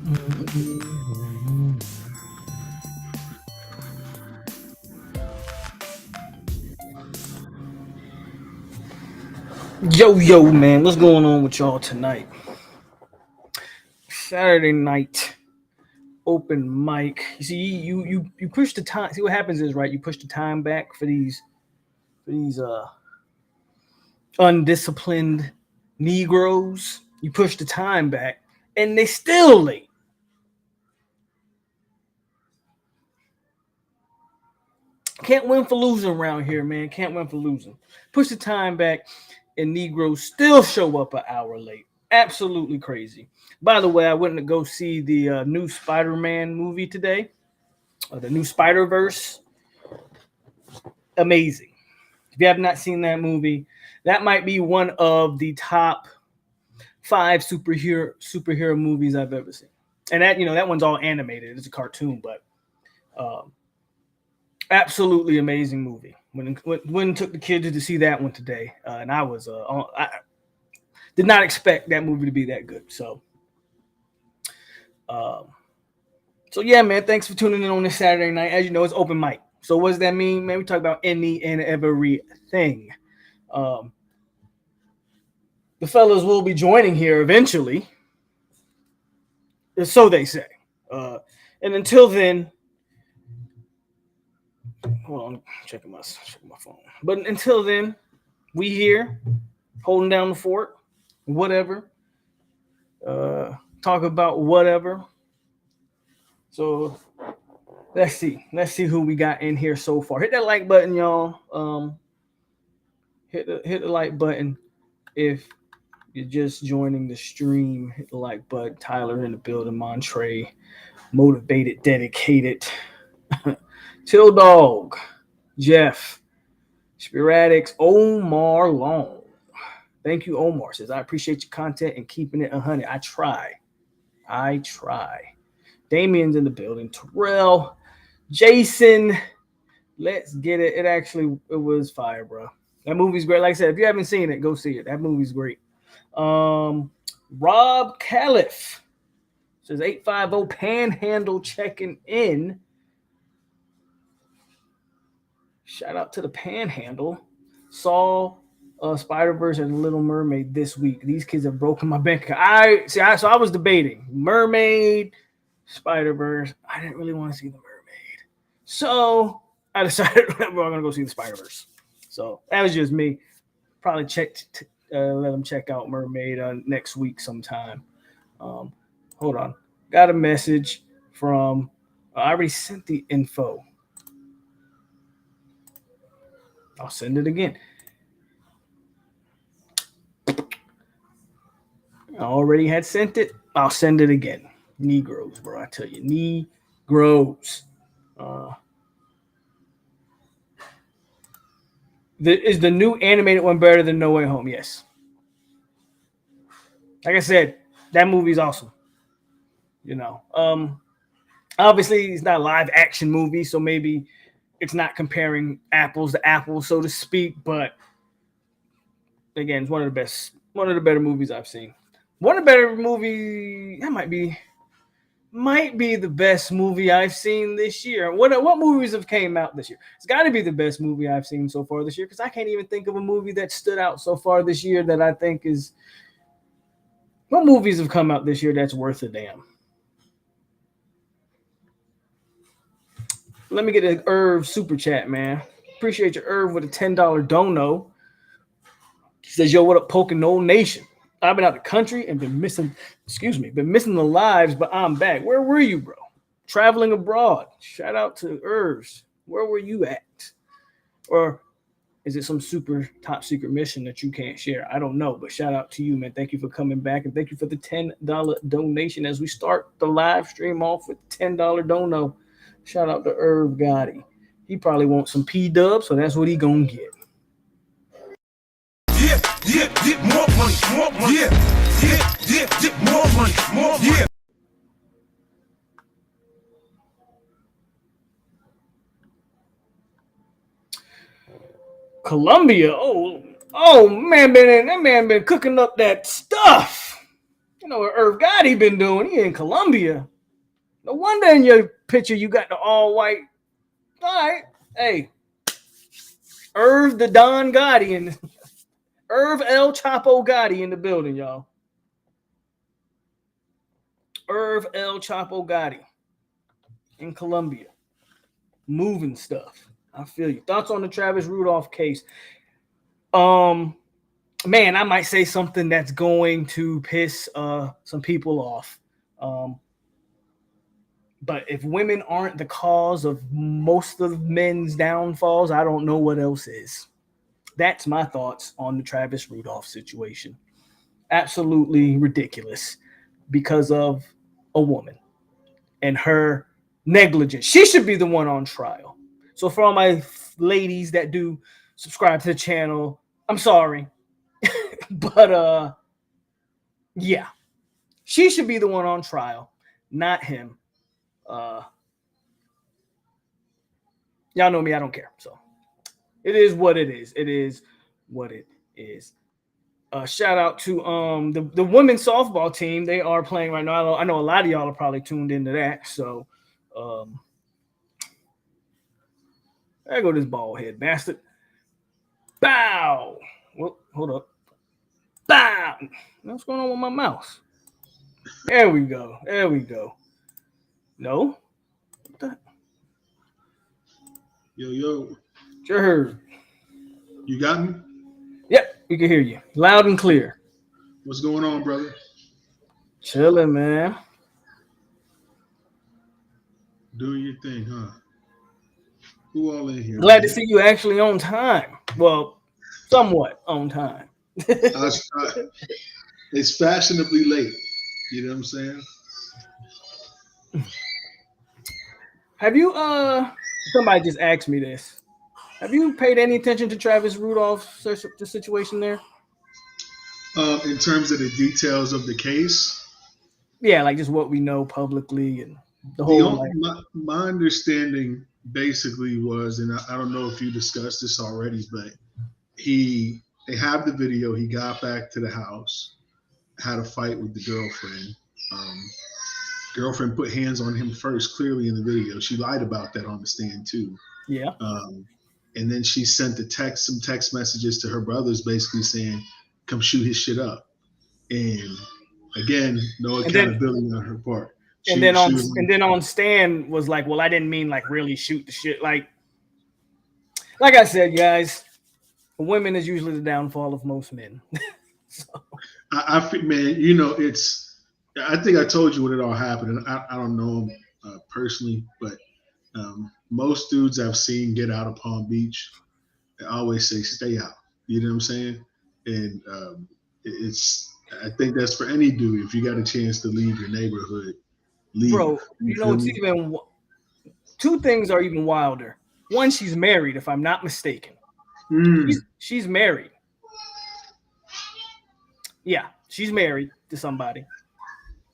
Yo, man, what's going on with y'all tonight? Saturday night open mic. You see, you push the time. See what happens is right. You push the time back for these undisciplined Negroes. You push the time back, and they still late. Can't win for losing around here, man. Can't win for losing. Push the time back, and Negroes still show up an hour late. Absolutely crazy. By the way, I went to go see the new Spider-Man movie today, the new Spider-Verse. Amazing. If you have not seen that movie, that might be one of the top 5 superhero movies I've ever seen. And that one's all animated. It's a cartoon, but absolutely amazing movie. When took the kids to see that one today, and I did not expect that movie to be that good. So yeah, man. Thanks for tuning in on this Saturday night. As you know, it's open mic. So what does that mean, man? We talk about any and everything. The fellas will be joining here eventually, so they say. And until then, hold on, checking my phone. But until then, we here holding down the fort, whatever. Talk about whatever. So let's see who we got in here so far. Hit that like button, y'all. Hit the like button if you're just joining the stream. Hit the like button. Tyler in the building. Montre, motivated, dedicated. Till Dog, Jeff, Sporadics, Omar Long. Thank you, Omar. Says, I appreciate your content and keeping it 100. I try. Damien's in the building. Terrell, Jason, let's get it. It was fire, bro. That movie's great. Like I said, if you haven't seen it, go see it. That movie's great. Rob Caliph says 850 Panhandle checking in. Shout out to the Panhandle. Saw Spider-Verse and Little Mermaid this week. These kids have broken my bank account. So I was debating Mermaid, Spider-Verse. I didn't really want to see the Mermaid, so I decided we're gonna go see the Spider-Verse. So that was just me. Probably let them check out Mermaid next week sometime. Hold on, got a message from. I already sent the info. I'll send it again. I already had sent it. I'll send it again. Negroes, bro. I tell you, Negroes. Is the new animated one better than No Way Home? Yes. Like I said, that movie's awesome. Obviously it's not a live action movie, so maybe it's not comparing apples to apples, so to speak. But again, it's one of the better movies I've seen. One of the better movies that might be the best movie I've seen this year. What movies have came out this year? It's got to be the best movie I've seen so far this year, because I can't even think of a movie that stood out so far this year that I think is. What movies have come out this year that's worth a damn? Let me get an Irv super chat, man. Appreciate your Irv with a $10 dono. He says, yo, what up, POLK and Old Nation? I've been out the country and been missing the lives, but I'm back. Where were you, bro? Traveling abroad. Shout out to Irvs. Where were you at? Or is it some super top secret mission that you can't share? I don't know, but shout out to you, man. Thank you for coming back, and thank you for the $10 donation as we start the live stream off with $10 dono. Shout out to Irv Gotti. He probably wants some P-dubs, so that's what he gonna get. Yeah, more money. Yeah, more money. Yeah. Colombia. Oh man, that man been cooking up that stuff. You know what Irv Gotti been doing? He in Colombia. No wonder in your picture you got the all white. All right, hey, Irv the Don Gotti and Irv El Chapo Gotti in the building, y'all. Irv El Chapo Gotti in Colombia, moving stuff. I feel you. Thoughts on the Travis Rudolph case? Man, I might say something that's going to piss some people off. But if women aren't the cause of most of men's downfalls, I don't know what else is. That's my thoughts on the Travis Rudolph situation. Absolutely ridiculous because of a woman and her negligence. She should be the one on trial. So for all my ladies that do subscribe to the channel, I'm sorry. But yeah, she should be the one on trial, not him. Y'all know me, I don't care. So it is what it is. It is what it is. Shout out to the women's softball team. They are playing right now. I know a lot of y'all are probably tuned into that. So there go this bald head bastard. Bow. Well, hold up. Bow. What's going on with my mouse? There we go. There we go. No. What the? Yo. Sure. You got me? Yep, we can hear you loud and clear. What's going on, brother? Chilling, man. Doing your thing, huh? Who all in here? Glad to see you actually on time. Well, somewhat on time. It's fashionably late. You know what I'm saying? Have you somebody just asked me this. Have you paid any attention to Travis Rudolph's the situation there? In terms of the details of the case? Yeah, like just what we know publicly and the whole my understanding basically was, and I don't know if you discussed this already, but they have the video. He got back to the house, had a fight with the girlfriend. Girlfriend put hands on him first, clearly in the video. She lied about that on the stand too. Yeah. And then she sent some text messages to her brothers basically saying, come shoot his shit up. And again, no accountability on her part. And then on stand was like, well, I didn't mean like really shoot the shit. Like I said, guys, women is usually the downfall of most men. So. I think, man, you know, I think I told you when it all happened, and I don't know him personally, but most dudes I've seen get out of Palm Beach, they always say, stay out. You know what I'm saying? And I think that's for any dude. If you got a chance to leave your neighborhood, leave. Bro, you know, it's even two things are even wilder. One, she's married, if I'm not mistaken. She's married. Yeah, she's married to somebody.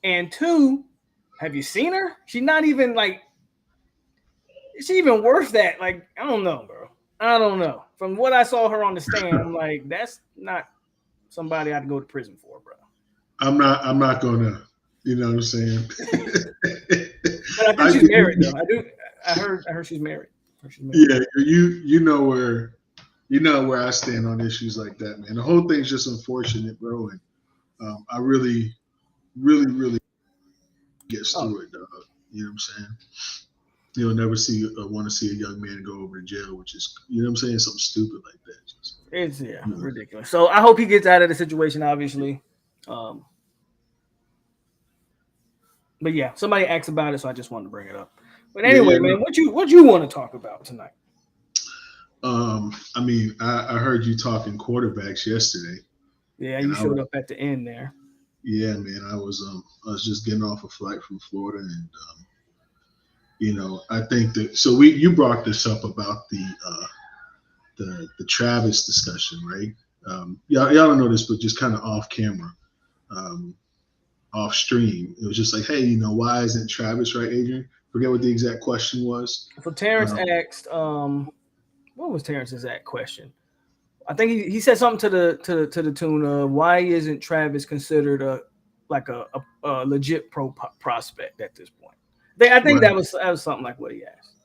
And two, have you seen her? She's not even like, is she even worth that? Like, I don't know, bro. I don't know. From what I saw her on the stand, I'm like, that's not somebody I'd go to prison for, bro. I'm not gonna, you know what I'm saying? But I think she's married though. I heard she's married. Yeah, you know where I stand on issues like that, man. The whole thing's just unfortunate, bro. And I really get through it, dog. You know what I'm saying? You'll never want to see a young man go over to jail, which is, you know what I'm saying, something stupid like that. It's ridiculous. So I hope he gets out of the situation, obviously. But yeah, somebody asked about it, so I just wanted to bring it up. But anyway, man, what you want to talk about tonight? I mean, I heard you talking quarterbacks yesterday. Yeah, you showed up at the end there. Yeah, man, I was just getting off a flight from Florida, and you know, I think that you brought this up about the Travis discussion, right? Y'all don't know this, but just kind of off camera, off stream, it was just like, hey, you know, why isn't Travis right, Adrian? Forget what the exact question was. So Terrence asked, what was Terrence's exact question? I think he said something to the tune of, why isn't Travis considered like a legit prospect at this point. I think that was something like what he asked.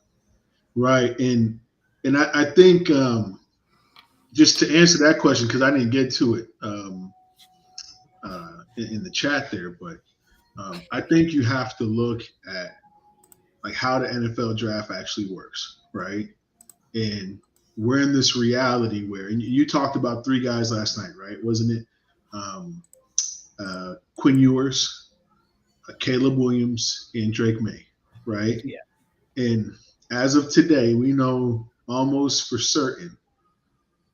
Right, and I think just to answer that question, because I didn't get to it in the chat there, but I think you have to look at like how the NFL draft actually works, right? And we're in this reality where, and you talked about 3 guys last night, right? Wasn't it Quinn Ewers, Caleb Williams, and Drake May, right? Yeah. And as of today, we know almost for certain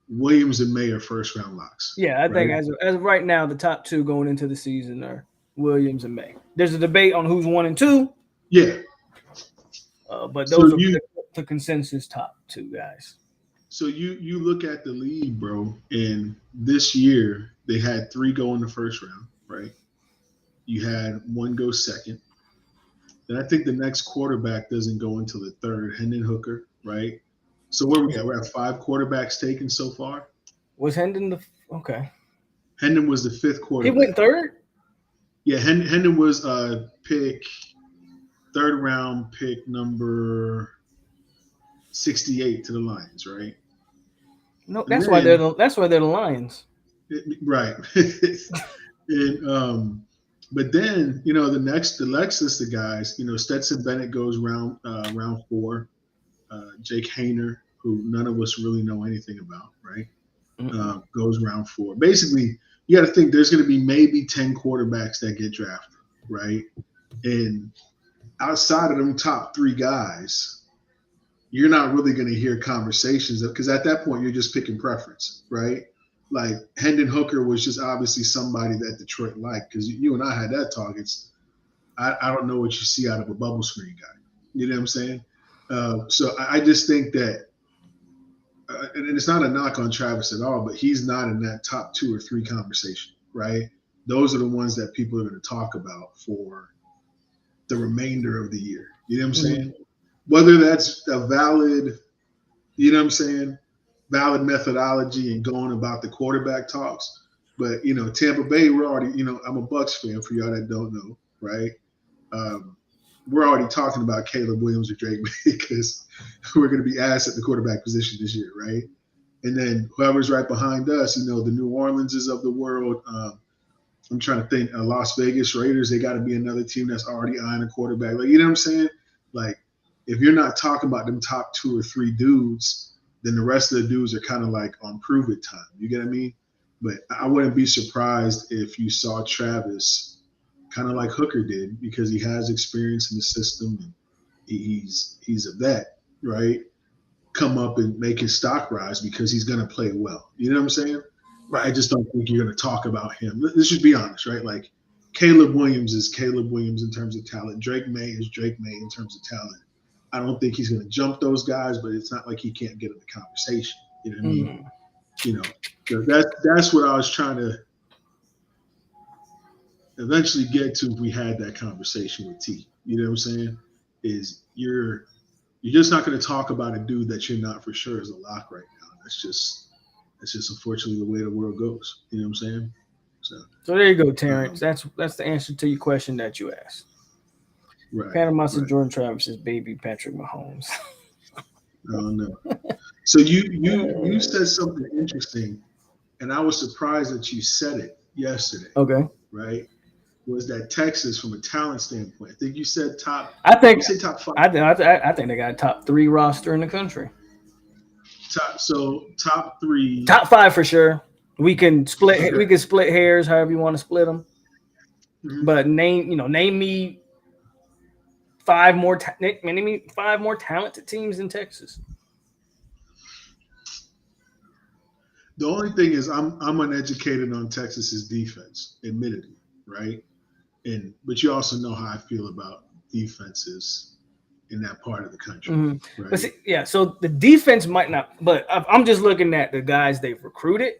Williams and May are first round locks. Yeah, I think as of right now, the top 2 going into the season are Williams and May. There's a debate on who's 1 and 2. Yeah. But those are the consensus top 2 guys. So you look at the league, bro, and this year they had 3 go in the first round, right? You had 1 go second. Then I think the next quarterback doesn't go until the 3rd, Hendon Hooker, right? So where we at? We're at 5 quarterbacks taken so far. Was Hendon okay? Hendon was the 5th quarterback. He went 3rd? Yeah, Hendon was pick 3rd round, pick number 68 to the Lions, right? No, that's why they're the Lions. Right. And but then, you know, the next list of guys, you know, Stetson Bennett goes round 4. Jake Hayner, who none of us really know anything about, right? Goes round 4. Basically, you got to think there's going to be maybe 10 quarterbacks that get drafted, right? And outside of them top 3 guys, you're not really going to hear conversations because at that point you're just picking preference, right? Like Hendon Hooker was just obviously somebody that Detroit liked because you and I had that talk. I don't know what you see out of a bubble screen guy. You know what I'm saying? So I just think that, and it's not a knock on Travis at all, but he's not in that top 2 or 3 conversation, right? Those are the ones that people are going to talk about for the remainder of the year. You know what I'm saying? Whether that's a valid, you know what I'm saying, valid methodology and going about the quarterback talks. But, you know, Tampa Bay, we're already, you know, I'm a Bucs fan for y'all that don't know, right? We're already talking about Caleb Williams or Drake May because we're going to be asked at the quarterback position this year, right? And then whoever's right behind us, you know, the New Orleanses of the world. I'm trying to think, Las Vegas Raiders, they got to be another team that's already eyeing a quarterback. Like, you know what I'm saying? Like, if you're not talking about them top 2 or 3 dudes, then the rest of the dudes are kind of like on prove it time. You get what I mean? But I wouldn't be surprised if you saw Travis kind of like Hooker did because he has experience in the system and he's a vet, right? Come up and make his stock rise because he's going to play well. You know what I'm saying? Right. I just don't think you're going to talk about him. Let's just be honest, right? Like Caleb Williams is Caleb Williams in terms of talent. Drake May is Drake May in terms of talent. I don't think he's going to jump those guys, but it's not like he can't get in the conversation. You know what I mean? You know, so that's what I was trying to eventually get to if we had that conversation with T. You know what I'm saying? Is you're just not going to talk about a dude that you're not for sure is a lock right now. That's just unfortunately the way the world goes. You know what I'm saying? So there you go, Terrence. That's the answer to your question that you asked. Right. Panama said Jordan Travis's baby Patrick Mahomes. Oh no. So you said something interesting, and I was surprised that you said it yesterday. Okay. Right? Was that Texas from a talent standpoint? I think you said top. I think you said top 5. I think they got a top 3 roster in the country. Top 3. Top 5 for sure. We can split. We can split hairs however you want to split them. Mm-hmm. But name me 5 more. Name me 5 more talented teams in Texas. The only thing is, I'm uneducated on Texas's defense, admittedly, right? But you also know how I feel about defenses in that part of the country. Mm-hmm. Right? But see, yeah, so the defense might not, but I'm just looking at the guys they've recruited.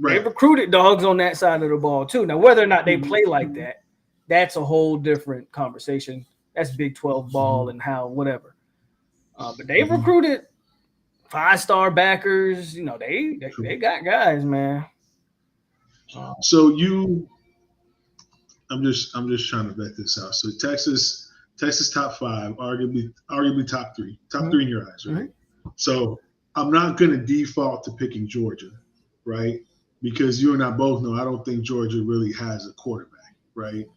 They've recruited dogs on that side of the ball too. Now, whether or not they play like that, that's a whole different conversation. That's Big 12 ball and how whatever. But they've recruited 5-star backers. You know, they got guys, man. So you I'm just trying to vet this out. So Texas top 5, arguably top 3, top 3 in your eyes, right? So I'm not going to default to picking Georgia, right? Because you and I both know I don't think Georgia really has a quarterback, right?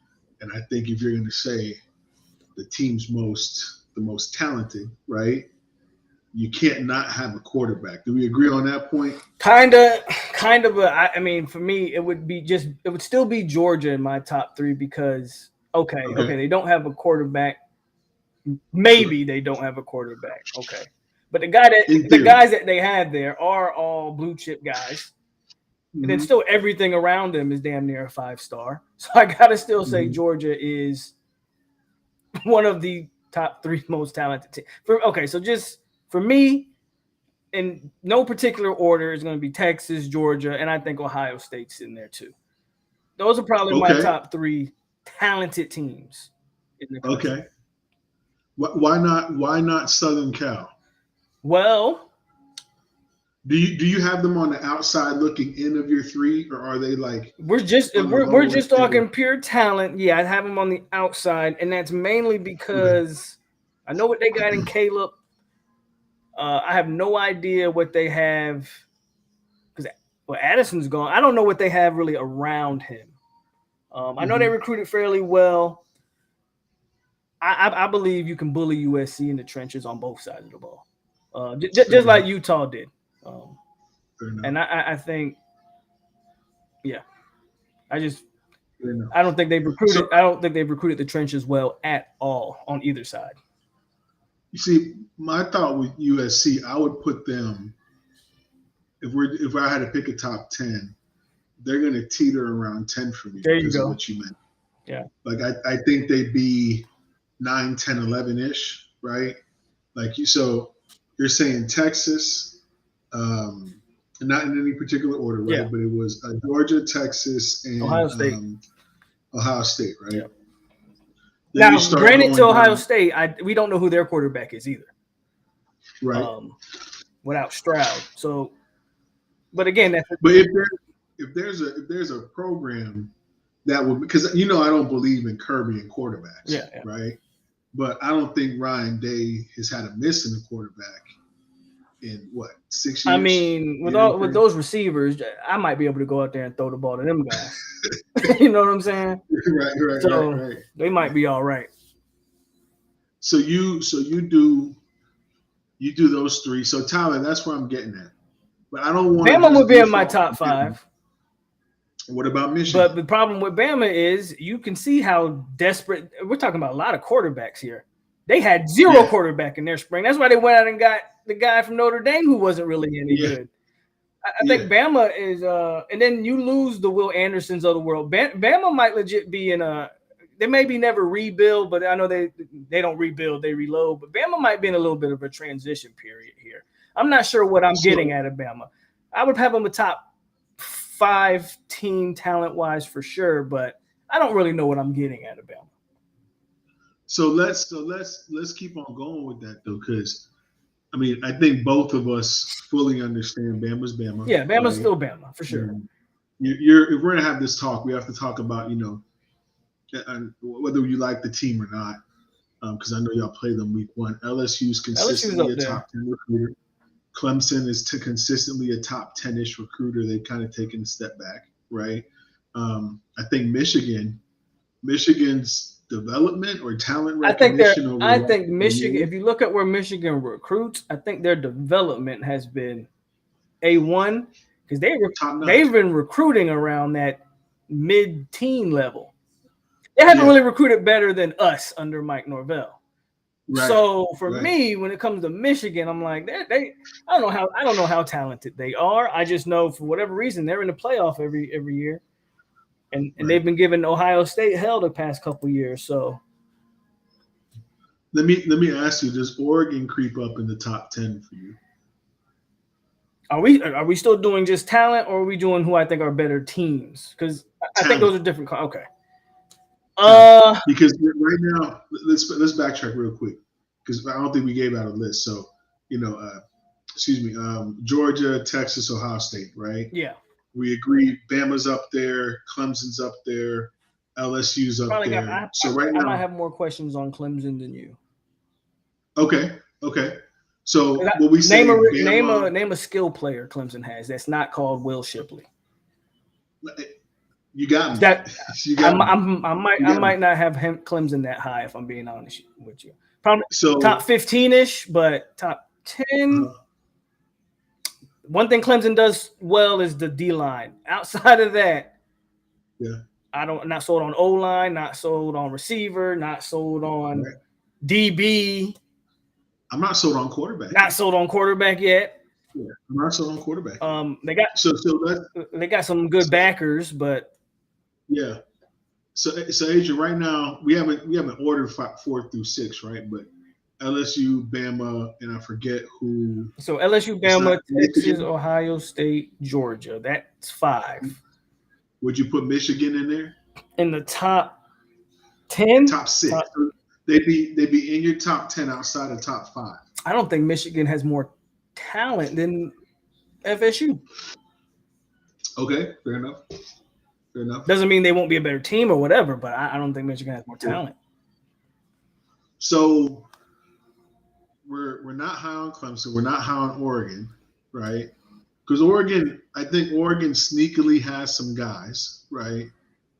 And I think if you're going to say the team's the most talented, right? You can't not have a quarterback. Do we agree on that point? Kind of. I mean, for me, it would still be Georgia in my top 3 because okay, they don't have a quarterback. Maybe they don't have a quarterback. Okay, but the guys that they have there are all blue chip guys, and then still everything around them is damn near a 5-star. So I gotta still say Georgia is one of the top 3 most talented teams. So just for me, in no particular order, is going to be Texas, Georgia, and I think Ohio State's in there too. Those are probably my top 3 talented teams in the country. Okay. Why not Southern Cal? Well, do you have them on the outside looking in of your 3, or are they like we're just talking pure talent? Yeah, I have them on the outside, and that's mainly because I know what they got in Caleb. I have no idea what they have because Addison's gone. I don't know what they have really around him. I know they recruited fairly well. I believe you can bully USC in the trenches on both sides of the ball, just like Utah did. And I think, I don't think they've recruited. I don't think they've recruited the trenches well at all on either side. You see, my thought with USC, I would put them if I had to pick a top 10, they're going to teeter around 10 for me because of what you meant. Yeah, like I think they'd be 9, 10, 11-ish, right? So you're saying Texas, not in any particular order, right? Yeah. But it was Georgia, Texas, and Ohio State. Ohio State, right? Yep. Then now, granted, to Ohio State, we don't know who their quarterback is either, right? Without Stroud. So, but again, but if there's a program that would, because I don't believe in Kirby and quarterbacks, right? But I don't think Ryan Day has had a miss in the quarterback in 6 years. I mean, with those receivers, I might be able to go out there and throw the ball to them guys. You know what I'm saying? Right. They might be all right. So you do those 3. So Tyler, that's where I'm getting at. But I don't want Bama would be in my top 5. What about Michigan? But the problem with Bama is you can see how desperate – we're talking about a lot of quarterbacks here. They had 0 quarterback in their spring. That's why they went out and got the guy from Notre Dame who wasn't really any good. I think Bama is and then you lose the Will Andersons of the world. Bama might legit be in a – they maybe never rebuild, but I know they don't rebuild, they reload. But Bama might be in a little bit of a transition period here. I'm not sure what I'm getting at Bama. I would have them a top 5 team talent-wise for sure, but I don't really know what I'm getting at Bama. So let's keep on going with that though, because I mean I think both of us fully understand Bama's Bama. Yeah, Bama's still Bama for sure. If we're gonna have this talk, we have to talk about whether you like the team or not, because I know y'all play them week 1. LSU's consistently a top 10 recruiter. Clemson is consistently a top 10-ish recruiter. They've kind of taken a step back, right? I think Michigan's development or talent recognition. I think Michigan, if you look at where Michigan recruits, I think their development has been A1 because they've been recruiting around that mid-teen level. They haven't really recruited better than us under Mike Norvell. Right. So for me, when it comes to Michigan, I'm like, I don't know how talented they are. I just know for whatever reason they're in the playoff every year. And they've been giving Ohio State hell the past couple years. So let me ask you: does Oregon creep up in the top 10 for you? Are we still doing just talent, or are we doing who I think are better teams? Because I think those are different. Okay. Because right now, let's backtrack real quick because I don't think we gave out a list. So Georgia, Texas, Ohio State, right? Yeah. We agree Bama's up there, Clemson's up there, LSU's up Probably there. So right now, I might have more questions on Clemson than you. Okay. So what we say? Name a skill player Clemson has that's not called Will Shipley. You got me. That You got me. I might not have Clemson that high if I'm being honest with you. Probably So top 15-ish, but top 10. One thing Clemson does well is the D line. Outside of that, yeah, not sold on O line, not sold on receiver, not sold on DB. I'm not sold on quarterback. Not sold on quarterback yet. Yeah, I'm not sold on quarterback. They got some good backers, but yeah. So Adrian, right now we haven't ordered 4 through 6, right? But LSU, Bama, and I forget who. So LSU, Bama, Texas, Ohio State, Georgia. That's 5. Would you put Michigan in there? In the top 10? Top 6. They'd be in your top 10 outside of top 5. I don't think Michigan has more talent than FSU. Okay, fair enough. Doesn't mean they won't be a better team or whatever, but I don't think Michigan has more talent. So we're not high on Clemson. We're not high on Oregon, right? Because I think Oregon sneakily has some guys, right?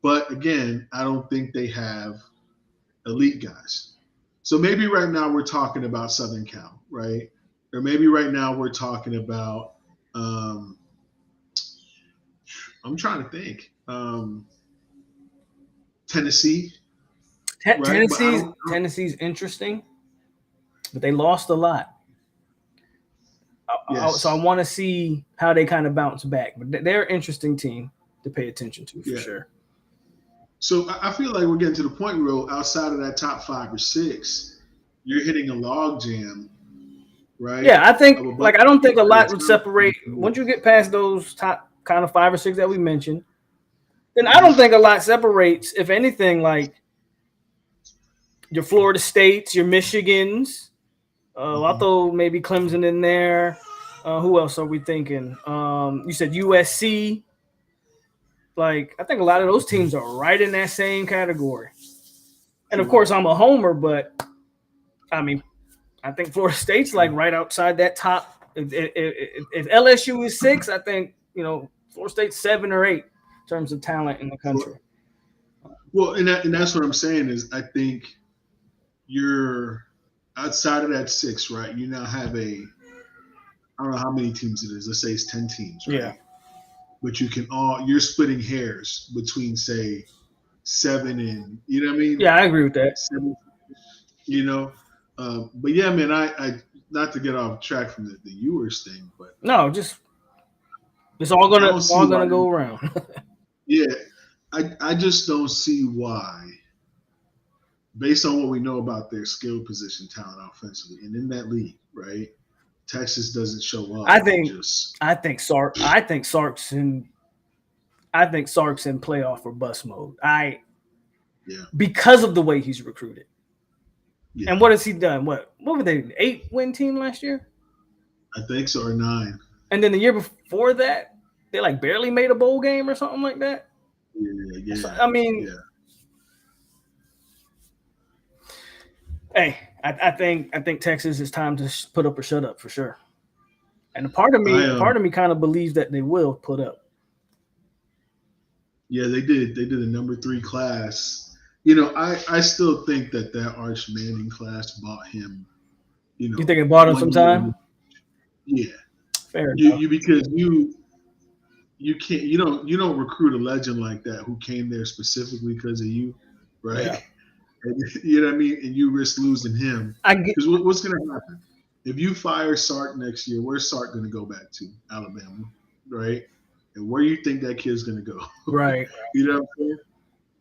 But again, I don't think they have elite guys. So maybe right now we're talking about Southern Cal, right? Or maybe right now we're talking about I'm trying to think. Tennessee. Right? Tennessee's interesting, but they lost a lot. Yes. So I want to see how they kind of bounce back. But they're an interesting team to pay attention to for sure. So I feel like we're getting to the point where outside of that top 5 or 6, you're hitting a log jam, right? Yeah, I think I don't think a lot would separate once you get past those top kind of 5 or 6 that we mentioned. Then I don't think a lot separates. If anything, like your Florida States, your Michigans. I'll throw maybe Clemson in there. Who else are we thinking? You said USC. Like, I think a lot of those teams are right in that same category. And of course, I'm a homer, but I mean, I think Florida State's like right outside that top. If LSU is 6, I think Florida State's 7 or 8 in terms of talent in the country. Well, and that's what I'm saying is I think you're outside of that 6, right? You now have I don't know how many teams it is. Let's say it's 10 teams, right? Yeah. But you're splitting hairs between, say, 7 and, you know what I mean? Yeah, I agree with that. 7, but yeah, man, I not to get off track from the Ewers thing, but no, just it's all gonna go around. Yeah, I just don't see why, based on what we know about their skill position talent offensively, and in that league, right? Texas doesn't show up. I think Sark's in playoff or bust mode. Because of the way he's recruited. Yeah. And what has he done? What were they? 8-win team last year? I think so, or 9. And then the year before that, they like barely made a bowl game or something like that. Yeah. So, I mean, hey, I think Texas is time to put up or shut up for sure. And part of me kind of believes that they will put up. Yeah, they did. They did a number 3 class. I still think that Arch Manning class bought him. You think it bought him some time? Yeah, fair enough. Because you can't you don't recruit a legend like that who came there specifically because of you, right? Yeah. And, you know what I mean? And you risk losing him. Because what's going to happen if you fire Sark next year? Where's Sark going to go back to? Alabama, right? And where do you think that kid's going to go? Right. You know what I'm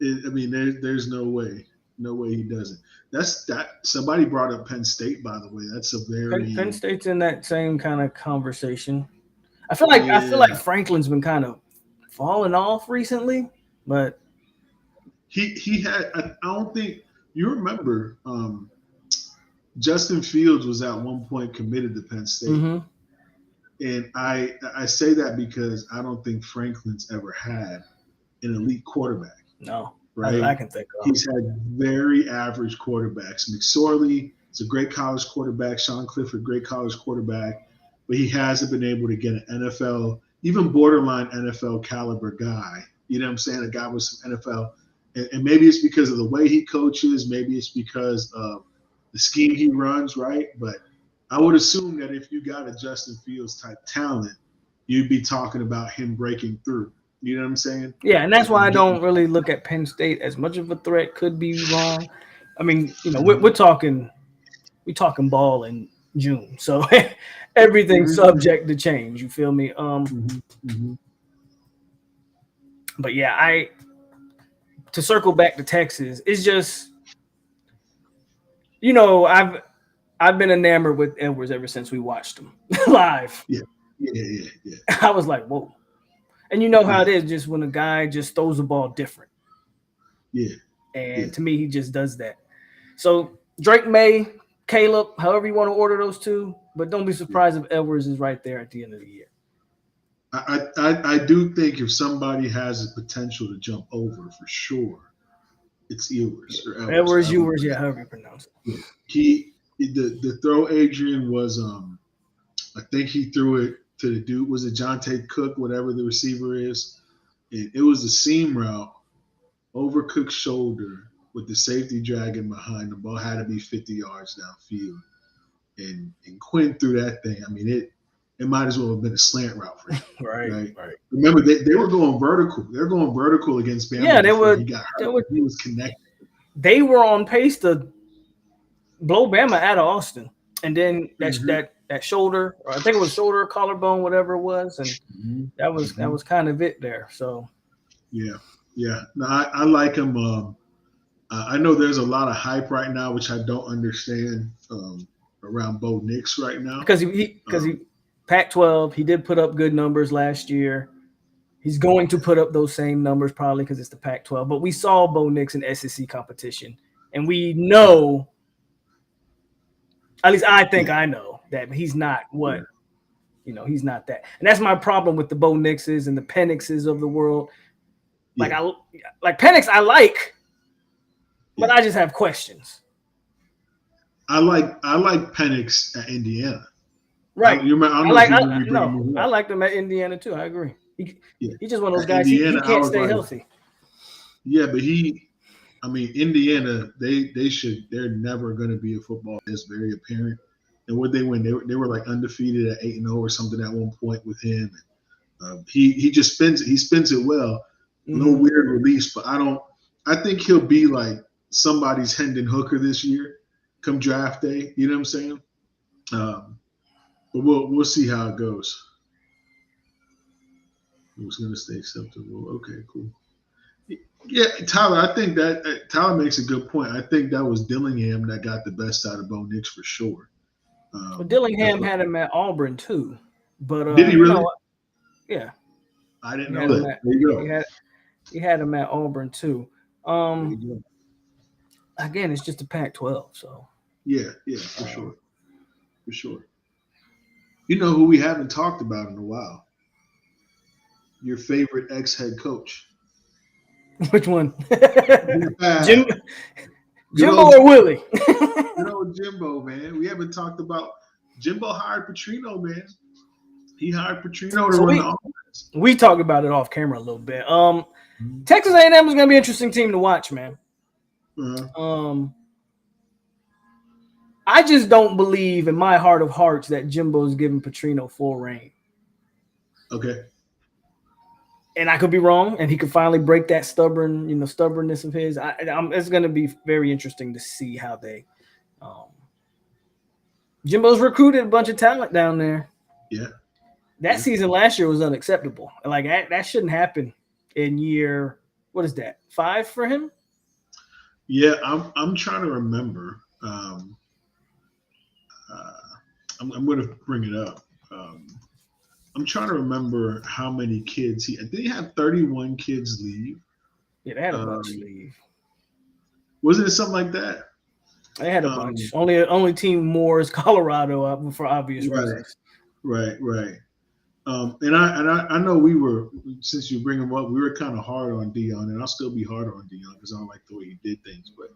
saying? There's no way he doesn't. Somebody brought up Penn State, by the way. That's a very Penn State's in that same kind of conversation. I feel like Franklin's been kind of falling off recently, but he had. I don't think you remember. Justin Fields was at one point committed to Penn State, and I say that because I don't think Franklin's ever had an elite quarterback. No. right? I can think of. He's had very average quarterbacks. McSorley is a great college quarterback. Sean Clifford, great college quarterback, but he hasn't been able to get an NFL, even borderline NFL caliber guy. You know what I'm saying? A guy with some NFL, and maybe it's because of the way he coaches. Maybe it's because of the scheme he runs, right? But I would assume that if you got a Justin Fields type talent, you'd be talking about him breaking through. You know what I'm saying? Yeah, and that's why I don't really look at Penn State as much of a threat. Could be wrong. I mean, we're talking ball in June, so everything's subject to change. You feel me? But yeah, to circle back to Texas, it's just I've been enamored with Edwards ever since we watched him live. Yeah. I was like, whoa. And you know how it is just when a guy just throws the ball different. Yeah. And to me, he just does that. So Drake May, Caleb, however you want to order those two, but don't be surprised if Edwards is right there at the end of the year. I do think if somebody has the potential to jump over for sure, it's Ewers or Edwards, Ewers, yeah, however you pronounce it. The throw Adrian was I think he threw it to the dude, was it Jonte Cook, whatever the receiver is, and it was a seam route over Cook's shoulder with the safety dragging behind. The ball had to be 50 yards downfield, and Quinn threw that thing. I mean, it might as well have been a slant route for him. Right. Remember, they were going vertical. They're going vertical against Bama. Yeah, they were. He got hurt. He was connected. They were on pace to blow Bama out of Austin, and then that shoulder, or I think it was shoulder, collarbone, whatever it was, and that was kind of it there. So yeah. No, I like him. I know there's a lot of hype right now, which I don't understand around Bo Nix right now because he Pac-12, he did put up good numbers last year. He's going to put up those same numbers probably because it's the Pac-12. But we saw Bo Nix in SEC competition, and we know, at least I think I know, that he's not he's not that. And that's my problem with the Bo Nixes and the Penixes of the world. Like Penix, I like, but I just have questions. I like Penix at Indiana. Right. I like them at Indiana too. I agree. He's just one of those guys. Indiana, he can't stay healthy. Yeah, but Indiana, they're never going to be a football. That's very apparent. And what they win, they were like undefeated at 8-0 or something at one point with him. He just spins it. He spins it well. No weird release, but I think he'll be like somebody's Hendon Hooker this year, come draft day. You know what I'm saying? But we'll see how it goes. It was going to stay acceptable. Okay, cool. Yeah, Tyler, I think that Tyler makes a good point. I think that was Dillingham that got the best out of Bo Nix for sure. Well, Dillingham had him at Auburn too, but did he really? Yeah, I didn't know that. There you go. He had him at Auburn too. Again, it's just a Pac-12, so yeah, for sure. You know who we haven't talked about in a while? Your favorite ex-head coach. Which one? Jimbo or Willie? Jimbo, man. We haven't talked about Jimbo hired Petrino, man. He hired Petrino to run the offense. We talked about it off camera a little bit. Texas A&M is going to be an interesting team to watch, man. I just don't believe in my heart of hearts that Jimbo's giving Petrino full reign. Okay. And I could be wrong, and he could finally break that stubbornness of his. It's going to be very interesting to see how they. Jimbo's recruited a bunch of talent down there. Yeah. That season last year was unacceptable. Like that shouldn't happen in year. What is that? 5 for him? Yeah, I'm trying to remember. I'm going to bring it up. I'm trying to remember how many kids I think he had 31 kids leave. Yeah, they had a bunch leave. Wasn't it something like that? They had a bunch. Only team more is Colorado for obvious reasons. Right. And I know we were, since you bring him up, we were kind of hard on Deion, and I'll still be hard on Deion because I don't like the way he did things. But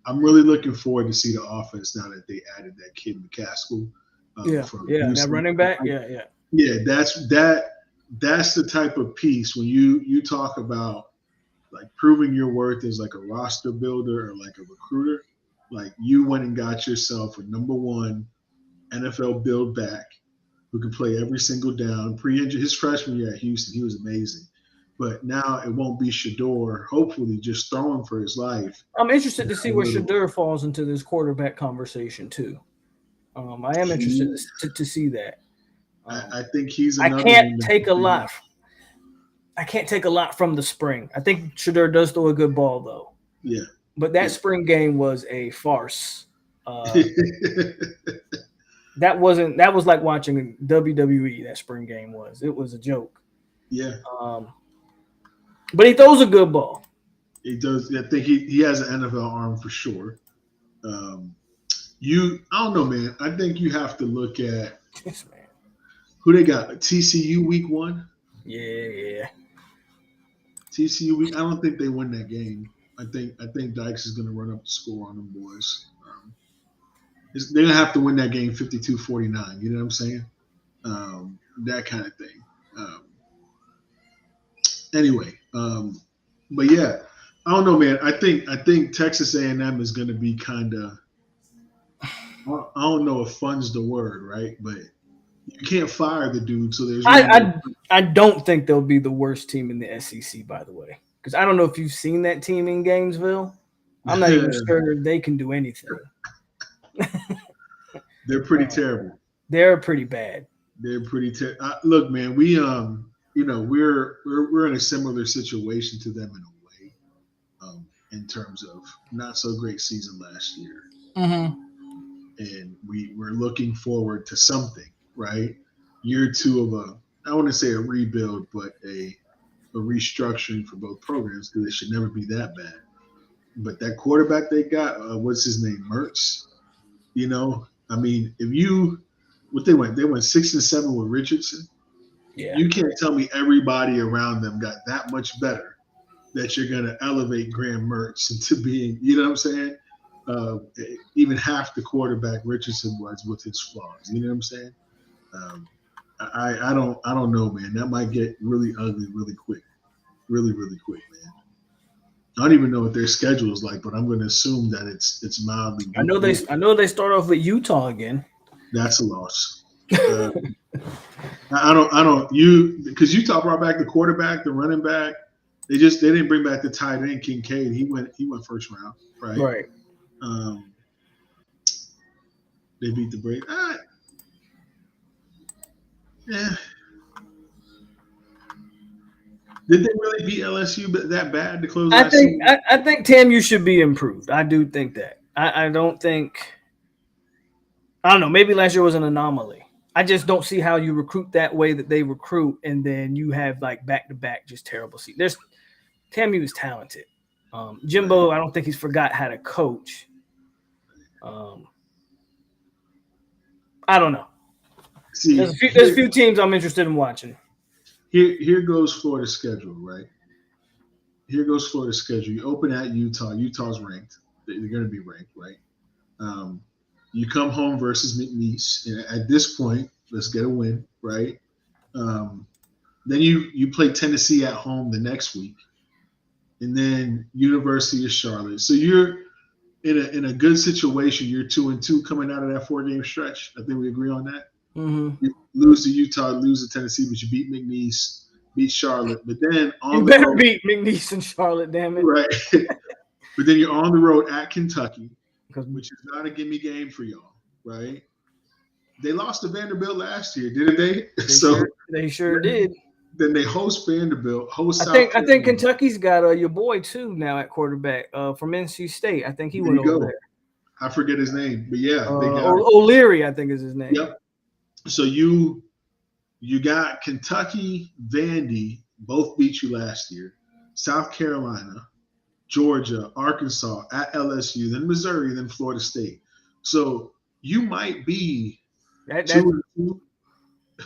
I'm really looking forward to see the offense now that they added that kid McCaskill. That running back, yeah. That's the type of piece when you talk about like proving your worth as like a roster builder or like a recruiter. Like you went and got yourself a number one NFL build back who could play every single down. Pre-injury, his freshman year at Houston, he was amazing. But now it won't be Shador, hopefully just throwing for his life. I'm interested to see where Shador falls into this quarterback conversation too. I am interested to see that. I think he's. I can't take a lot. I can't take a lot from the spring. I think Shador does throw a good ball though. Yeah. But that spring game was a farce. That was like watching WWE. That spring game was. It was a joke. Yeah. But he throws a good ball. He does. I think he has an NFL arm for sure. I don't know, man. I think you have to look at who they got. TCU week 1. Yeah. TCU week. I don't think they win that game. I think Dykes is going to run up the score on them boys. They're going to have to win that game 52-49. You know what I'm saying? That kind of thing. Anyway, but yeah, I don't know, man. I think Texas A&M is going to be kind of. I don't know if fun's the word, right? But you can't fire the dude, so there's. I don't think they'll be the worst team in the SEC, by the way, because I don't know if you've seen that team in Gainesville. I'm not even sure they can do anything. They're pretty terrible. They're pretty bad. They're pretty terrible. Look, man, we're in a similar situation to them in a way, in terms of not so great season last year, and we're looking forward to something, right? Year 2 of I want to say a rebuild, but a restructuring for both programs because it should never be that bad. But that quarterback they got, what's his name, Mertz? I mean, they went 6-7 with Richardson. Yeah. You can't tell me everybody around them got that much better that you're going to elevate Graham Mertz into being, you know what I'm saying? Even half the quarterback Richardson was with his flaws. You know what I'm saying? I don't know, man. That might get really ugly really quick. Really, really quick, man. I don't even know what their schedule is like, but I'm going to assume that it's mildly. I know they start off with Utah again. That's a loss. Because Utah brought back the quarterback, the running back. They didn't bring back the tight end Kincaid. He went first round, right? Right. They beat the Braves. Yeah. Did they really beat LSU that bad to close? I think TAMU should be improved. I do think that. I don't know. Maybe last year was an anomaly. I just don't see how you recruit that way that they recruit, and then you have like back-to-back just terrible seasons. TAMU is talented. Jimbo, I don't think he's forgot how to coach. I don't know. See, there's a few teams I'm interested in watching. Here goes Florida's schedule, right? Here goes Florida's schedule. You open at Utah. Utah's ranked. They're going to be ranked, right? You come home versus McNeese. And at this point, let's get a win, right? Then you play Tennessee at home the next week, and then University of Charlotte. So you're in a good situation. You're 2-2 coming out of that 4-game stretch. I think we agree on that. Mm-hmm. You lose to Utah, lose to Tennessee, but you beat McNeese, beat Charlotte. But then you better beat McNeese and Charlotte, damn it. Right. But then you're on the road at Kentucky, which is not a gimme game for y'all, right? They lost to Vanderbilt last year, didn't they? They sure did. Then they host Vanderbilt. I think Kentucky's got your boy too now at quarterback from NC State. I think he went over there. I forget his name, but yeah, they got O'Leary. I think is his name. Yep. So you got Kentucky, Vandy, both beat you last year. South Carolina, Georgia, Arkansas, at LSU, then Missouri, then Florida State. So you might be 2-2.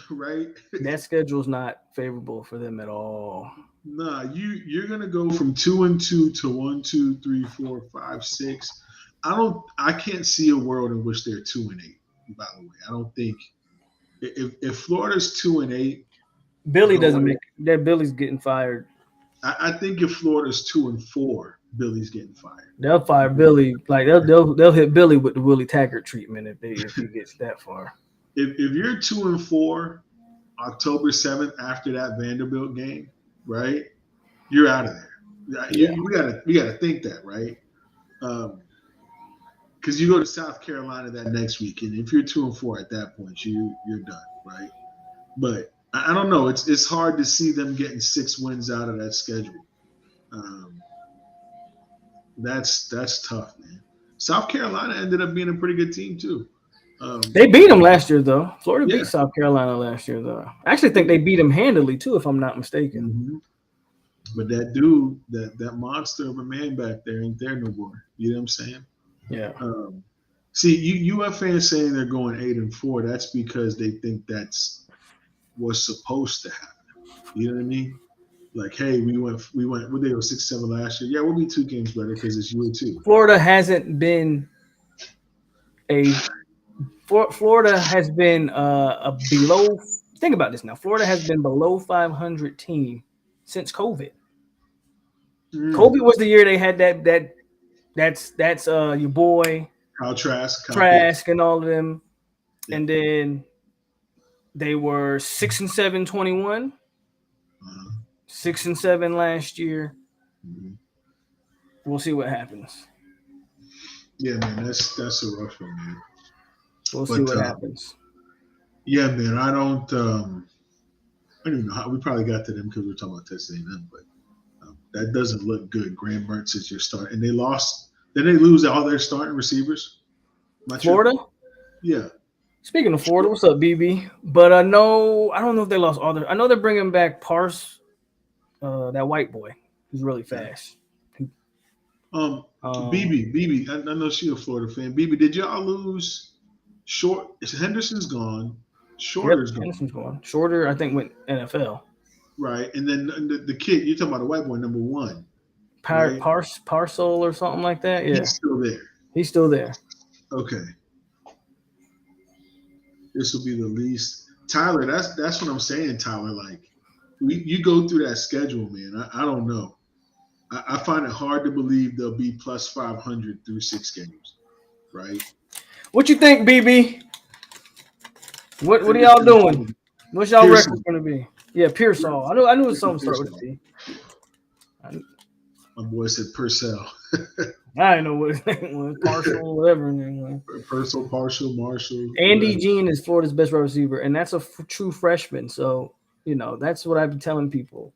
right? That schedule's not favorable for them at all. Nah, you're gonna go from 2-2 to 1, 2, 3, 4, 5, 6. I can't see a world in which they're 2-8. By the way, I don't think if Florida's 2-8, Billy the doesn't way- make that. Billy's getting fired. I think if Florida's 2-4, Billy's getting fired. They'll fire Billy. Like they'll hit Billy with the Willie Taggart treatment if he gets that far. If you're 2-4, October 7th after that Vanderbilt game, right? You're out of there. Yeah. We gotta think that, right? Because you go to South Carolina that next week, and if you're 2-4 at that point, you're done, right? But I don't know. It's hard to see them getting 6 wins out of that schedule. That's tough, man. South Carolina ended up being a pretty good team too. They beat them last year, though. Florida Yeah. beat South Carolina last year, though. I actually think they beat them handily too, if I'm not mistaken. Mm-hmm. But that dude, that monster of a man back there ain't there no more. You know what I'm saying? Yeah. See, UF fans saying they're going 8-4. That's because they think that's what's supposed to happen. You know what I mean? Like, hey, we went. What they go 6-7 last year? Yeah, we'll be 2 games better because it's year 2. Florida hasn't been Florida has been a below. Think about this now. Florida has been below 500 team since COVID. COVID was the year they had that's your boy Trask and all of them, Yeah. and then they were 6-7 21, 6-7 last year. Mm-hmm. We'll see what happens. Yeah, man, that's a rough one, man. We'll see what happens. Yeah, man, I don't even know how we probably got to them because we're talking about Texas A&M, but that doesn't look good. Graham Mertz is your start, and they lost. Then they lose all their starting receivers. Florida? Sure. Yeah. Speaking of Florida, what's up, BB? But no, I don't know if they lost all their. I know they're bringing back that white boy who's really fast. BB, I know she's a Florida fan. BB, did y'all lose? Short, Henderson's gone. Shorter's gone. Henderson's gone. Shorter, I think, went NFL. Right, and then the kid, you're talking about the white boy, number 1. Right? Parcel or something like that. Yeah, He's still there. He's still there. Okay. This will be the least. Tyler, that's what I'm saying, Tyler. Like, you go through that schedule, man. I don't know. I find it hard to believe they'll be plus 500 through 6 games, right? What you think, BB? What are y'all doing? What's y'all record going to be? Yeah, Pearsall. I knew it was something start with P. My boy said Purcell. I didn't know what his name was. Partial, whatever his name was. Purcell, Partial, Marshall. Andy whatever. Jean is Florida's best wide receiver, and that's a true freshman. So, that's what I've been telling people.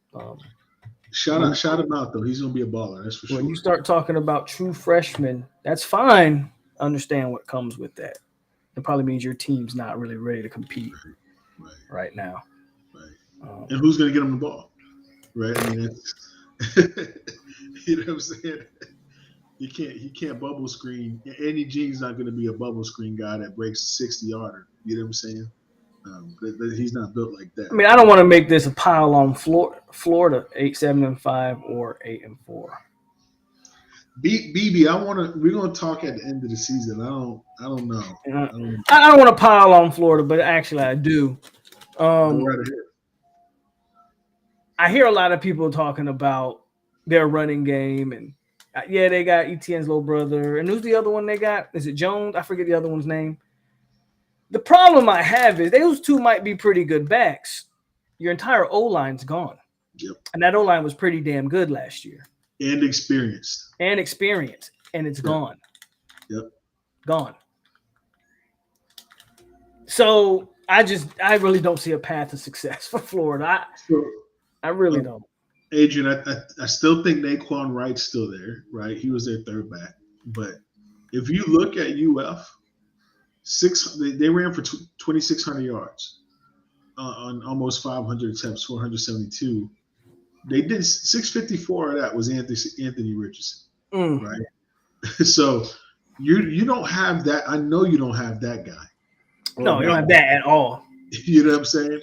Shout him out, though. He's going to be a baller. That's for sure. When you start talking about true freshmen, that's fine. Understand what comes with that. It probably means your team's not really ready to compete right now. Right. And who's going to get him the ball? Right? I mean, you know what I'm saying? He can't bubble screen. Andy Jean's not going to be a bubble screen guy that breaks 60-yarder. You know what I'm saying? He's not built like that. I mean, I don't want to make this a pile on Florida 8-7-5 or 8-4. BB, we're gonna talk at the end of the season. I don't know. I don't want to pile on Florida, but actually I do. I hear a lot of people talking about their running game, and they got Etienne's little brother, and who's the other one they got? Is it Jones? I forget the other one's name. The problem I have is those two might be pretty good backs. Your entire O-line's gone. Yep. And that O-line was pretty damn good last year. And experienced. And it's gone. Yep. Gone. So I really don't see a path to success for Florida. I really don't. Adrian, I still think Naquan Wright's still there, right? He was their third back. But if you look at UF, they ran for 2,600 yards on almost 500 attempts, 472. They did 654 of that was Anthony Richardson, right? So you don't have that. I know you don't have that guy. No, you don't have that at all. You know what I'm saying?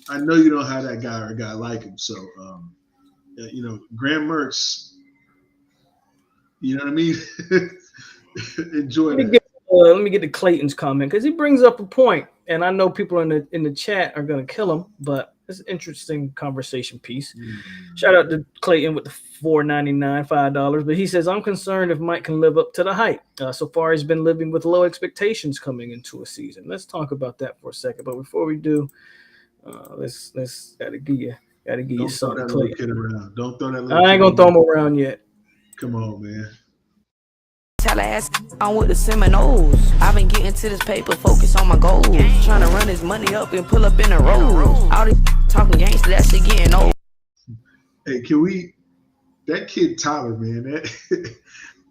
I know you don't have that guy or a guy like him. So, Graham Mertz, you know what I mean? Enjoy that. Let me get to Clayton's comment because he brings up a point, and I know people in the chat are gonna kill him, but it's an interesting conversation piece. Shout out to Clayton with the $4.99, $5. But he says, I'm concerned if Mike can live up to the hype. So far, he's been living with low expectations coming into a season. Let's talk about that for a second. But before we do, let's gotta give you something. Don't throw that little kid around. Don't throw that little I ain't gonna throw him around yet. Come on, man. Tell her ass on with the Seminoles. I've been getting to this paper, focus on my goals. Trying to run his money up and pull up in the road. All this talking gangster, that shit getting old. Hey, that kid Tyler, man,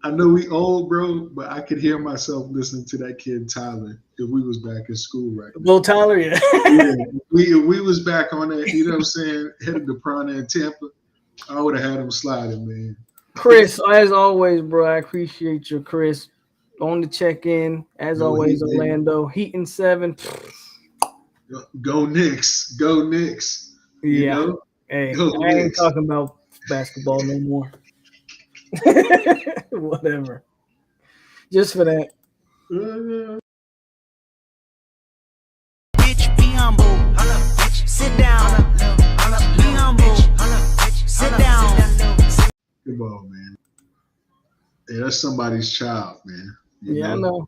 I know we old, bro, but I could hear myself listening to that kid Tyler if we was back in school right now. Well, Tyler, yeah. We was back on that, you know what I'm saying, headed to Prana and Tampa, I would have had him sliding, man. Chris, as always, bro, I appreciate you, Chris. On the check-in, as always, Orlando. Heat 7. Go Knicks. Go Knicks. Yeah. Hey, I ain't talking about basketball no more. Whatever. Just for that. Bitch, be humble. Sit down. Be humble. Sit down. Come on, man. Hey, that's somebody's child, man. I know.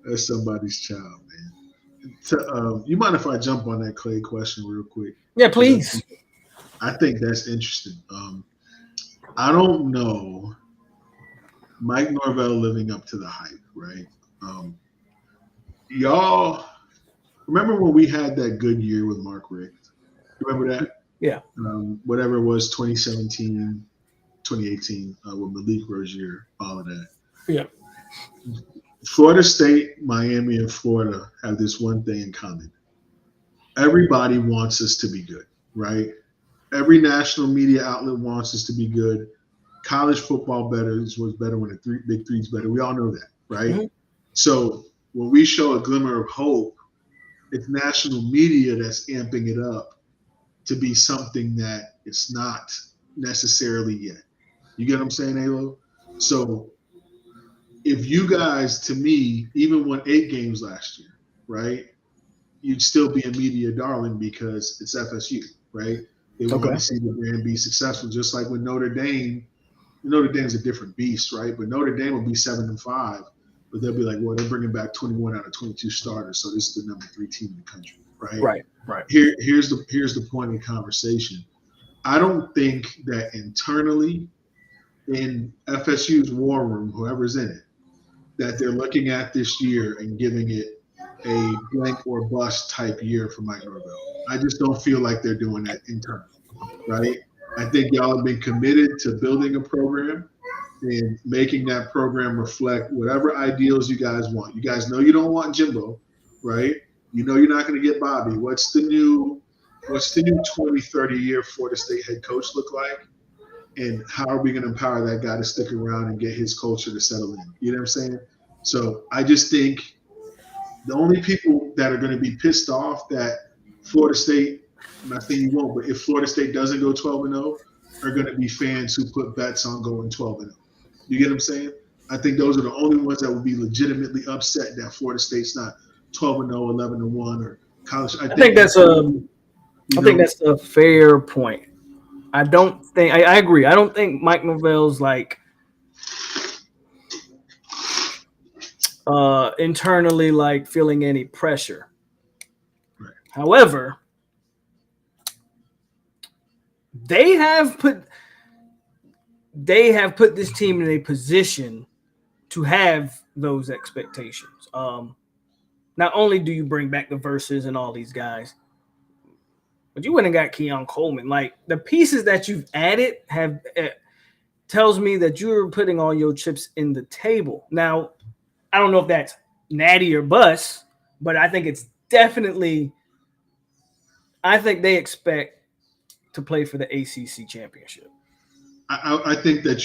That's somebody's child, man. You mind if I jump on that Clay question real quick? Yeah, please. I think that's interesting. I don't know Mike Norvell living up to the hype, right? Y'all remember when we had that good year with Mark Richt? Remember that? Yeah. Whatever it was, 2017, 2018, with Malik Rozier, all of that. Yeah. Florida State, Miami, and Florida have this one thing in common. Everybody wants us to be good, right? Every national media outlet wants us to be good. College football was better when the Big Three's better. We all know that, right? Mm-hmm. So when we show a glimmer of hope, it's national media that's amping it up to be something that it's not necessarily yet. You get what I'm saying, Alo? So if you guys, to me, even won 8 games last year, right, you'd still be a media darling because it's FSU, right? They want to see the brand be successful, just like with Notre Dame. Notre Dame's a different beast, right? But Notre Dame will be 7-5, but they'll be like, well, they're bringing back 21 out of 22 starters, so this is the number 3 team in the country, right? Right. Here's the point of the conversation. I don't think that internally in FSU's war room, whoever's in it, that they're looking at this year and giving it a blank or bust type year for Mike Norvell. I just don't feel like they're doing that internally, right? I think y'all have been committed to building a program and making that program reflect whatever ideals you guys want. You guys know you don't want Jimbo, right? You know you're not going to get Bobby. What's the new 20, 30 year Florida State head coach look like? And how are we going to empower that guy to stick around and get his culture to settle in? You know what I'm saying? So I just think the only people that are going to be pissed off that Florida State, I'm not saying you won't, but if Florida State doesn't go 12-0, are going to be fans who put bets on going 12-0. You get what I'm saying? I think those are the only ones that will be legitimately upset that Florida State's not 12-0, 11-1, or college. I think that's a fair point. I agree. I don't think Mike Norvell's like internally like feeling any pressure. Right. However, they have put this team in a position to have those expectations. Not only do you bring back the verses and all these guys, but you went and got Keon Coleman. Like the pieces that you've added have tells me that you're putting all your chips in the table. Now, I don't know if that's natty or bust, but I think it's definitely. I think they expect to play for the ACC championship. I think that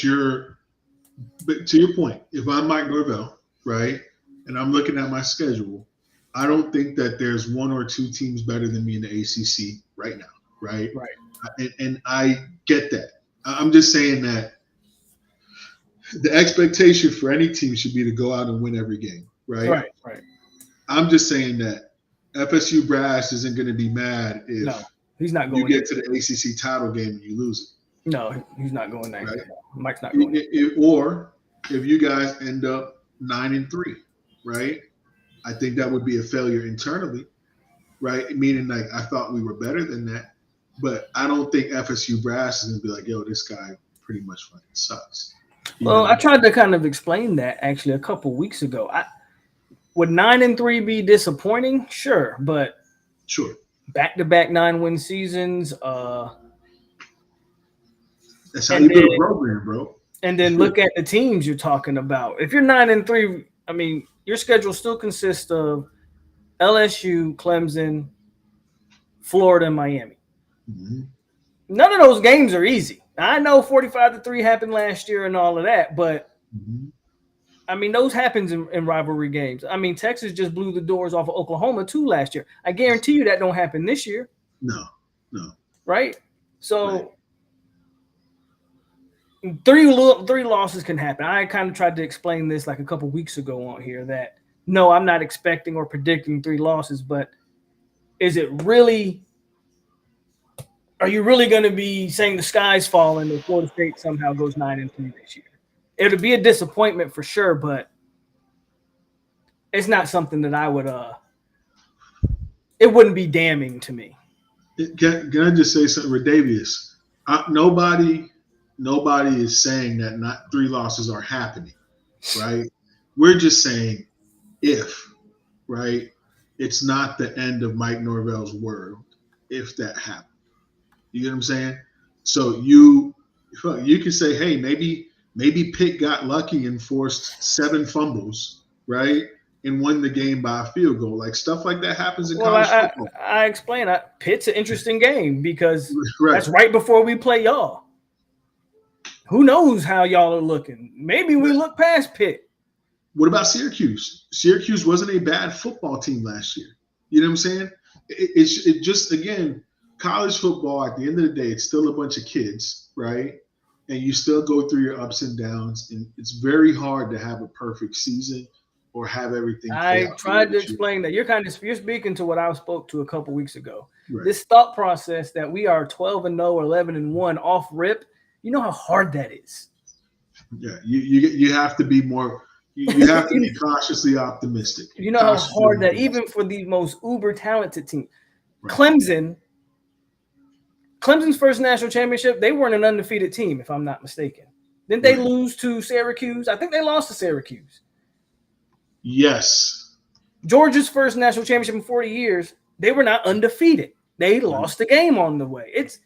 but to your point, if I'm Mike Norvell, right, and I'm looking at my schedule, I don't think that there's one or two teams better than me in the ACC right now, right? Right. And I get that. I'm just saying that the expectation for any team should be to go out and win every game, right? Right. I'm just saying that FSU brass isn't going to be mad if No, he's not going. you get to the ACC title game and you lose it. No, he's not going there. Right? Mike's not going there. Or if you guys end up 9-3, right? I think that would be a failure internally, right? Meaning, like, I thought we were better than that, but I don't think FSU brass is going to be like, yo, this guy pretty much fucking sucks. Well, I tried to kind of explain that actually a couple weeks ago. Would 9-3 be disappointing? Sure, but sure, back-to-back 9-win seasons. That's how you build a program, bro. And then look at the teams you're talking about. If you're 9-3, I mean, your schedule still consists of LSU, Clemson, Florida, and Miami. Mm-hmm. None of those games are easy. I know 45-3 happened last year and all of that, but I mean, those happens in rivalry games. I mean, Texas just blew the doors off of Oklahoma too last year. I guarantee you that don't happen this year. No. Right? So three losses can happen. I kind of tried to explain this like a couple weeks ago on here that no, I'm not expecting or predicting 3 losses, but is it really – are you really going to be saying the sky's falling if Florida State somehow goes 9-3 this year? It would be a disappointment for sure, but it's not something that I would it wouldn't be damning to me. Can I just say something, Redavius? Nobody is saying that not 3 losses are happening, right? We're just saying if, right? It's not the end of Mike Norvell's world if that happens. You get what I'm saying? So you can say, hey, maybe Pitt got lucky and forced 7 fumbles, right? And won the game by a field goal. Like, stuff like that happens in college football. I explain. Pitt's an interesting game because that's right before we play y'all. Who knows how y'all are looking? Maybe we look past Pitt. What about Syracuse? Syracuse wasn't a bad football team last year. You know what I'm saying? It just, again, college football, at the end of the day, it's still a bunch of kids, right? And you still go through your ups and downs, and it's very hard to have a perfect season or have everything. I tried to explain that. You're speaking to what I spoke to a couple weeks ago. Right. This thought process that we are 12-0 or 11-1 off rip, you know how hard that is. Yeah, you have to be more. You have to be cautiously optimistic. You know how hard that, even for the most uber talented team, right. Clemson's first national championship, they weren't an undefeated team, if I'm not mistaken. Didn't they lose to Syracuse? I think they lost to Syracuse. Yes. Georgia's first national championship in 40 years, they were not undefeated. They lost the game on the way. It's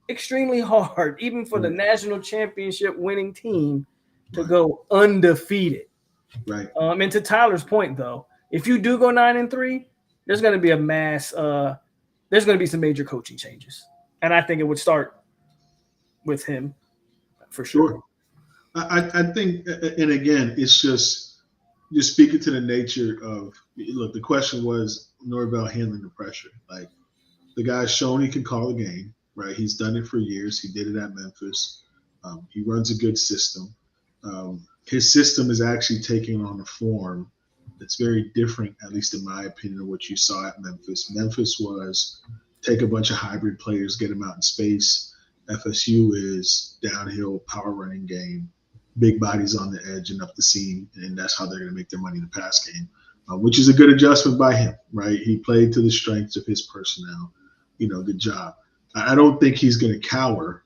extremely hard, even for the national championship winning team, to go undefeated. Right. And to Tyler's point, though, if you do go 9-3, there's going to be there's going to be some major coaching changes. And I think it would start with him for sure. I think, and again, it's just speaking to the nature of, look, the question was Norvell handling the pressure. Like, the guy's shown he can call a game, right? He's done it for years. He did it at Memphis. He runs a good system. His system is actually taking on a form that's very different, at least in my opinion, of what you saw at Memphis. Memphis was take a bunch of hybrid players, get them out in space. FSU is downhill power running game, big bodies on the edge and up the seam, and that's how they're going to make their money in the pass game, which is a good adjustment by him, right? He played to the strengths of his personnel. Good job. I don't think he's going to cower.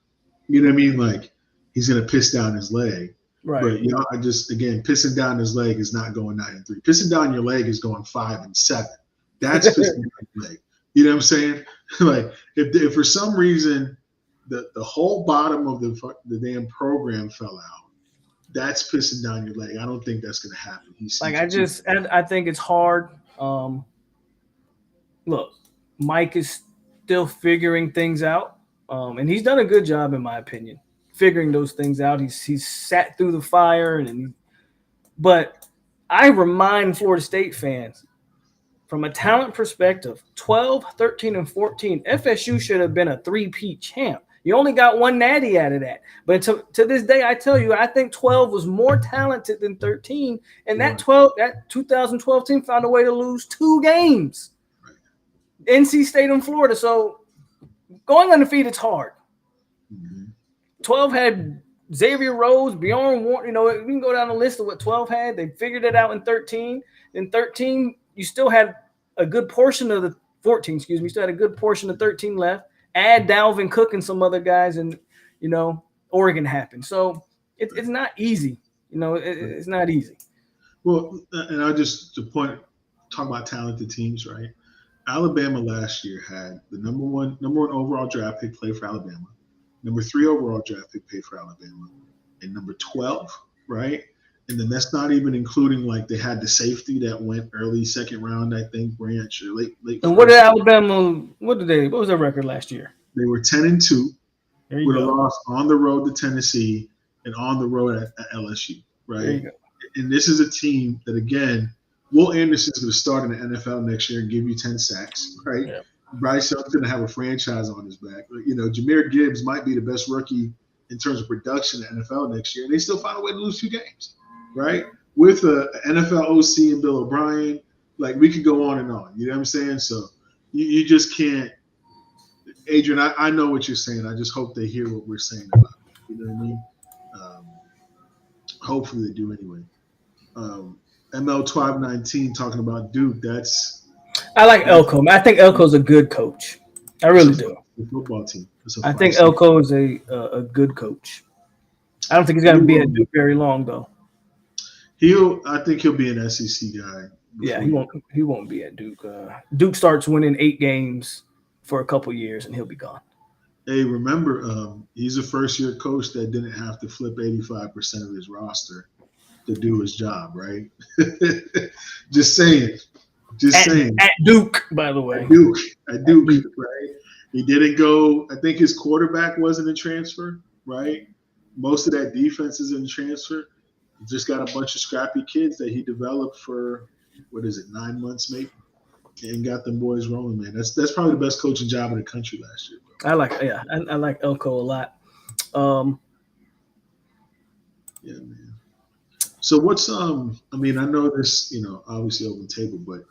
You know what I mean? Like, he's going to piss down his leg. Right. But, pissing down his leg is not going 9-3. Pissing down your leg is going 5-7. That's pissing down your leg. You know what I'm saying? Like, if for some reason the whole bottom of the damn program fell out, that's pissing down your leg. I don't think that's going to happen. I think it's hard. Look, Mike is still figuring things out, and he's done a good job, in my opinion, figuring those things out. He's sat through the fire, but I remind Florida State fans, from a talent perspective, 12, 13, and 14, FSU should have been a three-peat champ. You only got one natty out of that. But to this day, I tell you, I think 12 was more talented than 13. And that 2012 team found a way to lose 2 games. NC State and Florida. So going undefeated is hard. 12 had Xavier Rhodes, Bjorn Warren. You know, we can go down the list of what 12 had. They figured it out in 13. In 13, you still had a good portion of the 14, excuse me. You still had a good portion of 13 left. Add Dalvin Cook and some other guys, and, you know, Oregon happened. So it's not easy. You know, it's not easy. Well, and I just talk about talented teams, right? Alabama last year had the number one overall draft pick play for Alabama, number 3 overall draft pick play for Alabama, and number 12, right? And then that's not even including, like, they had the safety that went early second round, I think, Branch, or late. And what did Alabama? What was their record last year? They were 10-2 with a go. loss on the road to Tennessee and on the road at LSU, right? There you go. And this is a team that, again, Will Anderson's going to start in the NFL next year and give you 10 sacks, right? Yeah. Bryce Young's going to have a franchise on his back. You know, Jahmyr Gibbs might be the best rookie in terms of production in the NFL next year, and they still find a way to lose 2 games. Right? With an NFL OC and Bill O'Brien, like, we could go on and on. You know what I'm saying? So you just can't. Adrian, I know what you're saying. I just hope they hear what we're saying about it. You know what I mean? Hopefully they do anyway. ML1219 talking about Duke. I like Elko. I think Elko's a good coach. I really do. The football team. I think Elko is a good coach. I don't think he's going to be at Duke very long, though. I think he'll be an SEC guy. Yeah, he won't be at Duke. Duke starts winning 8 games for a couple years, and he'll be gone. Hey, remember, he's a first-year coach that didn't have to flip 85% of his roster to do his job, right? Just saying. At Duke, by the way. At Duke, right? He didn't go. I think his quarterback wasn't a transfer, right? Most of that defense is in transfer. Just got a bunch of scrappy kids that he developed for, 9 months maybe, and got them boys rolling, man. That's probably the best coaching job in the country last year, bro. I like Elko a lot. Yeah, man. So what's I mean, I know this, obviously open table, but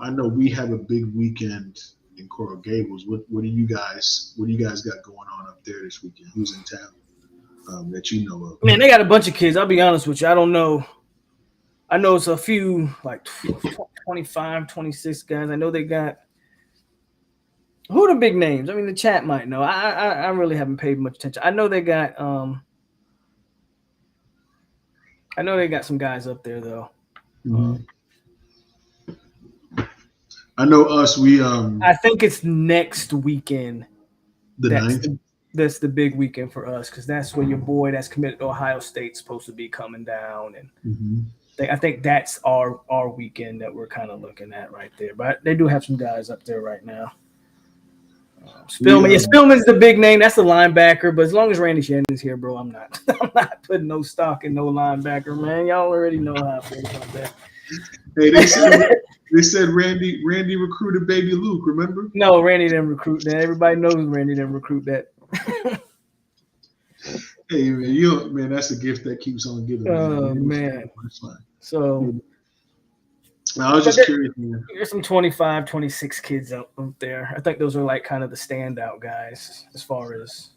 I know we have a big weekend in Coral Gables. What do you guys got going on up there this weekend? Who's in town? That you know of? Man, they got a bunch of kids. I'll be honest with you. I don't know. I know it's a few, like 25, 26 guys. I know they got – who are the big names? I mean, the chat might know. I really haven't paid much attention. I know they got some guys up there, though. Mm-hmm. I know us. I think it's next weekend. The 9th? That's the big weekend for us, because that's when your boy that's committed to Ohio State's supposed to be coming down, and I think that's our weekend that we're kind of looking at right there. But they do have some guys up there right now. Spillman's the big name. That's the linebacker. But as long as Randy Shannon's here, bro, I'm not putting no stock in no linebacker, man. Y'all already know how I feel about that. Hey, they said Randy recruited baby Luke. Remember? No, Randy didn't recruit that. Everybody knows Randy didn't recruit that. Hey, man, that's a gift that keeps on giving. Oh, man. So I was just curious. There's some 25, 26 kids out there. I think those are like kind of the standout guys as far as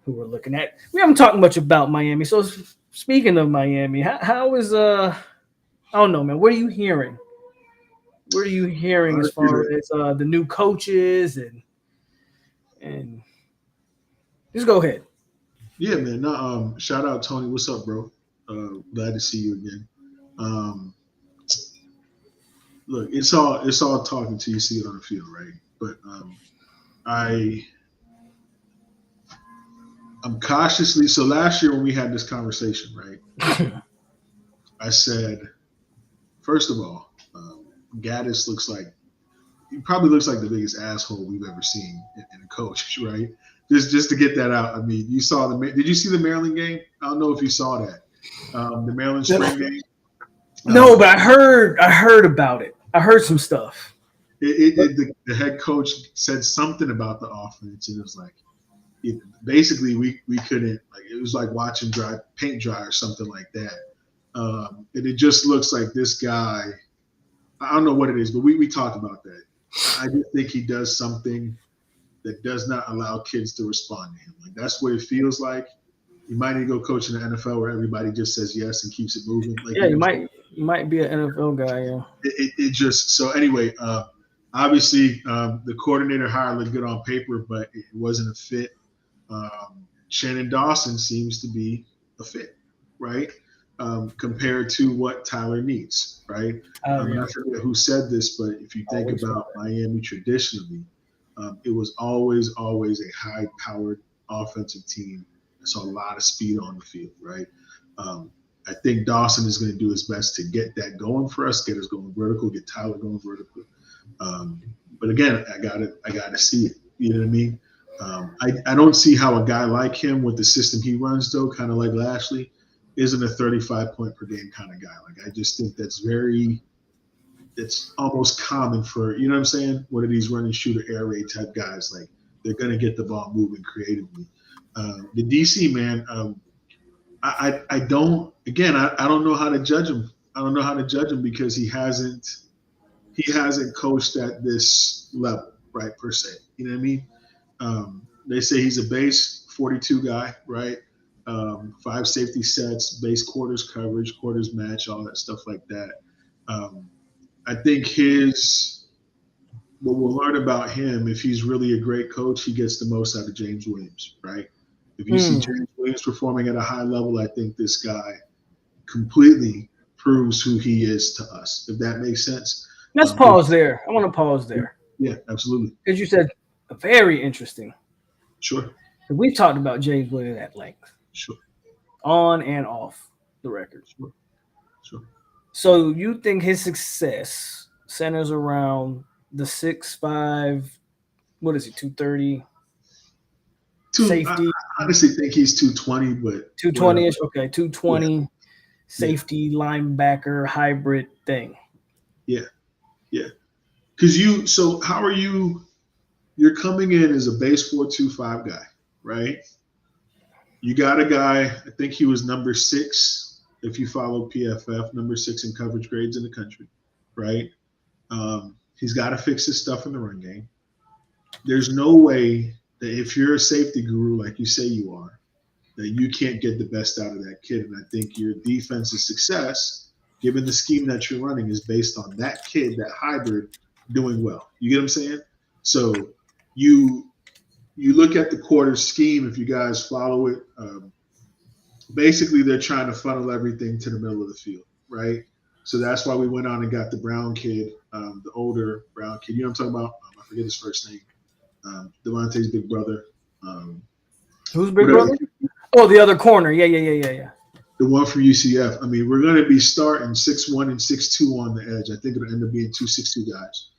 who we're looking at. We haven't talked much about Miami. So speaking of Miami, how is I don't know, man. What are you hearing? What are you hearing as far as the new coaches and just go ahead. Yeah, man. Shout out Tony. What's up, bro? Glad to see you again. Look, it's all talking till you see it on the field, right? But I'm cautiously. So last year when we had this conversation, right? I said, first of all, Gattis probably looks like the biggest asshole we've ever seen in a coach, right? Just to get that out. I mean, you saw did you see the Maryland game? I don't know if you saw that. The Maryland spring game. No, but I heard about it. I heard some stuff. The head coach said something about the offense, and it was like, basically we couldn't, like, it was like watching paint dry or something like that. And it just looks like this guy, I don't know what it is, but we talked about that. I just think he does something that does not allow kids to respond to him. Like, that's what it feels like. You might need to go coach in the NFL where everybody just says yes and keeps it moving. Like, yeah, you might be an NFL guy. Yeah. It just, so anyway, obviously the coordinator hire looked good on paper, but it wasn't a fit. Shannon Dawson seems to be a fit, right? Compared to what Tyler needs, right? I forget who said this, but if you think about Miami traditionally, it was always a high-powered offensive team. So a lot of speed on the field, right? I think Dawson is going to do his best to get that going for us, get us going vertical, get Tyler going vertical. But again, I gotta see it. You know what I mean? I don't see how a guy like him with the system he runs, though, kind of like Lashley, isn't a 35-point per game kind of guy. Like, I just think that's it's almost common for, you know what I'm saying? One of these running shooter air raid type guys, like, they're going to get the ball moving creatively. The DC man, I don't know how to judge him. I don't know how to judge him because he hasn't coached at this level, right, per se. You know what I mean? They say he's a base 42 guy, right? 5 safety sets, base quarters coverage, quarters match, all that stuff like that. I think what we'll learn about him, if he's really a great coach, he gets the most out of James Williams, right? If you see James Williams performing at a high level, I think this guy completely proves who he is to us, if that makes sense. Let's pause there. I want to pause there. Yeah, absolutely. Because you said very interesting. Sure. We've talked about James Williams at length. Sure. On and off the record. Sure. So you think his success centers around the 6'5", what is he, 230? Safety. I honestly think he's 220, but 220-ish. Okay, 220 safety linebacker hybrid thing. Yeah. Because how are you? You're coming in as a base 4.25 guy, right? You got a guy. I think he was number 6 if you follow PFF, number 6 in coverage grades in the country, right? He's got to fix his stuff in the run game. There's no way that if you're a safety guru like you say you are, that you can't get the best out of that kid. And I think your defense's success, given the scheme that you're running, is based on that kid, that hybrid, doing well. You get what I'm saying? So you look at the quarter scheme, if you guys follow it, basically they're trying to funnel everything to the middle of the field, right? So that's why we went on and got the Brown kid, the older Brown kid. You know what I'm talking about? I forget his first name. Devontae's big brother. Who's big brother? Oh, the other corner. Yeah. The one from UCF. I mean, we're going to be starting 6'1" and 6'2" on the edge. I think it'll end up being 2 6'2" guys.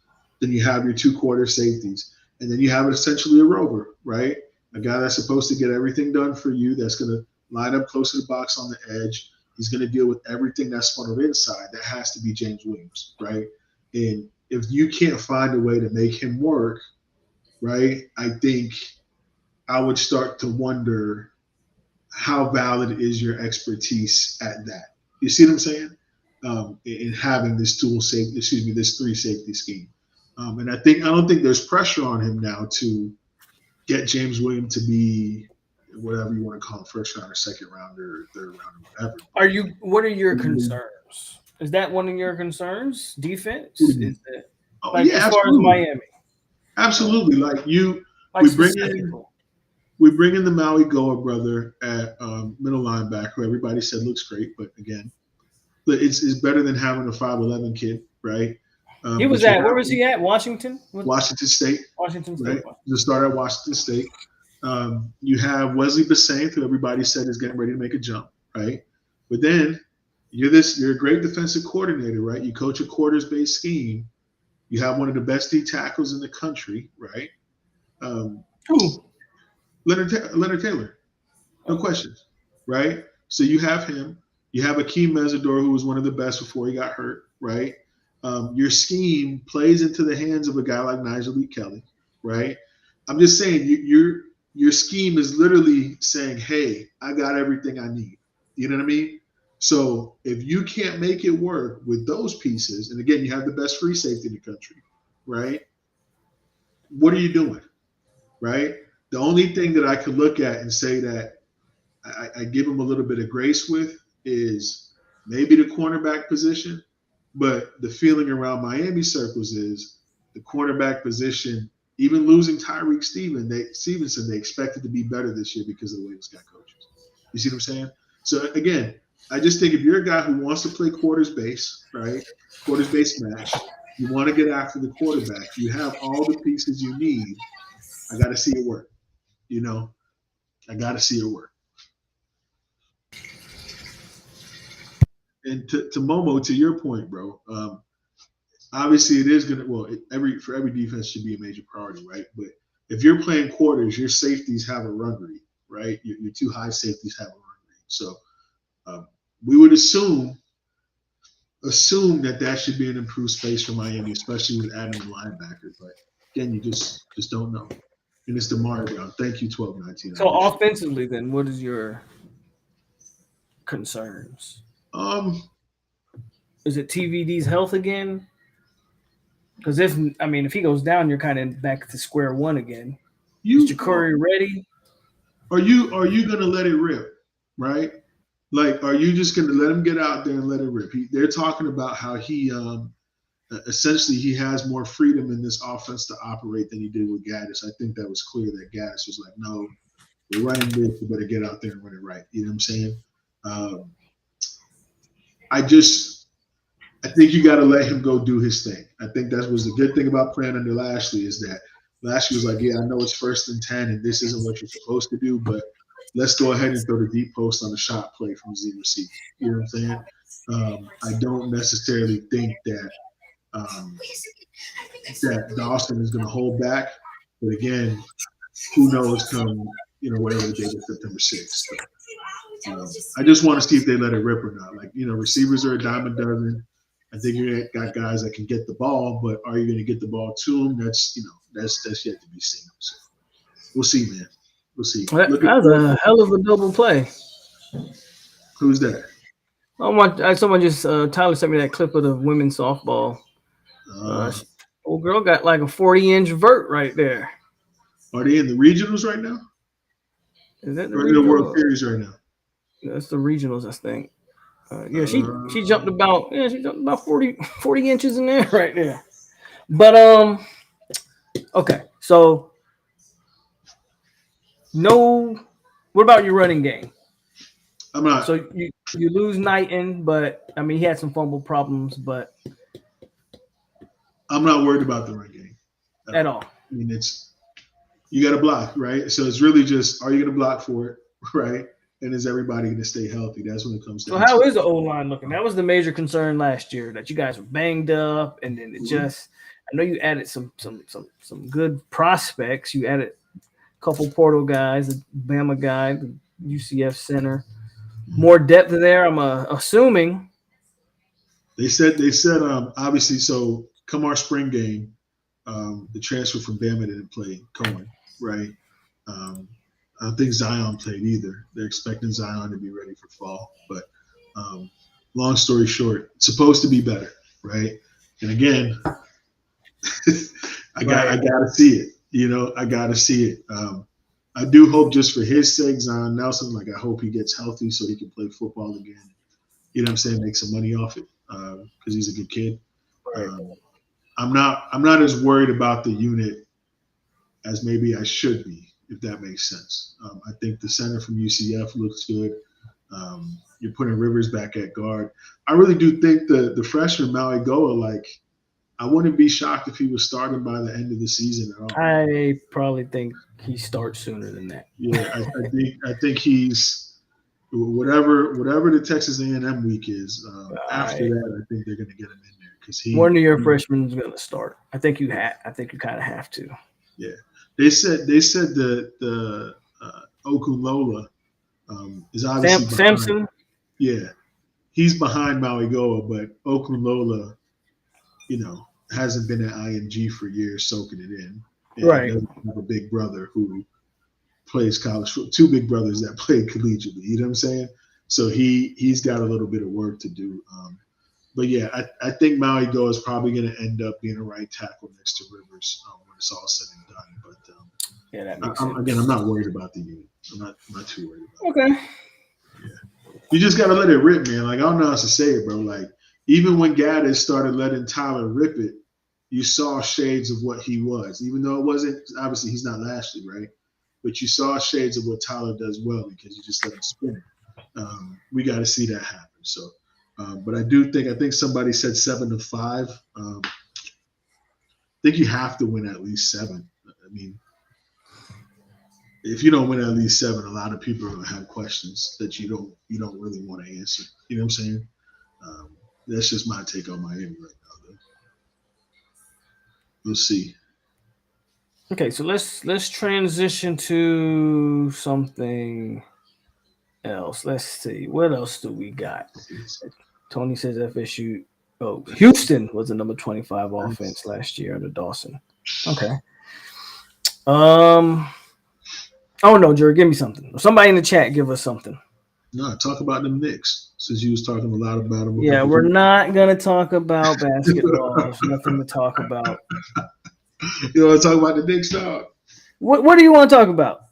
Then you have your 2 quarter safeties. And then you have essentially a rover, right? A guy that's supposed to get everything done for you, that's going to line up close to the box on the edge. He's going to deal with everything that's funneled inside. That has to be James Williams, right? And if you can't find a way to make him work, right, I think I would start to wonder how valid is your expertise at that. You see what I'm saying? In having this this 3 safety scheme. And I don't think there's pressure on him now to get James Williams to be whatever you want to call him, first rounder, second rounder, third rounder, whatever. What are your concerns? Is that one of your concerns? Defense? Mm-hmm. Is that, as far as Miami? Absolutely. We bring in the Maui Goa brother at middle linebacker, who everybody said looks great, but again, it's better than having a 5'11" kid, right? He was where was he at? Washington? Washington State. Washington State. Right? The starter at Washington State. You have Wesley Bassane, who everybody said is getting ready to make a jump, right? But then you're a great defensive coordinator, right? You coach a quarters-based scheme. You have one of the best D tackles in the country, right? Who? Leonard Taylor. No questions, right? So you have him. You have Akeem Mesidor, who was one of the best before he got hurt, right? your scheme plays into the hands of a guy like Nigel Lee Kelly, right? I'm just saying your scheme is literally saying, hey, I got everything I need. You know what I mean? So if you can't make it work with those pieces, and again, you have the best free safety in the country, right? What are you doing, right? The only thing that I could look at and say that I give him a little bit of grace with is maybe the cornerback position, but the feeling around Miami circles is the cornerback position, even losing Tyreek Stevenson, they expected to be better this year because of the way this guy coaches. You see what I'm saying? So again, I just think if you're a guy who wants to play quarters base, right? Quarters base match, you want to get after the quarterback. You have all the pieces you need. I got to see it work. You know, I got to see it work. And to Momo, to your point, bro, obviously it is gonna. Well, for every defense should be a major priority, right? But if you're playing quarters, your safeties have a run read, right? Your two high safeties have a run read. So we would assume that should be an improved space for Miami, especially with adding the linebacker. But again, you just don't know. And it's DeMar Brown. Thank you, 12-19. So offensively, then, what is your concerns? Is it TVD's health again? Because if he goes down, you're kind of back to square one again. Is Ja'Cory ready? Are you gonna let it rip, right? Like, are you just gonna let him get out there and let it rip? They're talking about how he essentially he has more freedom in this offense to operate than he did with Gaddis. I think that was clear that Gaddis was like, no, we're running this, you better get out there and run it right. You know what I'm saying? I think you got to let him go do his thing. I think that was the good thing about playing under Lashley is that Lashley was like, yeah, I know it's 1st and 10 and this isn't what you're supposed to do, but let's go ahead and throw the deep post on a shot play from Z receiver. You know what I'm saying? I don't necessarily think that that Dawson is going to hold back. But again, who knows come, whatever the date is, September 6th. I just want to see if they let it rip or not. Like, receivers are a dime a dozen. I think you got guys that can get the ball, but are you going to get the ball to them? That's yet to be seen. So we'll see, man. We'll see. That was a hell of a double play. Who's that? Someone just Tyler sent me that clip of the women's softball. Old girl got like a 40-inch vert right there. Are they in the regionals right now? Is that the World Series right now? That's the regionals, I think. She jumped about 40 inches in there right there. But okay, so no. What about your running game? I'm not. So you lose Knighton, but he had some fumble problems, but I'm not worried about the run game at all. You got to block, right? So it's really just, are you going to block for it, right? And is everybody going to stay healthy? That's when it comes down. So how is the O-line looking? That was the major concern last year, that you guys were banged up, and then it just. I know you added some good prospects. You added a couple portal guys, the Bama guy, the UCF center. More depth there, I'm assuming. They said obviously. So come our spring game, the transfer from Bama didn't play, Cohen, right? I don't think Zion played either. They're expecting Zion to be ready for fall. But long story short, it's supposed to be better, right? And again, I got to see it. I got to see it. I do hope, just for his sake, Zion Nelson, I hope he gets healthy so he can play football again. You know what I'm saying? Make some money off it because he's a good kid. I'm not as worried about the unit as maybe I should be, if that makes sense. I think the center from UCF looks good. You're putting Rivers back at guard. I really do think the freshman Maui Goa, I wouldn't be shocked if he was starting by the end of the season at all. I probably think he starts sooner than that. Yeah, I think he's whatever the Texas A&M week is. After that, I think they're going to get him in there because one of your freshmen is going to start. I think you kind of have to. Yeah, they said the Okulola is obviously Samson. Yeah, he's behind Maui Goa, but Okulola hasn't been at IMG for years, soaking it in, and Right. doesn't have a big brother who plays college football. Two big brothers that play collegiately. You know what I'm saying? So he's got a little bit of work to do. But yeah, I think Maui Go is probably going to end up being a right tackle next to Rivers when it's all said and done. But Yeah, that makes sense. again, I'm not worried about the unit. I'm not too worried about Okay. it. Yeah. You just got to let it rip, man. Like, I don't know how to say it, bro. Like, even when Gaddis started letting Tyler rip it, you saw shades of what he was. Even though it wasn't, obviously he's not Lashley, right? But you saw shades of what Tyler does well because you just let him spin it. We got to see that happen. So, but I think somebody said 7 to 5. I think you have to win at least 7. I mean, if you don't win at least 7, a lot of people are going to have questions that you don't really want to answer. You know what I'm saying? That's just my take on Miami right now, though. We'll see. Okay, so let's transition to something else. Let's see. What else do we got? Tony says FSU. Oh, Houston was the number 25 offense last year under Dawson. Okay. Oh no, Jerry, give me something. Somebody in the chat, give us something. No, talk about them Knicks since you was talking a lot about them. Yeah, we're not gonna talk about basketball. There's nothing to talk about. You want to talk about the Knicks, dog? What do you want to talk about?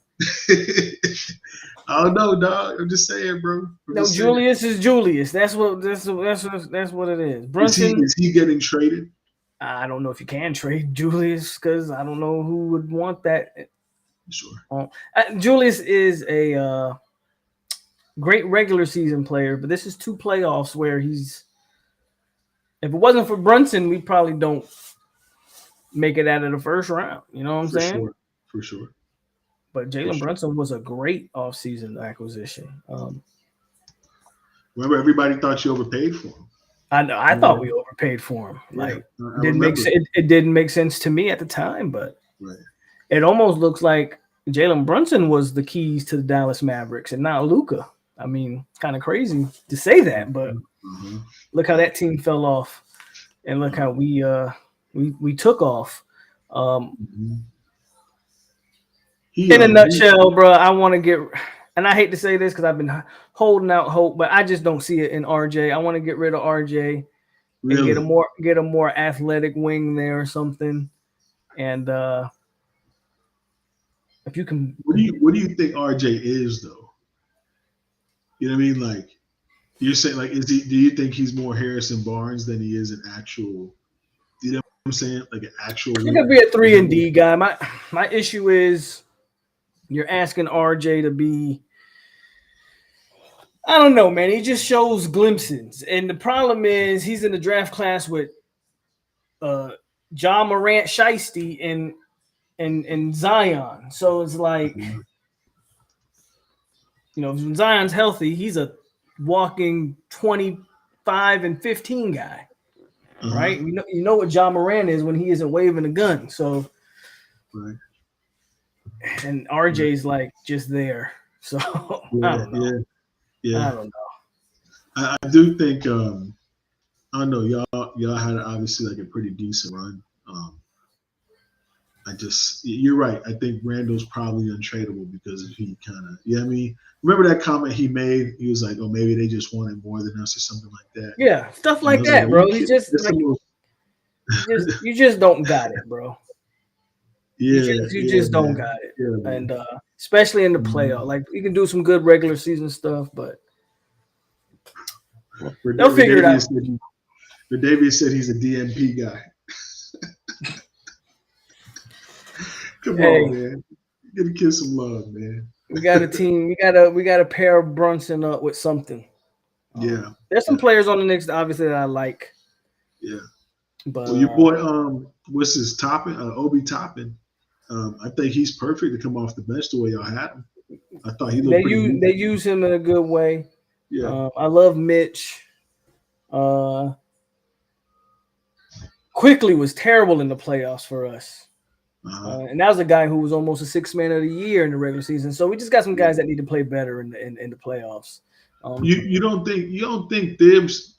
I don't know, dog. I'm just saying, bro. No, Julius is Julius. That's what it is. Brunson Is he getting traded? I don't know if you can trade Julius because I don't know who would want that. Sure. Julius is a great regular season player, but this is 2 playoffs where he's. If it wasn't for Brunson, we probably don't make it out of the first round. You know what I'm saying? For sure. But Jalen Brunson was a great offseason acquisition. Remember, everybody thought you overpaid for him. I thought we overpaid for him. Like, it didn't make sense to me at the time, but it almost looks like Jalen Brunson was the keys to the Dallas Mavericks and not Luka. I mean, kind of crazy to say that, but look how that team fell off, and look how we took off. In a nutshell, bro, I want to get, and I hate to say this because I've been holding out hope, but I just don't see it in RJ. I want to get rid of RJ and get a more athletic wing there or something. And if you can, what do you think RJ is though? You know what I mean? Like, you're saying, like, do you think he's more Harrison Barnes than he is an actual? You know what I'm saying? Like an actual. He could be a 3-and-D guy. My issue is you're asking RJ to be. I don't know, man. He just shows glimpses, and the problem is he's in the draft class with John Morant, Shiesty, and Zion. So it's like, when Zion's healthy, he's a walking 25 and 15 guy, right? You know what John Morant is when he isn't waving a gun. So, and RJ's like just there. So I don't know. I don't know. I do think I don't know. Y'all had obviously like a pretty decent run. You're right. I think Randall's probably untradeable because he kind of, I mean, remember that comment he made? He was like, "Oh, maybe they just wanted more than us," or something like that. Yeah, stuff like that, bro. He's just like, you just don't got it, bro. You just don't got it, and especially in the playoff, like you can do some good regular season stuff, but they'll figure it out. David said he's a DNP guy. Come on, man. You gotta give some love, man. We got a team. We gotta pair Brunson up with something. There's some players on the Knicks, obviously, that I like. Yeah. But your boy, what's his Toppin? Obi Toppin. I think he's perfect to come off the bench the way y'all had him. I thought he looked pretty they use him in a good way. Yeah. I love Mitch. Quickly was terrible in the playoffs for us. And that was a guy who was almost a sixth man of the year in the regular season. So we just got some guys that need to play better in the playoffs. You don't think Thibs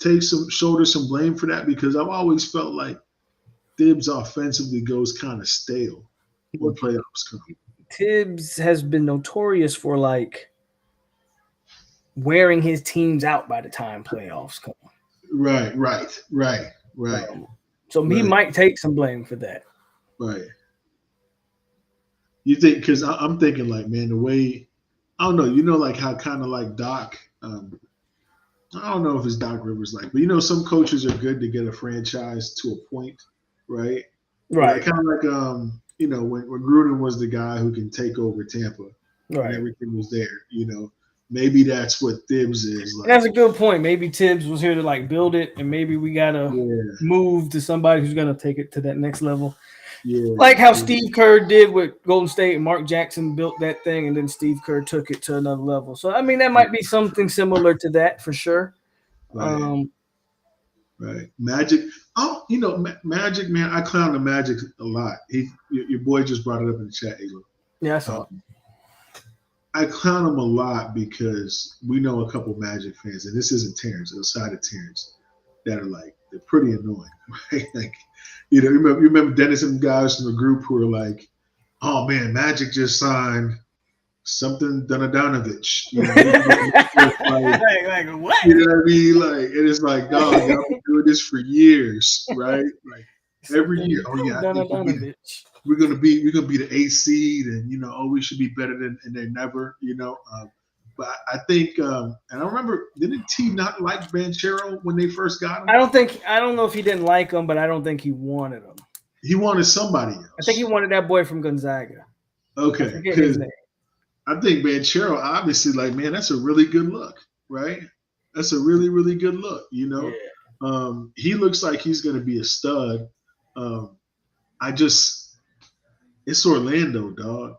shoulders some blame for that? Because I've always felt like Thibs offensively goes kind of stale when playoffs come. Tibbs has been notorious for like wearing his teams out by the time playoffs come. Right. So he might take some blame for that. Right. You think, because I'm thinking like, man, the way, I don't know, like how kind of like Doc, I don't know if it's Doc Rivers like, but some coaches are good to get a franchise to a point, right? Right. Like, kind of like, when Gruden was the guy who can take over Tampa, right, and everything was there, maybe that's what Thibs is. Like. That's a good point. Maybe Tibbs was here to like build it, and maybe we gotta move to somebody who's gonna take it to that next level. Yeah, like how Steve Kerr did with Golden State, and Mark Jackson built that thing, and then Steve Kerr took it to another level. So I mean, that might be something similar to that for sure. Right. Magic. Oh, Magic, man. I clown the Magic a lot. Your boy just brought it up in the chat, Elo. Yeah, I saw it. I clown him a lot because we know a couple Magic fans, and this isn't Terrence, outside of Terrence, that are like, they're pretty annoying, right? Like, you remember Dennis and guys from the group who are like, oh man, Magic just signed something Donadonovich. Like what? You know what I mean? Like, and it's like, dog, y'all been doing this for years, right? Like every year. Oh yeah, we're gonna be the 8th seed, and we should be better than, and they never, But I think, and I remember, didn't T not like Banchero when they first got him? I don't know if he didn't like him, but I don't think he wanted him. He wanted somebody else. I think he wanted that boy from Gonzaga. Okay, because I think Banchero, obviously, like, man, that's a really good look, right? That's a really, really good look, Yeah. He looks like he's going to be a stud. It's Orlando, dog.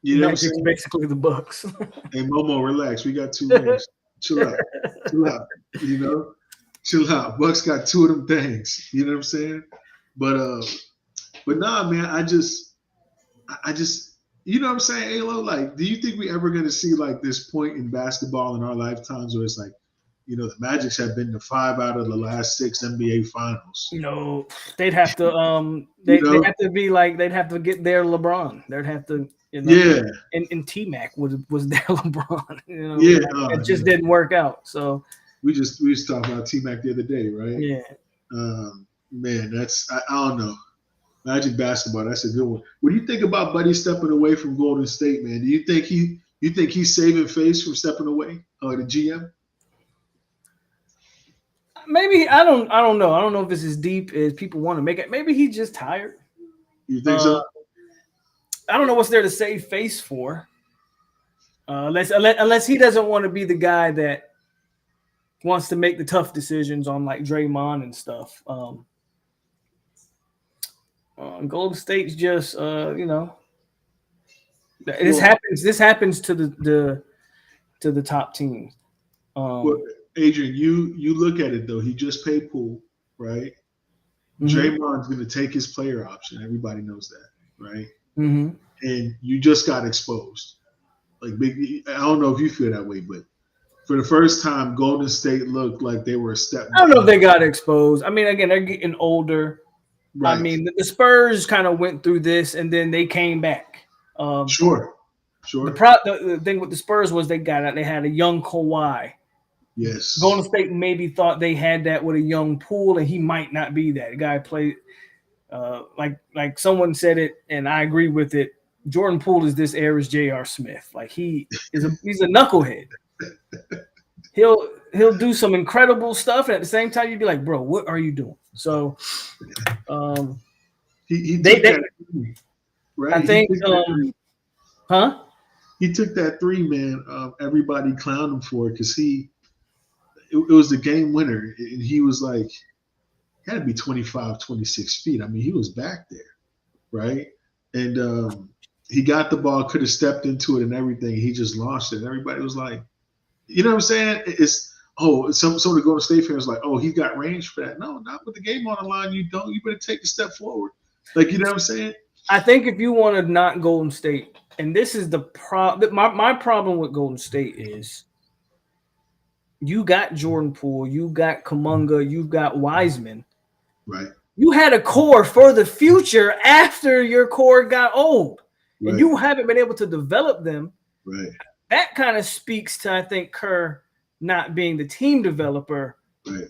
You know what I'm saying? Basically the Bucks. Hey, Momo, relax. We got 2 rings. Chill out. Chill out. Bucks got 2 of them things. You know what I'm saying? But nah, man, I just, you know what I'm saying, Alo? Like, do you think we ever going to see like this point in basketball in our lifetimes where it's like, the Magics have been to 5 out of the last 6 NBA finals? No, they'd have to they'd have to be like, they'd have to get their LeBron. They'd have to, and T-Mac was their LeBron. It just didn't work out. So we just talked about T-Mac the other day, right? Yeah. Man, that's I don't know. Magic basketball, that's a good one. What do you think about Buddy stepping away from Golden State, man? Do you think he's saving face from stepping away? The GM? Maybe I don't know. I don't know if it's as deep as people want to make it. Maybe he's just tired. You think so? I don't know what's there to save face for. Unless he doesn't want to be the guy that wants to make the tough decisions on like Draymond and stuff. Golden State's just this happens to the top teams. Well, Adrian, you look at it though. He just paid Poole, right? Mm-hmm. Draymond's going to take his player option. Everybody knows that, right? Mm-hmm. And you just got exposed. Like, I don't know if you feel that way, but for the first time, Golden State looked like they were a step. I don't know if they got exposed. I mean, again, they're getting older. Right. I mean, the Spurs kind of went through this, and then they came back. Sure. The thing with the Spurs was they had a young Kawhi. Yes. Golden State maybe thought they had that with a young Poole, and he might not be that. The guy played like someone said it, and I agree with it. Jordan Poole is this era's J.R. Smith. Like he's a knucklehead. He'll do some incredible stuff, and at the same time, you'd be like, bro, what are you doing? So, he took that three, right? I think, He took that 3, man. Everybody clowned him for it because it was the game winner, and he was like, he had to be 25, 26 feet. I mean, he was back there, right? And he got the ball, could have stepped into it and everything. He just launched it. And everybody was like, you know what I'm saying? Some of the Golden State fans like, oh, he got range for that. No, not with the game on the line. You don't. You better take a step forward. Like, you know what I'm saying? I think if you want to knock Golden State, and this is the problem. My problem with Golden State is you got Jordan Poole, you got Kuminga, you got Wiseman. Right. You had a core for the future after your core got old, Right. and you haven't been able to develop them. Right. That kind of speaks to, I think, Kerr not being the team developer. Right.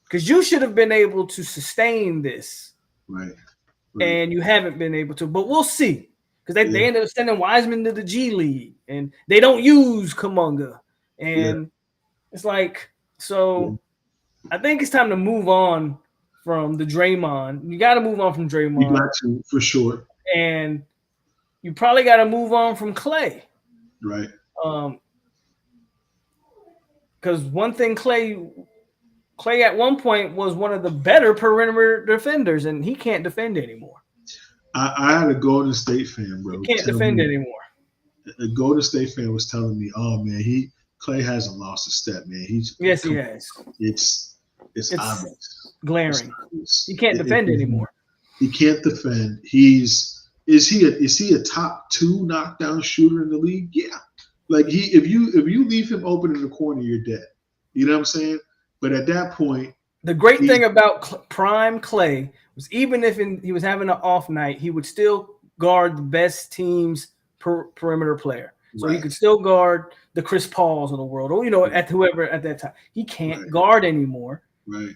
Because you should have been able to sustain this. Right. And you haven't been able to. But we'll see. Because they ended up sending Wiseman to the G League, and they don't use Kuminga. And it's like, so I think it's time to move on from the Draymond. You got to move on from Draymond. You got to, for sure. And you probably got to move on from Clay. Right. Because one thing Clay at one point was one of the better perimeter defenders, and he can't defend anymore. I had a Golden State fan, bro. He can't defend anymore. A Golden State fan was telling me, "Oh man, Clay hasn't lost a step, man. He has. It's obvious, glaring. Obvious. He can't defend anymore. He can't defend. Is he a top 2 knockdown shooter in the league? Yeah. Like if you leave him open in the corner, you're dead. You know what I'm saying? But at that point, the great thing about prime Clay was even if he was having an off night, he would still guard the best team's perimeter player. So he could still guard the Chris Pauls of the world, or at whoever at that time. He can't guard anymore. Right.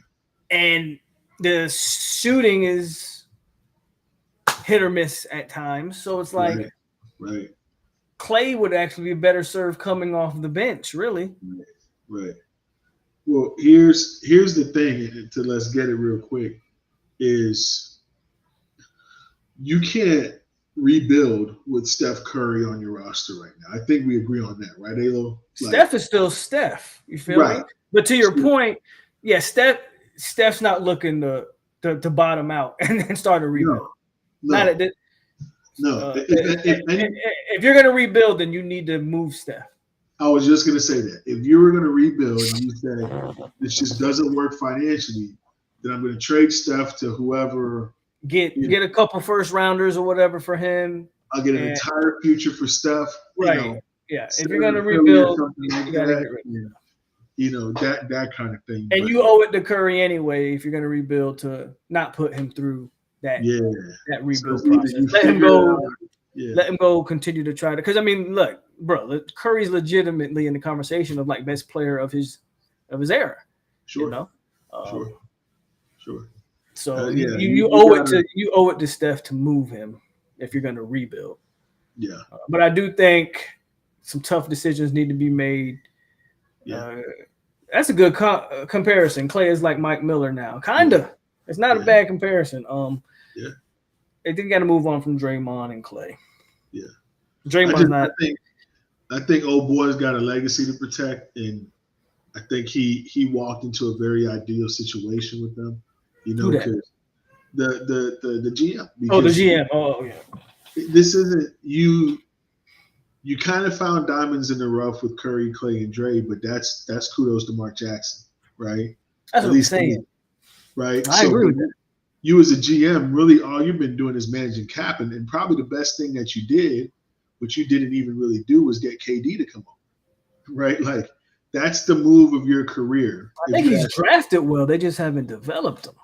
And the shooting is hit or miss at times. So it's like Clay would actually be better served coming off the bench, really. Right. Well, here's the thing, and let's get it real quick, is you can't rebuild with Steph Curry on your roster right now. I think we agree on that, right, Alo? Steph is still Steph. You feel me? But to your point, Steph's not looking to bottom out and then start a rebuild. If you're going to rebuild, then you need to move Steph. I was just going to say that. If you were going to rebuild and you said this just doesn't work financially, then I'm going to trade Steph to whoever. Get a couple first rounders or whatever for him. I'll get an entire future for Steph. Right. If you're going to rebuild, you got to get rid of him. That kind of thing. And you owe it to Curry anyway if you're going to rebuild to not put him through that rebuild process. Let him go. Let him go. Continue to try to. Because I mean, look, bro, Curry's legitimately in the conversation of like best player of his era. Sure. Sure. So you owe it to Steph to move him if you're going to rebuild. Yeah. But I do think some tough decisions need to be made. Yeah. That's a good comparison. Clay is like Mike Miller now. Kinda. It's not a bad comparison. They think got to move on from Draymond and Clay. Yeah. Draymond's not. I think old boy's got a legacy to protect, and I think he walked into a very ideal situation with them. Because the GM. The GM. Oh yeah. This isn't you. You kind of found diamonds in the rough with Curry, Clay, and Dre, but that's kudos to Mark Jackson, right? That's what I'm saying. Right? I agree with that. You as a GM, really all you've been doing is managing cap, and probably the best thing that you did, which you didn't even really do, was get KD to come over, right? Like that's the move of your career. I think he's drafted well. They just haven't developed him.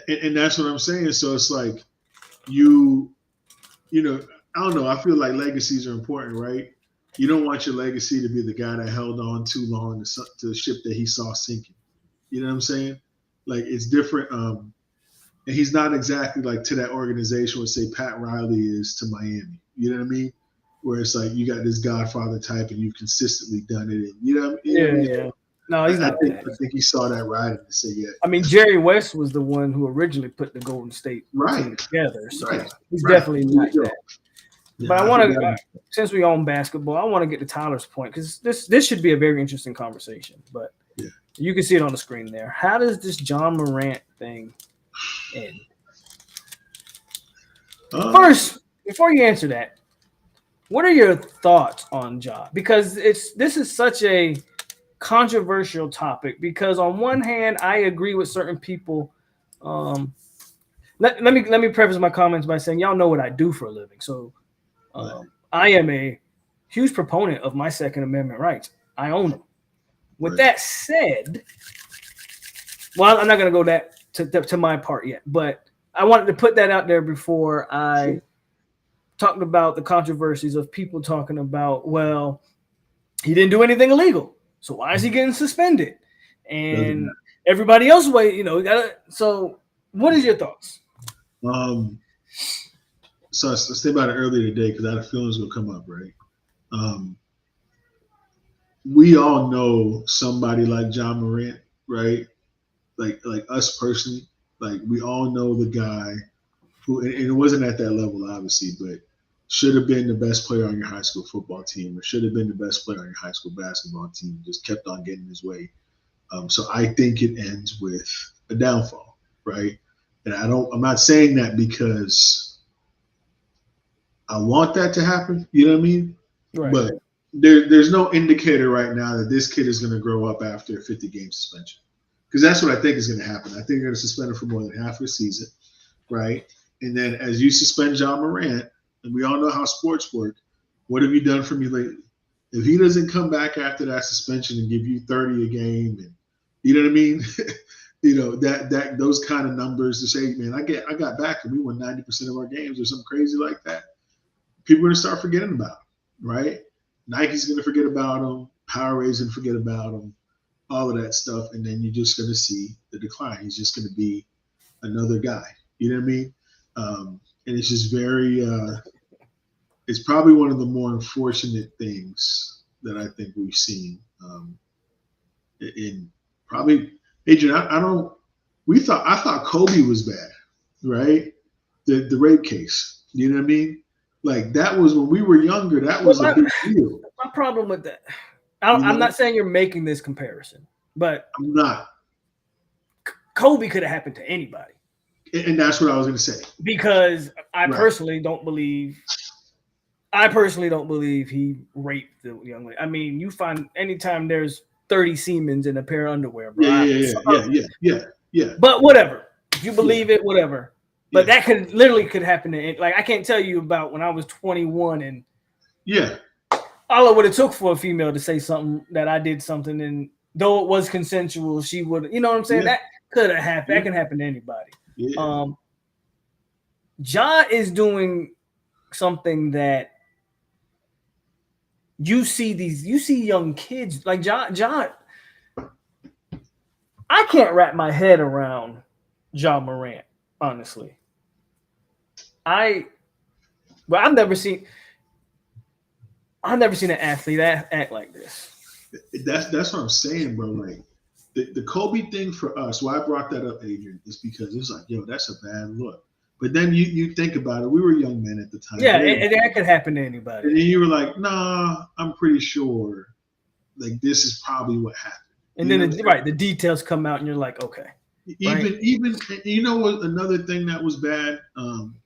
And that's what I'm saying. So it's like you know, I don't know. I feel like legacies are important, right? You don't want your legacy to be the guy that held on too long to the ship that he saw sinking. You know what I'm saying? Like it's different. And he's not exactly like to that organization would say Pat Riley is to Miami. You know what I mean? Where it's like you got this Godfather type and you've consistently done it. And, you know what I mean? Yeah. No, he's not. I think he saw that right and said, yeah. I mean, Jerry West was the one who originally put the Golden State team together. So he's definitely not that. Yeah, but I want to, since we own basketball, I want to get to Tyler's point because this should be a very interesting conversation. But you can see it on the screen there. How does this John Morant thing end? First, before you answer that, what are your thoughts on John? Because this is such a controversial topic. Because on one hand, I agree with certain people. let me preface my comments by saying y'all know what I do for a living. So I am a huge proponent of my Second Amendment rights. I own them. With that said, well, I'm not going to go that to my part yet, but I wanted to put that out there before I talked about the controversies of people talking about, well, he didn't do anything illegal, so why is he getting suspended? And everybody else, so what is your thoughts? So I said about it earlier today because I had a feeling it was going to come up, right? We all know somebody like John Morant, right? Like us personally, like we all know the guy who, and it wasn't at that level, obviously, but should have been the best player on your high school football team, or should have been the best player on your high school basketball team. Just kept on getting his way. So I think it ends with a downfall, right? And I'm not saying that because I want that to happen. You know what I mean? Right. But there's no indicator right now that this kid is going to grow up after a 50-game suspension. Because that's what I think is going to happen. I think they're going to suspend him for more than half a season, right? And then as you suspend John Morant, and we all know how sports work, what have you done for me lately? If he doesn't come back after that suspension and give you 30 a game, and you know what I mean? that those kind of numbers to say, man, I got back and we won 90% of our games or something crazy like that. People are going to start forgetting about him, right? Nike's going to forget about him. Powerade going to forget about him. All of that stuff, and then you're just going to see the decline. He's just going to be another guy. You know what I mean? And it's just very it's probably one of the more unfortunate things that I think we've seen. In probably, Adrian, I thought Kobe was bad, right? The rape case. You know what I mean? Like that was when we were younger. That was a big deal. My problem with that. I'm not saying you're making this comparison, but I'm not. Kobe could have happened to anybody. And that's what I was going to say. Because I personally don't believe he raped the young lady. I mean, you find anytime there's 30 Siemens in a pair of underwear, bro. Yeah. But whatever. If you believe it, whatever. But that could happen to, like, I can't tell you about when I was 21 and all it would have took for a female to say something that I did something, and though it was consensual, she would, you know what I'm saying? That could have happened. That can happen to anybody. John is doing something that you see young kids like John. I can't wrap my head around John Morant, honestly. I've never seen an athlete act like this. That's what I'm saying, bro. Like the Kobe thing for us, why I brought that up, Adrian, is because it's like, yo, that's a bad look. But then you think about it. We were young men at the time. Yeah, that could happen to anybody. And then you were like, nah, I'm pretty sure, like this is probably what happened. And then the details come out, and you're like, okay. Even you know what? Another thing that was bad,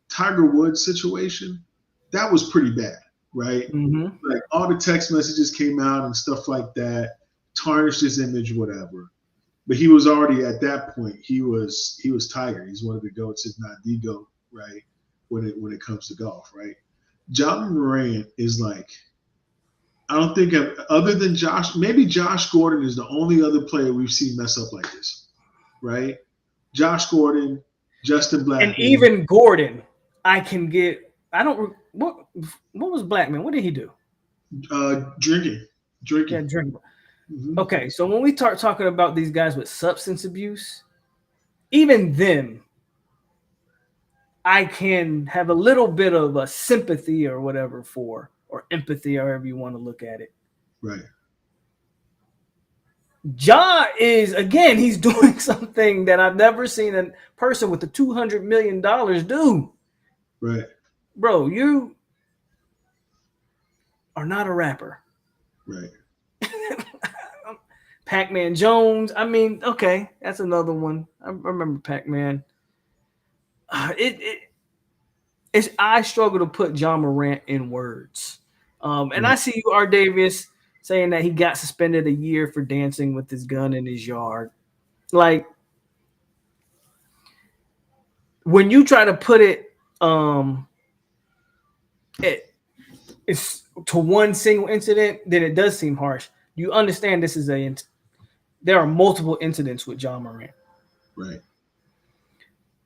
Tiger Woods situation, that was pretty bad. Right? Mm-hmm. Like all the text messages came out and stuff like that, tarnished his image, whatever. But he was already at that point. He was Tiger. He's one of the GOATs, if not the GOAT, right? When it comes to golf, right? John Morant is like, I don't think other than Josh, maybe Josh Gordon is the only other player we've seen mess up like this, right? Josh Gordon, Justin Blackman, and even Gordon, I can get. I don't. What was Blackman? What did he do? Drinking. Yeah, drinking. Mm-hmm. Okay, so when we start talking about these guys with substance abuse, even them, I can have a little bit of a sympathy or whatever for, or empathy, however you want to look at it. Right. Ja is, again, he's doing something that I've never seen a person with the $200 million do. Right. Bro, you are not a rapper. Right. Pac-Man Jones. I mean, okay, that's another one. I remember Pac-Man. I struggle to put John Morant in words. And I see you, R. Davis, saying that he got suspended a year for dancing with his gun in his yard. Like, when you try to put it's to one single incident, then it does seem harsh. You understand this is there are multiple incidents with John Morant. Right.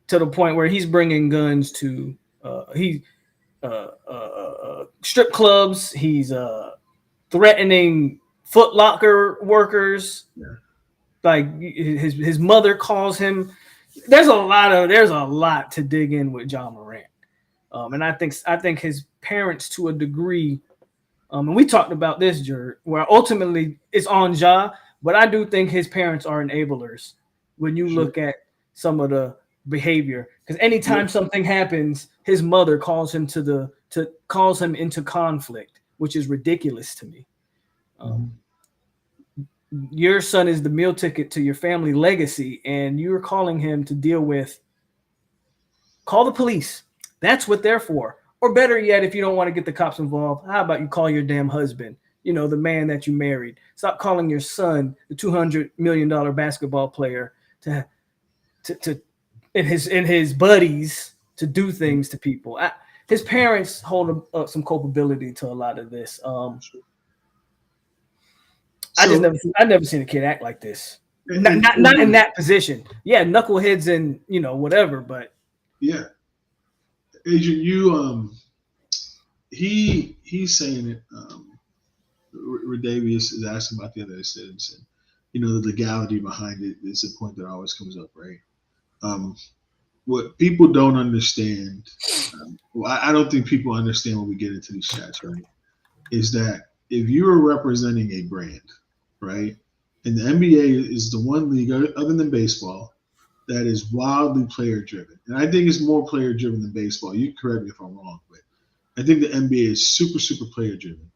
To the point where he's bringing guns to strip clubs. He's threatening Foot Locker workers. Yeah. Like his mother calls him. There's a lot to dig in with John Morant. And I think his parents, to a degree, and we talked about this, Jared, where ultimately it's on Ja, but I do think his parents are enablers when you look at some of the behavior. Because anytime something happens, his mother calls him calls him into conflict, which is ridiculous to me. Your son is the meal ticket to your family legacy, and you're calling him to call the police. That's what they're for. Or better yet, if you don't want to get the cops involved, how about you call your damn husband, the man that you married. Stop calling your son, the $200 million basketball player, and his buddies to do things to people. His parents hold some culpability to a lot of this. I've never seen a kid act like this. Not in that position. Yeah, knuckleheads and whatever, but yeah. Adrian, he's saying it. Redavius is asking about the other incidents, and the legality behind it is a point that always comes up, right? What people don't understand, I don't think people understand when we get into these chats, right? Is that if you are representing a brand, right, and the NBA is the one league other than baseball that is wildly player driven. And I think it's more player driven than baseball. You can correct me if I'm wrong, but I think the NBA is super, super player driven.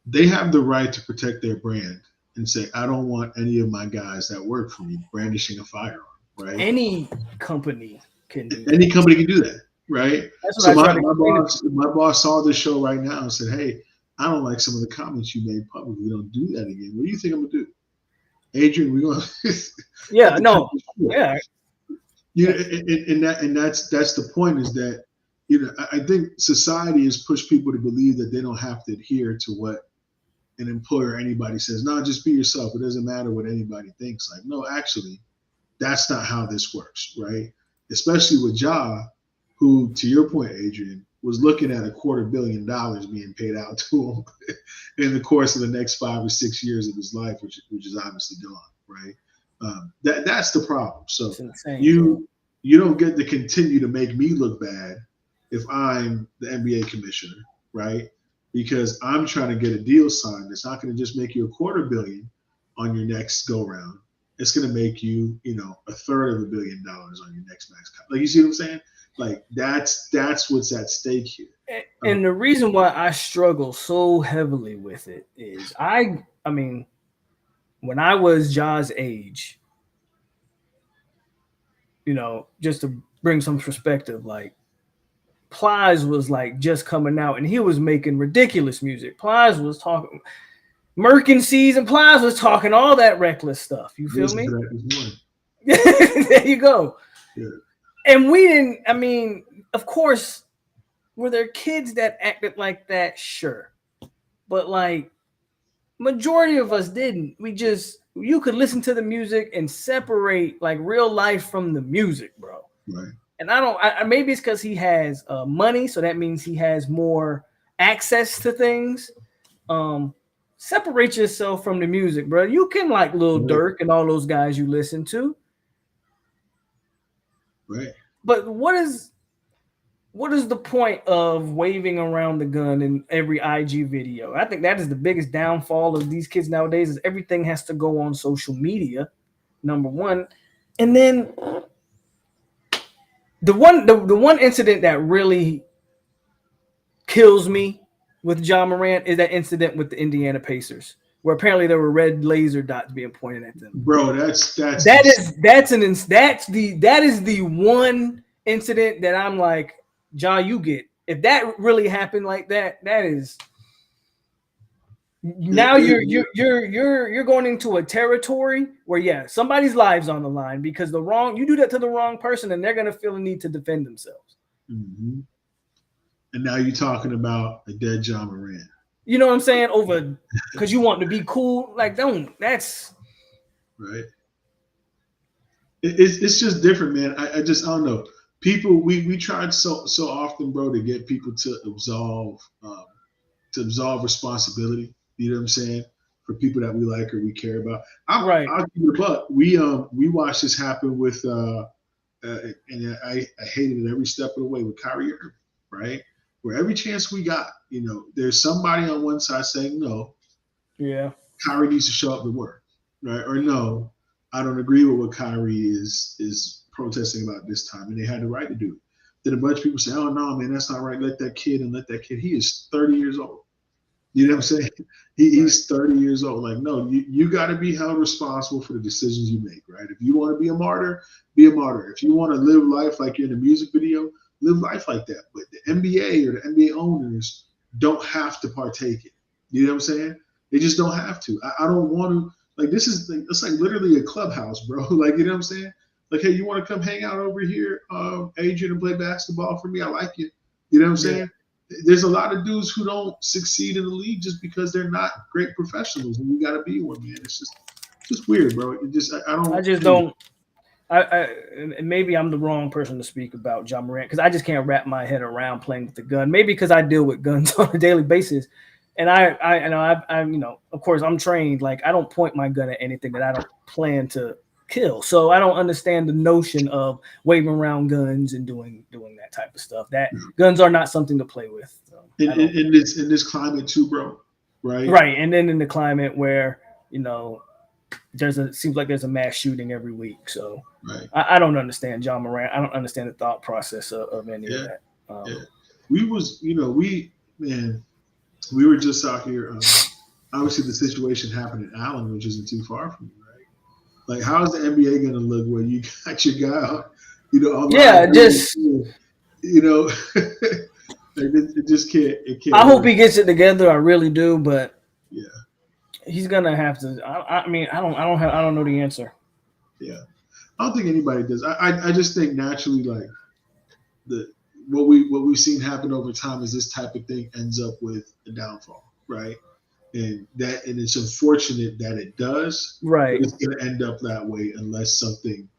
They have the right to protect their brand and say, I don't want any of my guys that work for me brandishing a firearm, right? Any company can do that, right? So my boss saw this show right now and said, hey, I don't like some of the comments you made publicly. Don't do that again. What do you think I'm going to do? Adrian, we're going to yeah, no. Yeah. And that's the point, is that I think society has pushed people to believe that they don't have to adhere to what an employer or anybody says. No, just be yourself. It doesn't matter what anybody thinks. Like, no, actually, that's not how this works, right? Especially with Ja, who, to your point, Adrian, was looking at $250 million being paid out to him in the course of the next 5 or 6 years of his life, which is obviously gone, right? That's the problem. So you don't get to continue to make me look bad if I'm the NBA commissioner, right? Because I'm trying to get a deal signed. It's not going to just make you $250 million on your next go round. It's going to make you, $350 million on your next max. Like, you see what I'm saying? Like, that's what's at stake here. And the reason why I struggle so heavily with it is I mean, when I was Ja's age, just to bring some perspective, like, Plies was like just coming out and he was making ridiculous music. Plies was talking Merkin Seas and Plies was talking all that reckless stuff. You feel me? There you go. Yeah. And we didn't, of course, were there kids that acted like that? Sure. But like, majority of us didn't. You could listen to the music and separate like real life from the music, bro. Right. And maybe it's because he has money, so that means he has more access to things. Separate yourself from the music, bro. You can like Lil Durk and all those guys you listen to. Right. But what is the point of waving around the gun in every IG video? I think that is the biggest downfall of these kids nowadays, is everything has to go on social media, number one. And then the one incident that really kills me with John Morant is that incident with the Indiana Pacers, where apparently there were red laser dots being pointed at them. Bro, that is the one incident that I'm like, Ja, you get. If that really happened like that, Now you're going into a territory where somebody's lives on the line because you do that to the wrong person and they're gonna feel the need to defend themselves. Mm-hmm. And now you're talking about a dead John Morant. You know what I'm saying? Over because you want to be cool. Like, that's right. It's just different, man. I don't know. People, we tried so often, bro, to get people to absolve responsibility. You know what I'm saying? For people that we like or we care about. I'll give you a buck. We watched this happen with and I hated it every step of the way with Kyrie Irving, right? Where every chance we got, there's somebody on one side saying no. Yeah. Kyrie needs to show up to work, right? Or no, I don't agree with what Kyrie is protesting about this time, and they had the right to do it. Then a bunch of people say, "Oh no, man, that's not right. Let that kid." He is 30 years old. You know what I'm saying? He's 30 years old. Like, no, you got to be held responsible for the decisions you make, right? If you want to be a martyr, be a martyr. If you want to live life like you're in a music video, live life like that. But the NBA or the NBA owners don't have to partake in it. You know what I'm saying? They just don't have to. I don't want to. Like, it's like literally a clubhouse, bro. Like, you know what I'm saying? Like, hey, you want to come hang out over here, Adrian, and play basketball for me? I like you. You know what I'm saying? There's a lot of dudes who don't succeed in the league just because they're not great professionals, and you got to be one, man. It's just weird, bro. And maybe I'm the wrong person to speak about John Morant because I just can't wrap my head around playing with the gun. Maybe because I deal with guns on a daily basis, and I of course I'm trained. Like, I don't point my gun at anything that I don't plan to kill. So I don't understand the notion of waving around guns and doing that type of stuff. That guns are not something to play with. In this climate too, bro. Right. Right, and then in the climate where seems like there's a mass shooting every week. So right. I don't understand John Morant. I don't understand the thought process of any of that. We were just out here. Obviously, the situation happened in Allen, which isn't too far from you, right? Like, how is the NBA going to look when you got your guy out? It just can't. It can't. I hope he gets it together. I really do, but yeah, he's gonna have to. I don't know the answer. Yeah, I don't think anybody does. I just think naturally, like what we've seen happen over time is this type of thing ends up with a downfall, right? And it's unfortunate that it does. Right. But it's going to end up that way unless something.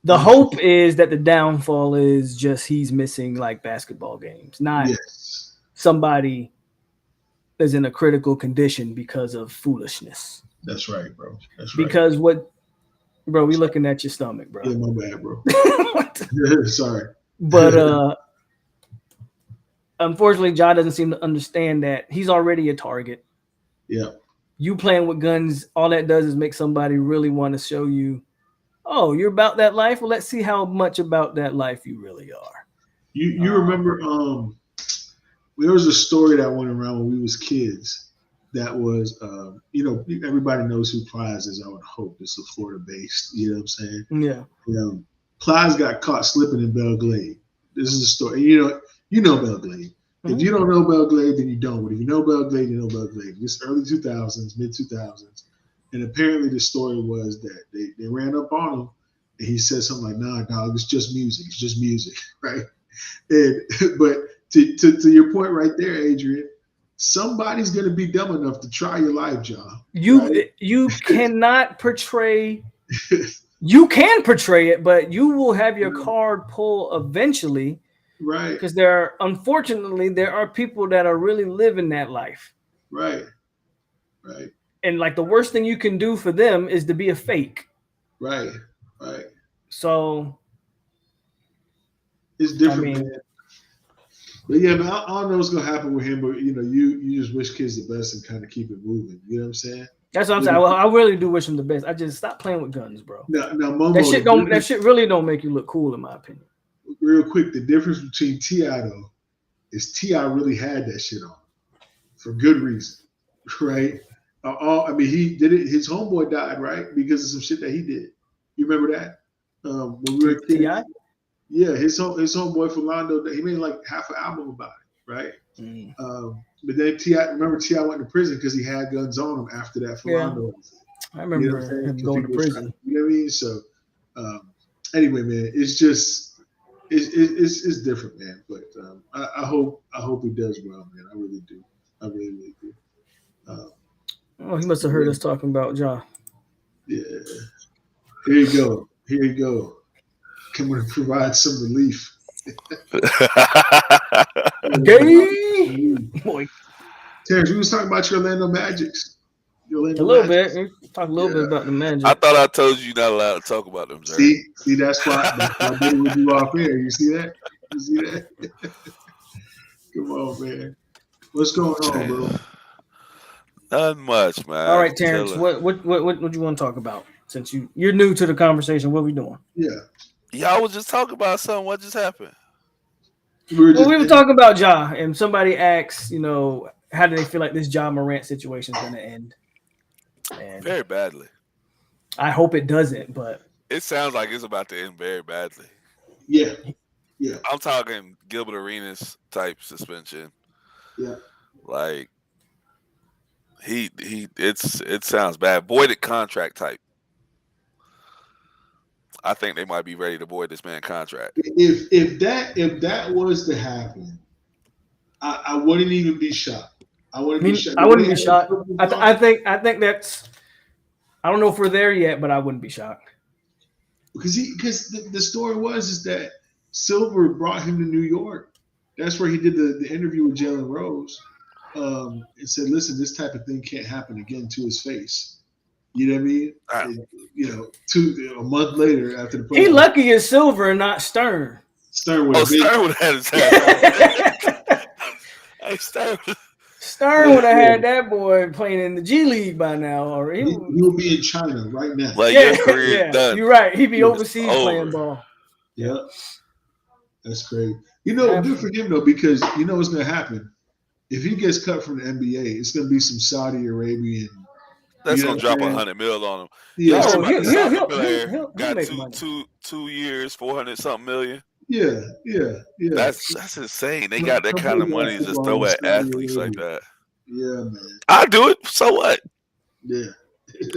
The hope is that the downfall is just he's missing like basketball games, not somebody is in a critical condition because of foolishness. That's right, bro. That's right. Because we looking at your stomach, bro. Yeah, my bad, bro. Sorry. But unfortunately, John doesn't seem to understand that he's already a target. Yeah. You playing with guns, all that does is make somebody really want to show you, oh, you're about that life? Well, let's see how much about that life you really are. You remember there was a story that went around when we was kids that was everybody knows who Plies is, I would hope. It's a Florida based, you know what I'm saying? Yeah. Plies got caught slipping in Belle Glade. This is a story. You know Belle Glade. If you don't know Belle Glade, then you don't. But if you know Belle Glade, you know Belle Glade. This early 2000s, mid 2000s. And apparently the story was that they ran up on him and he said something like, "Nah, dog, it's just music. It's just music." Right. But to your point right there, Adrian, somebody's going to be dumb enough to try your life, John. You cannot portray. You can portray it, but you will have your card pull eventually. Right. Because unfortunately, there are people that are really living that life. Right. Right. And like the worst thing you can do for them is to be a fake. Right. Right. So it's different, man. But yeah, man, I don't know what's gonna happen with him, but you just wish kids the best and kind of keep it moving. You know what I'm saying? That's what I'm saying. Well, I really do wish him the best. I just stop playing with guns, bro. Now, Momo, that shit really don't make you look cool, in my opinion. Real quick, the difference between T.I. though is T.I. really had that shit on for good reason, right? He did it. His homeboy died, right, because of some shit that he did. You remember that? When we were kids. T.I.? Yeah, his homeboy Philando, he made like half an album about it, right? But then T.I. went to prison because he had guns on him after that Philando. I remember him going to prison. You know what I mean? So anyway, man, it's just it's different, man. But I hope he does well, man. I really do. I really do. Oh, he must have heard us talking about John. Yeah. Here you go. Coming to provide some relief. Gay boy. Terrence, we was talking about your Orlando Magics. A little bit. Talk a little bit about the Magic. I thought I told you you're not allowed to talk about them, sir. See, that's why I did it with you off air. You see that? Come on, man. What's going on, bro? Not much, man. All right, Terrence. What you want to talk about? Since you're new to the conversation, what are we doing? Y'all was just talking about something. What just happened? We were talking about Ja, and somebody asked, how do they feel like this Ja Morant situation is going to end? And very badly. I hope it doesn't, but it sounds like it's about to end very badly. Yeah. I'm talking Gilbert Arenas type suspension. Yeah. Like it sounds bad. Voided contract type. I think they might be ready to void this man's contract. If that was to happen, I wouldn't even be shocked. I wouldn't be shocked. I think that's. I don't know if we're there yet, but I wouldn't be shocked. Because the story is that Silver brought him to New York. That's where he did the interview with Jalen Rose, and said, "Listen, this type of thing can't happen again," to his face. You know what I mean? And, a month later after the playoffs, he lucky is Silver and not Stern. Stern would have had his head. Stern would have had that boy playing in the G League by now, or he would be in China right now. Like your career done. You're right. He'd be overseas playing ball. Yeah, that's crazy. Good for him though, because you know what's going to happen if he gets cut from the NBA. It's going to be some Saudi Arabian. That's gonna drop $100 million on him. Yeah, he'll got two years, $400-something million. Yeah. That's insane. They got that kind of money to just throw at athletes like that. Yeah, man. I'll do it. So what? Yeah.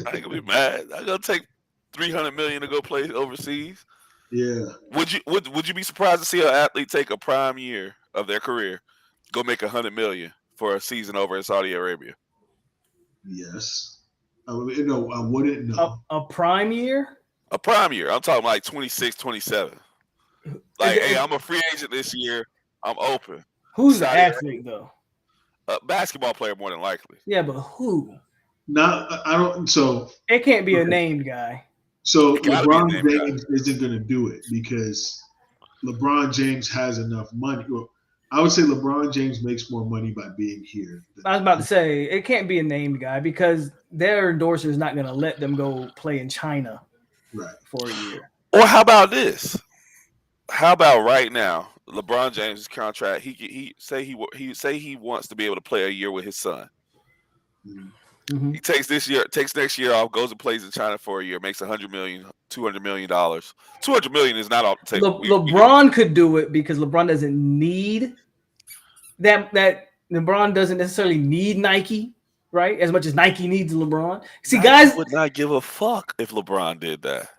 I ain't gonna be mad. I'm gonna take $300 million to go play overseas. Yeah. Would you be surprised to see an athlete take a prime year of their career, go make $100 million for a season over in Saudi Arabia? Yes. I wouldn't know. A prime year? A prime year. I'm talking like 26, 27. Like, hey, I'm a free agent this year. I'm open. Who's the athlete, though? A basketball player, more than likely. Yeah, but who? I don't. So it can't be a named guy. So LeBron James isn't going to do it because LeBron James has enough money. Well, I would say LeBron James makes more money by being here. I was about to say it can't be a named guy because their endorser is not going to let them go play in China, for a year. Or how about this? How about right now, LeBron James' contract? He wants to be able to play a year with his son. Mm-hmm. He takes next year off, goes and plays in China for a year, makes $100 million, $200 million. $200 million is not off the table. LeBron could do it because LeBron doesn't need that. LeBron doesn't necessarily need Nike, right? As much as Nike needs LeBron. See, Nike guys would not give a fuck if LeBron did that.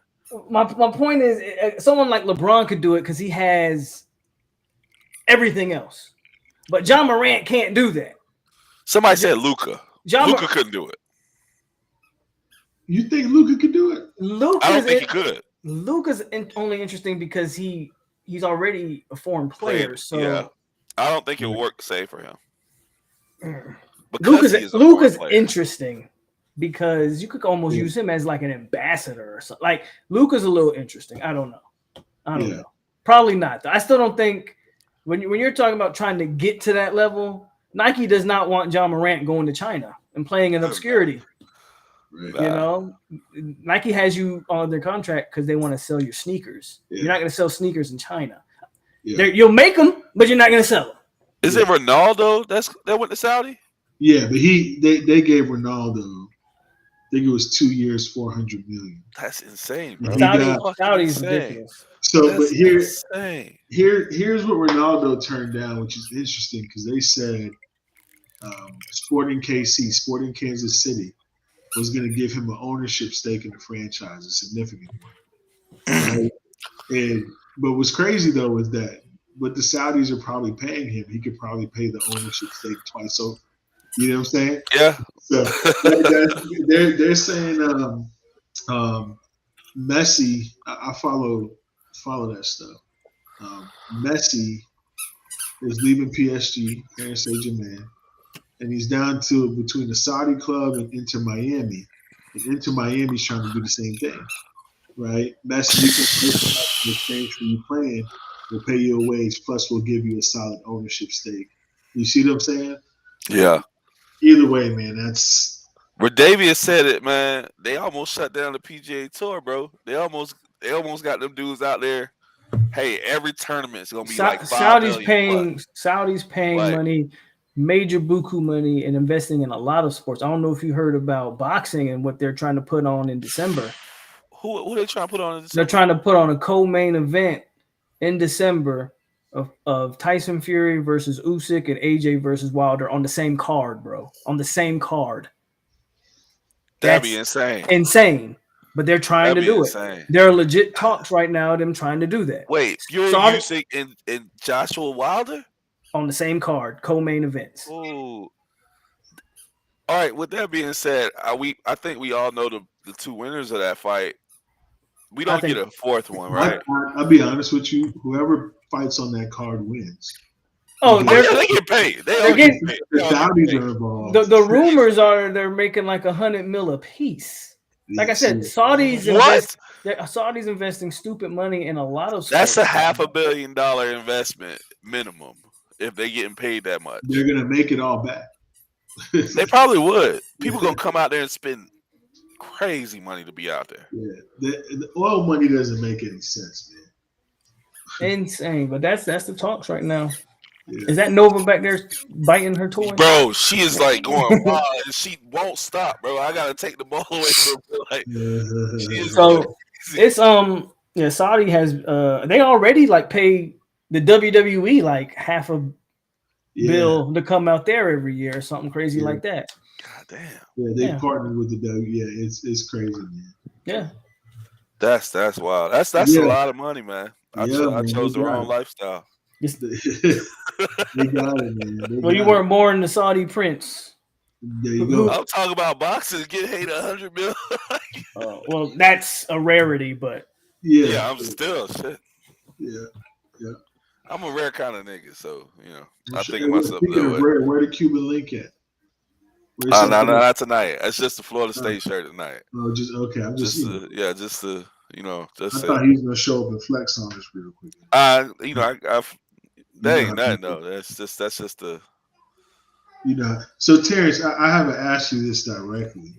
My point is, someone like LeBron could do it because he has everything else, but John Morant can't do that. Somebody said Luka. Luka couldn't do it. You think Luka could do it? I don't think he could. Luka's only interesting because he's already a foreign player. So yeah, I don't think it'll work the same for him. Luka's interesting because you could almost use him as like an ambassador or something. Like Luka's a little interesting. I don't know. Probably not. I still don't think when you're talking about trying to get to that level, Nike does not want John Morant going to China and playing in obscurity. Nike has you on their contract because they want to sell your sneakers. You're not going to sell sneakers in China. You'll make them, but you're not going to sell them. Is it Ronaldo that went to Saudi? Yeah, but they gave Ronaldo, I think it was 2 years, $400 million. That's insane, bro. Saudi's ridiculous. So, but here's what Ronaldo turned down, which is interesting because they said Sporting KC, Sporting Kansas City, was going to give him an ownership stake in the franchise, a significant one. Right? But what's crazy though is that what the Saudis are probably paying him, he could probably pay the ownership stake twice over. You know what I'm saying? Yeah. So they're saying Messi. I follow that stuff. Messi is leaving PSG, Paris Saint-Germain, and he's down to between the Saudi club and Inter Miami. And Inter Miami's trying to do the same thing, right? Messi, you can in exchange for you playing, we'll pay you a wage, plus we'll give you a solid ownership stake. You see what I'm saying? Yeah. Either way, man, that's. Rudolph said it, man. They almost shut down the PGA Tour, bro. They almost got them dudes out there. Hey, every tournament's gonna be like $5 million. Saudis paying money, major buku money, and investing in a lot of sports. I don't know if you heard about boxing and what they're trying to put on in December. Who they trying to put on in December? They're trying to put on a co-main event in December of Tyson Fury versus Usyk and AJ versus Wilder on the same card, bro. On the same card. That'd be insane. Insane. But they're trying to do insane. it. There are legit talks right now of them trying to do that. Wait, Fury, Usyk, and Joshua Wilder? On the same card, co-main events. Ooh. All right, with that being said, I think we all know the two winners of that fight. We don't get a fourth one, right? I'll be honest with you. Whoever fights on that card wins. Oh, they get paid. They get paid. The Saudis are involved. The rumors are they're making like $100 million a piece. Like I said, Saudis investing stupid money in a lot of sports. That's a $500 million investment minimum if they're getting paid that much. They're gonna make it all back. They probably would. People gonna come out there and spend crazy money to be out there. Yeah, the oil money doesn't make any sense, man. Insane, but that's the talks right now. Yeah. Is that Nova back there biting her toy? Bro, she is like going wild and she won't stop, bro. I gotta take the ball away from her. Like, it's Saudi has they already like paid the WWE like half a bill to come out there every year or something crazy like that. God damn. Yeah, they partnered with the W. Yeah, it's crazy, man. Yeah. That's wild. That's a lot of money, man. I chose the wrong lifestyle. They got it, man. Well, you weren't born the Saudi prince. There you go. I'm talking about boxers getting paid $100 million. Well, that's a rarity, but yeah, I'm still shit. Yeah. I'm a rare kind of nigga, so I think of myself that way. Where the Cuban link at? No, not tonight. It's just the Florida State shirt tonight. Oh, just okay. I'm just I thought he was gonna show up and flex on us real quick. That ain't nothing. No, that's just the. So Terrence, I haven't asked you this directly.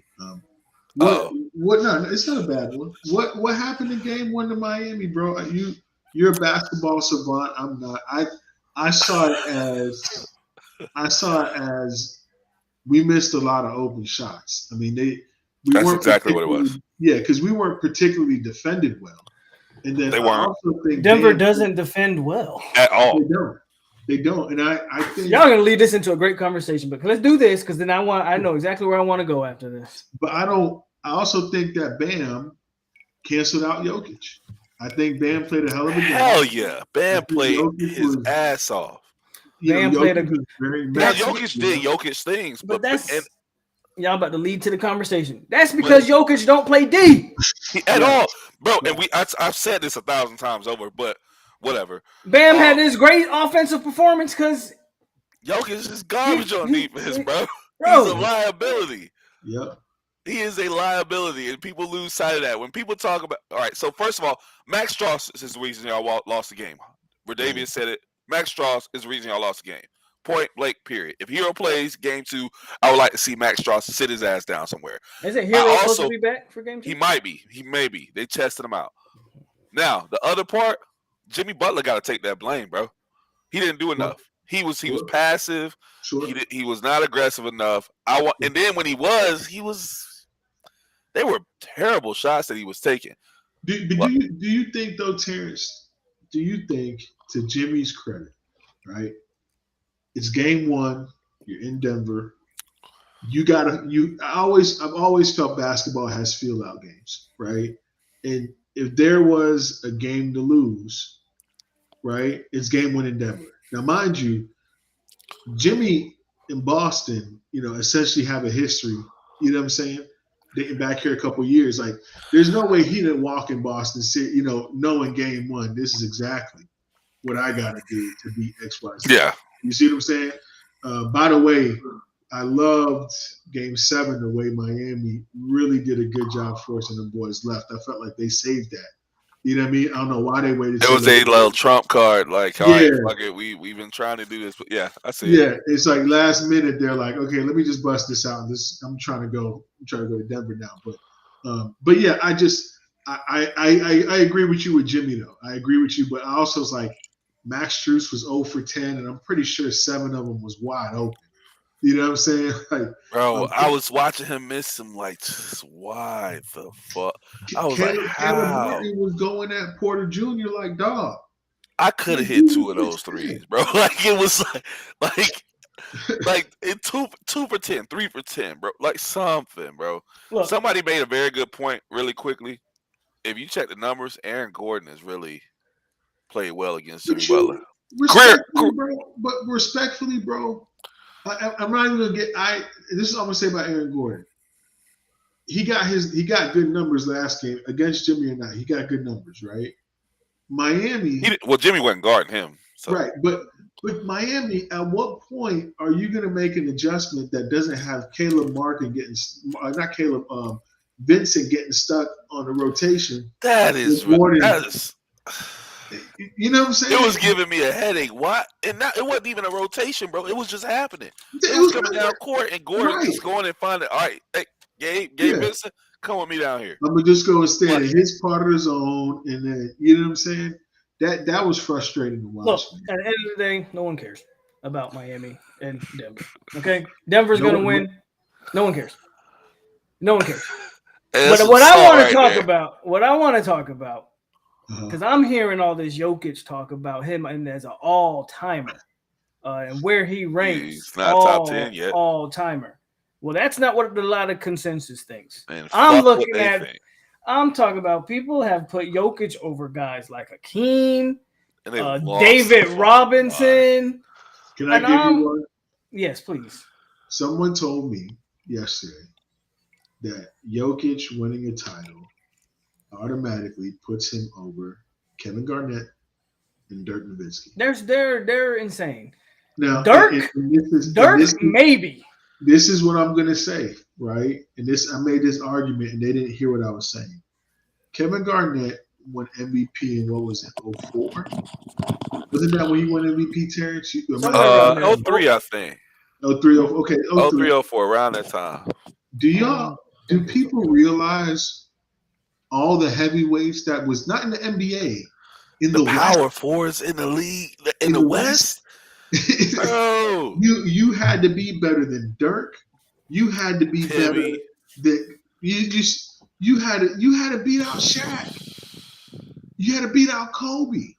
What? No, it's not a bad one. What happened in Game 1 to Miami, bro? You're a basketball savant. I'm not. I saw it as we missed a lot of open shots. I mean, that's exactly what it was. Yeah, because we weren't particularly defended well. And then they weren't. I also think Denver doesn't defend well at all. They don't. And I think y'all gonna lead this into a great conversation. But let's do this because then I know exactly where I want to go after this. But I also think that Bam canceled out Jokic. I think Bam played a hell of a game. Hell yeah, Bam played his ass off. Bam played a good. Now Jokic did Jokic things, but y'all about to lead to the conversation. That's because Jokic don't play D at all, bro. And I've said this 1,000 times over, but whatever. Bam had this great offensive performance because Jokic is garbage on defense, bro. He's a liability. Yep. He is a liability, and people lose sight of that. When people talk about, all right, so first of all, Max Strauss is the reason y'all lost the game. Rudolph said it. Max Strauss is the reason y'all lost the game. Point blank, period. If Hero plays Game 2, I would like to see Max Strauss sit his ass down somewhere. Is it Hero supposed to be back for Game 2? He might be. He may be. They tested him out. Now, the other part, Jimmy Butler got to take that blame, bro. He didn't do enough. He was passive. Sure. He was not aggressive enough. And then when he was. They were terrible shots that he was taking. Do you think though, Terrence? Do you think, to Jimmy's credit, right? It's Game 1. You're in Denver. I've always felt basketball has field out games, right? And if there was a game to lose, right, it's game one in Denver. Now, mind you, Jimmy in Boston, essentially have a history, you know what I'm saying? Dating back here a couple of years. Like, there's no way he didn't walk in Boston, knowing game one, this is exactly what I got to do to beat XYZ. Yeah. You see what I'm saying? By the way, I loved Game 7, the way Miami really did a good job forcing the boys left. I felt like they saved that. You know what I mean? I don't know why they waited. It was a little trump card, like, all right, fuck it, we've been trying to do this, but yeah, I see. Yeah, it's like last minute they're like, okay, let me just bust this out. I'm trying to go to Denver now, but yeah, I agree with you with Jimmy though. I agree with you, but I also was like, Max Strus was 0 for 10, and I'm pretty sure 7 of them was wide open. You know what I'm saying? Like, bro, I was watching him miss him, like, just why the fuck? I was like, how? Caleb Martin was going at Porter Jr. like, dog. I could have hit 2 of those threes, bro. Like, it was like it 2 for 10, 3 for 10, bro. Like something, bro. Look, somebody made a very good point really quickly. If you check the numbers, Aaron Gordon has really played well against Jimmy Butler. Respectfully, bro, I'm not even gonna get. This is what I'm gonna say about Aaron Gordon. He got good numbers last game against Jimmy or not. He got good numbers, right? Miami. Jimmy wasn't guarding him, so. Right? But Miami, at what point are you gonna make an adjustment that doesn't have Vincent getting stuck on the rotation? That is. You know what I'm saying? It was giving me a headache. What? And it wasn't even a rotation, bro. It was just happening. It was coming down court, and Gordon just going and finding. All right, hey, Gabe Vincent, come with me down here. I'm gonna just go and stand in his part of the zone, and then you know what I'm saying. That was frustrating to watch. Look, at the end of the day, no one cares about Miami and Denver. Okay, Denver's gonna win. No one cares. No one cares. But what I want to talk about. Because I'm hearing all this Jokic talk about him and as an all-timer and where he ranks. He's not top 10 yet. All-timer. Well, that's not what a lot of consensus thinks. Man, I'm talking about people have put Jokic over guys like Hakeem, David Robinson. Can I give you one? Yes, please. Someone told me yesterday that Jokic winning a title automatically puts him over Kevin Garnett and Dirk Nowitzki. They're insane. Now, Dirk, maybe. This is what I'm gonna say, right? And I made this argument, and they didn't hear what I was saying. Kevin Garnett won MVP in what was it? 04? Wasn't that when he won MVP, Terrence? 03, I think. 03, okay. 03, 04, around that time. Do people realize all the heavyweights that was not in the NBA, in the power West, forwards in the league, in the West? Bro. You had to be better than Dirk. You had to be better than you had to beat out Shaq. You had to beat out Kobe.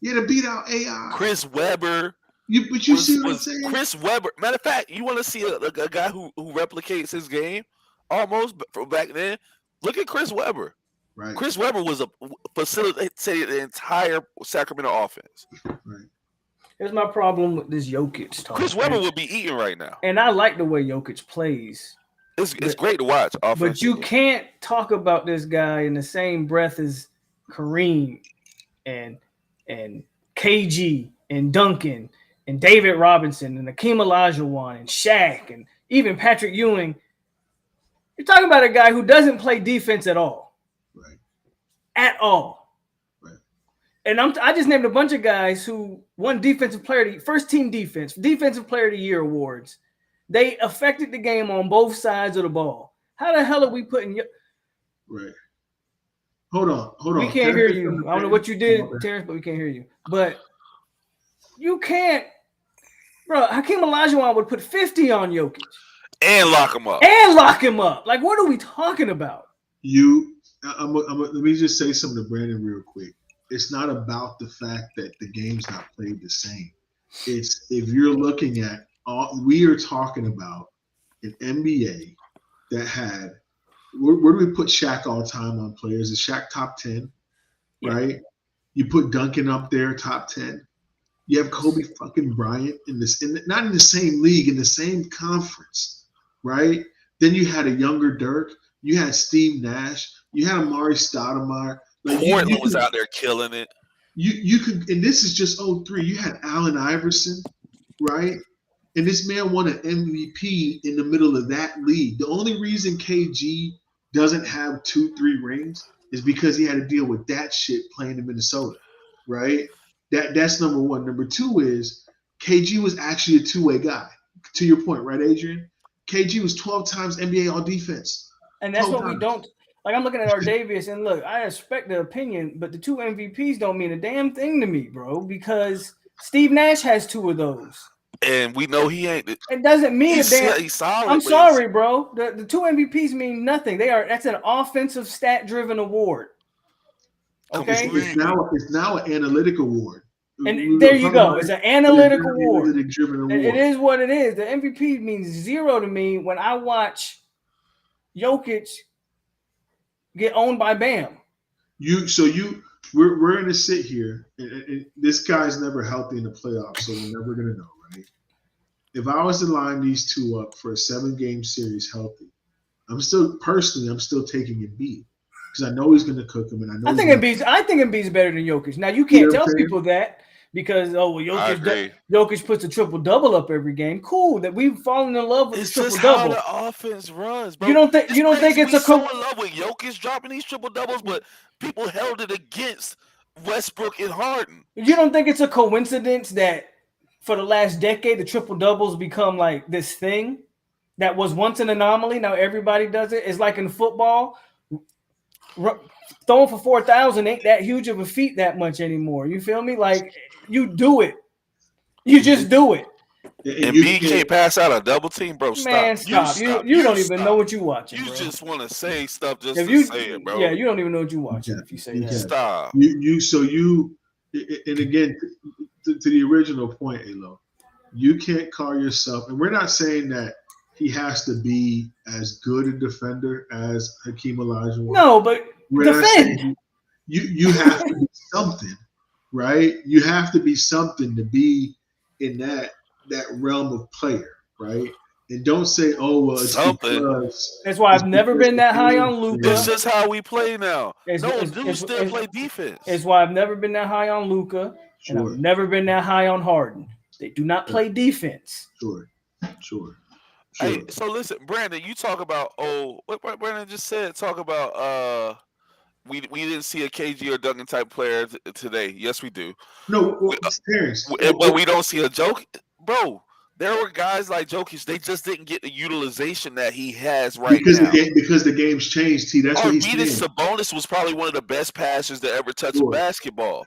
You had to beat out AI. Chris Webber. But you see what I'm saying? Chris Webber. Matter of fact, you want to see a guy who replicates his game almost from back then? Look at Chris Webber. Right. Chris Webber was a facilitated the entire Sacramento offense. Right. Here's my problem with this Jokic talk. Chris Webber would be eating right now. And I like the way Jokic plays. It's great to watch. But you can't talk about this guy in the same breath as Kareem and KG and Duncan and David Robinson and Hakeem Olajuwon and Shaq and even Patrick Ewing. You're talking about a guy who doesn't play defense at all. Right. At all. Right. And I just named a bunch of guys who won defensive player, first team defensive player of the year awards. They affected the game on both sides of the ball. How the hell are we putting Right. Hold on. We can't hear you. I don't know what you did, Terrence, but we can't hear you. But you can't, bro. Hakeem Olajuwon would put 50 on Jokic. And lock him up. Like, what are we talking about? Let me just say something to Brandon real quick. It's not about the fact that the game's not played the same. It's if you're looking at we are talking about an NBA that had where do we put Shaq all time on players? Is Shaq top 10? Right? You put Duncan up there, top 10. You have Kobe fucking Bryant not in the same league, in the same conference, right? Then you had a younger Dirk. You had Steve Nash. You had Amari Stoudemire. Like Portland was out there killing it. You could, and this is just 03. You had Allen Iverson, right? And this man won an MVP in the middle of that league. The only reason KG doesn't have 2-3 rings is because he had to deal with that shit playing in Minnesota, right? That's number one. Number two is KG was actually a two-way guy. To your point, right, Adrian? KG was 12 times NBA All-Defense. And that's what we don't – like I'm looking at Ardavius, and look, I respect the opinion, but the 2 MVPs don't mean a damn thing to me, bro, because Steve Nash has 2 of those. And we know he ain't. It doesn't mean a damn. He's solid. I'm sorry, bro. The 2 MVPs mean nothing. That's an offensive stat-driven award. Okay, it's now an analytic award. And there you go. It's an analytic award. Analytic-driven award. It is what it is. The MVP means 0 to me when I watch Jokic get owned by Bam. We're going to sit here, and this guy's never healthy in the playoffs, so we're never going to know, right? If I was to line these 2 up for a 7-game series healthy, I'm still taking Embiid because I know he's going to cook him, and I think Embiid's better than Jokic. Now you can't tell people that because Jokic puts a triple-double up every game. Cool, that we've fallen in love with the triple-double. It's just how the offense runs, bro. You don't think it's so in love with Jokic dropping these triple-doubles, but people held it against Westbrook and Harden. You don't think it's a coincidence that for the last decade, the triple-doubles become like this thing that was once an anomaly. Now everybody does it. It's like in football, throwing for 4,000 ain't that huge of a feat that much anymore. You feel me? Like you do it. You just do it. And B can't pass out a double team, bro. Stop. Man, stop. You don't even know what you're watching. You just want to say stuff just to say it, bro. Yeah, you don't even know what you're watching if you say that. Stop. And again, to the original point, Elo, you can't call yourself, and we're not saying that he has to be as good a defender as Hakeem Olajuwon. No, but defend. You have to be something, right? You have to be something to be in that realm of player, right? And don't say, "Oh, well, it's something." That's why I've never been that high on Luka. It's just how we play now. Dudes still play defense. It's why I've never been that high on Luka, and I've never been that high on Harden. They do not play defense. Sure. Hey, so listen, Brandon, you talk about what Brandon just said. Talk about we didn't see a KG or Duncan type player today. Yes, we do. No, but we don't see a joke, bro. There were guys like Jokic. They just didn't get the utilization that he has now. Because the game's changed. T. That's what he's saying. Sabonis was probably one of the best passers to ever touch a basketball.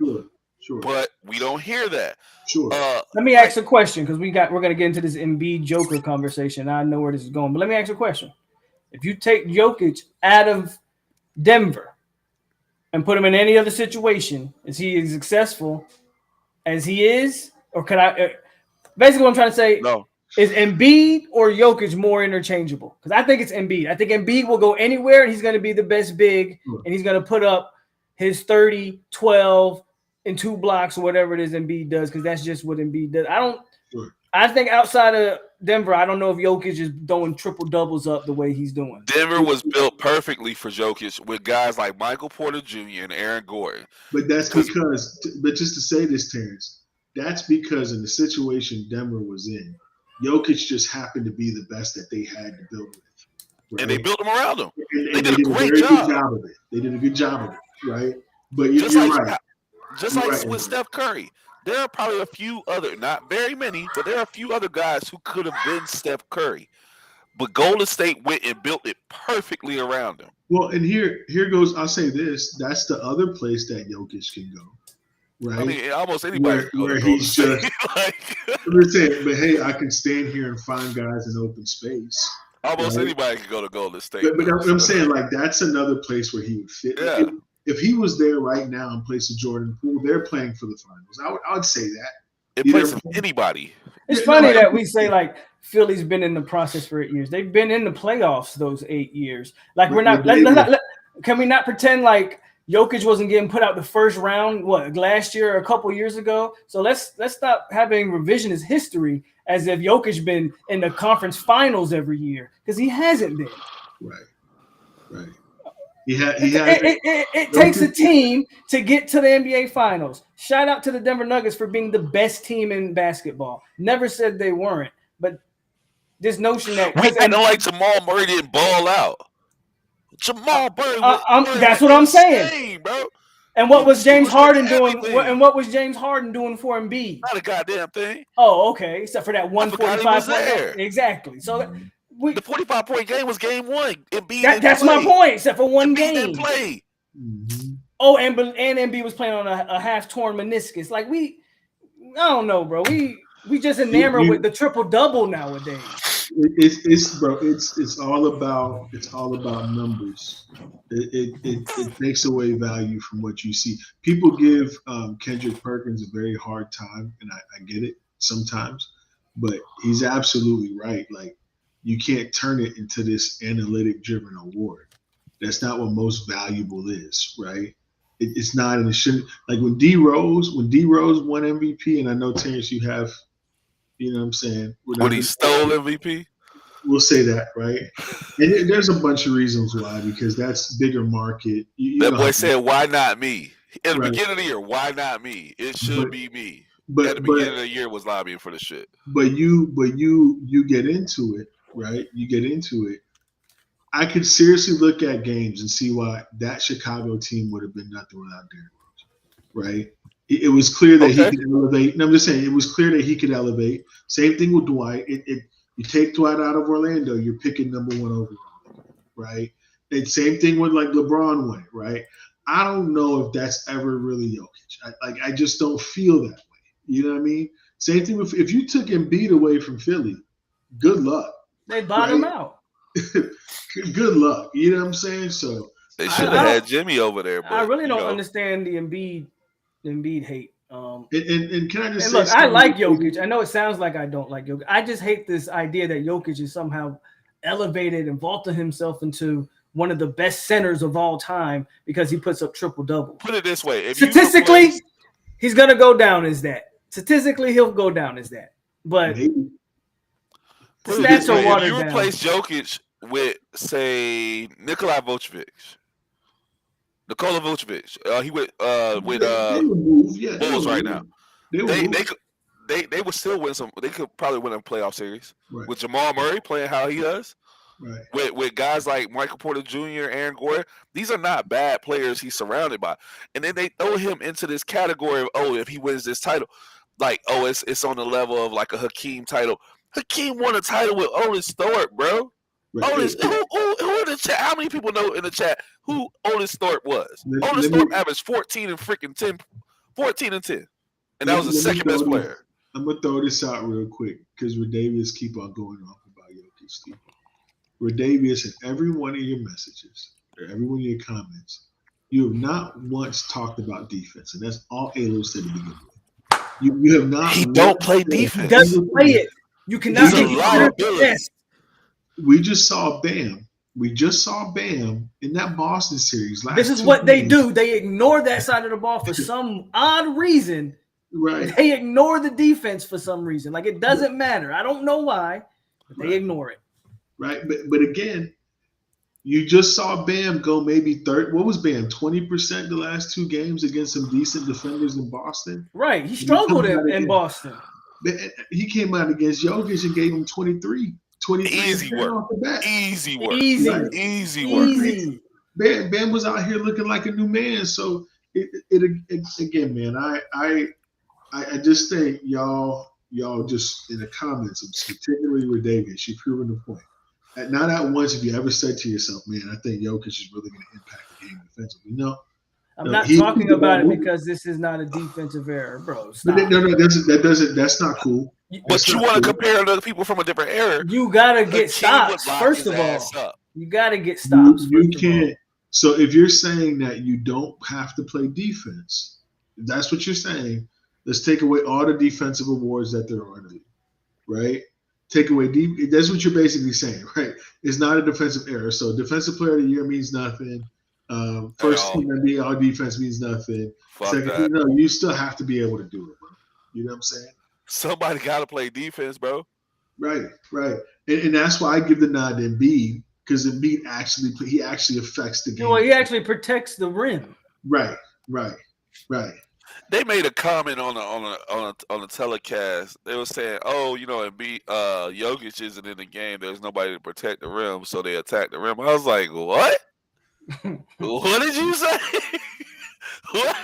Sure. But we don't hear that. Sure. Let me ask a question because we're gonna get into this Embiid Joker conversation. I know where this is going, but let me ask a question. If you take Jokic out of Denver and put him in any other situation, is he as successful as he is, or can I? Basically, what I'm trying to say is Embiid or Jokic more interchangeable? Because I think it's Embiid. I think Embiid will go anywhere, and he's going to be the best big, and he's going to put up his 30, 12, and 2 blocks or whatever it is Embiid does, because that's just what Embiid does. I think outside of Denver, I don't know if Jokic is throwing triple doubles up the way he's doing. Denver was built perfectly for Jokic with guys like Michael Porter Jr. and Aaron Gordon. But that's because, just to say this, Terrence, that's because in the situation Denver was in, Jokic just happened to be the best that they had to build with. Right? And they built him around him. They did a great job of it. They did a good job of it, right? But you're right. Just like with Steph Curry, there are probably a few other, not very many, but there are a few other guys who could have been Steph Curry. But Golden State went and built it perfectly around him. Well, and here goes, I'll say this, that's the other place that Jokic can go. Right. I mean, almost anybody where he's just I'm saying, but hey, I can stand here and find guys in open space. Almost anybody can go to Golden State. But I'm saying, like, that's another place where he would fit. Yeah. If he was there right now in place of Jordan Poole, they're playing for the finals. I would say that. It plays for anybody. It's funny that we say like Philly's been in the process for 8 years. They've been in the playoffs those 8 years. Like we're not. Can we not pretend like Jokic wasn't getting put out the first round last year or a couple years ago? So let's stop having revisionist history as if Jokic been in the conference finals every year, because he hasn't been. Right. It takes a team to get to the NBA Finals. Shout out to the Denver Nuggets for being the best team in basketball. Never said they weren't, but this notion that we acting like Jamal Murray didn't ball out. Jamal Murray, that's what I'm saying, bro. And what was James Harden doing? And what was James Harden doing for Embiid? Not a goddamn thing. Oh, okay. Except for that 145 there. Exactly. So the 45-point game was game one. That's my point. Except for one game. Didn't play. Oh, and Embiid was playing on a half torn meniscus. Like I don't know, bro. We just enamored with the triple double nowadays. It's all about numbers. It takes away value from what you see. People give Kendrick Perkins a very hard time, and I get it sometimes, but he's absolutely right. Like, you can't turn it into this analytic-driven award. That's not what most valuable is, right? It's not, and it shouldn't. Like when D Rose won MVP, and I know, Terrence, you have, you know what I'm saying? When he stole MVP? We'll say that, right? And there's a bunch of reasons why, because that's bigger market. That boy said, "Why not me?" In the beginning of the year, why not me? It should be me. But at the beginning of the year was lobbying for the shit. But you get into it, right? You get into it. I could seriously look at games and see why that Chicago team would have been nothing without Derrick Rose, right? It was clear that he could elevate. And I'm just saying, it was clear that he could elevate. Same thing with Dwight. You take Dwight out of Orlando, you're picking number one overall, right? And same thing with like LeBron went, right? I don't know if that's ever really Jokic. I just don't feel that way. You know what I mean? Same thing with if you took Embiid away from Philly, good luck. They bottom out. Good luck. You know what I'm saying? So they should have had Jimmy over there. But, I really don't understand the Embiid hate. And can I just say, look, I like Jokic. I know it sounds like I don't like Jokic. I just hate this idea that Jokic is somehow elevated and vaulted himself into one of the best centers of all time because he puts up triple double. Put it this way: statistically, he's gonna go down as that. Statistically, he'll go down as that. But the stats are watered down. If you replace Jokic with, say, Nikola Vucevic. He went with Bulls right now. They would still win some. They could probably win a playoff series with Jamal Murray playing how he does. Right. With guys like Michael Porter Jr., Aaron Gordon, these are not bad players he's surrounded by. And then they throw him into this category of, if he wins this title, like, it's on the level of like a Hakeem title. Hakeem won a title with Otis Thorpe, bro. Right. Otis, who in the chat? How many people know in the chat who Otis Thorpe was? Otis Thorpe averaged 14 and 10. And that was the second best player. I'm going to throw this out real quick because Radavius keep on going off about Jokic, Steve. Radavius, in every one of your messages or every one of your comments, you have not once talked about defense, and that's all Alo said to begin with. You have not. He don't play defense. He doesn't play it. You cannot get yes. We just saw Bam. In that Boston series. This is what they do. They ignore that side of the ball for some odd reason. Right. They ignore the defense for some reason. Like, it doesn't matter. I don't know why, but they ignore it. Right. But again, you just saw Bam go maybe 30. What was Bam? 20% the last two games against some decent defenders in Boston. Right. He struggled in Boston. He came out against Jokic and gave him 23. Easy work. Easy work. Bam was out here looking like a new man. So again, man, I just think y'all just in the comments, particularly with Davis, you've proven the point. Not at once have you ever said to yourself, man, I think Jokic is really going to impact the game defensively. No. I'm not talking about it because this is not a defensive error, bro. Stop. No, that's not cool. But you want to compare to people from a different era. You gotta get stops, first of all. You gotta get stops. You can't. So if you're saying that you don't have to play defense, if that's what you're saying, let's take away all the defensive awards that there are. right? Take away deep. That's what you're basically saying, right? It's not a defensive error. So defensive player of the year means nothing. First team NBA all defense means nothing. Fuck Second, that. you still have to be able to do it, bro. You know what I'm saying? Somebody got to play defense, bro. Right. And that's why I give the nod to Embiid, because Embiid actually affects the game. Well, he actually protects the rim. Right. They made a comment on the telecast. They were saying, "Oh, Embiid, Jokic isn't in the game. There's nobody to protect the rim, so they attacked the rim." I was like, "What? What did you say? What?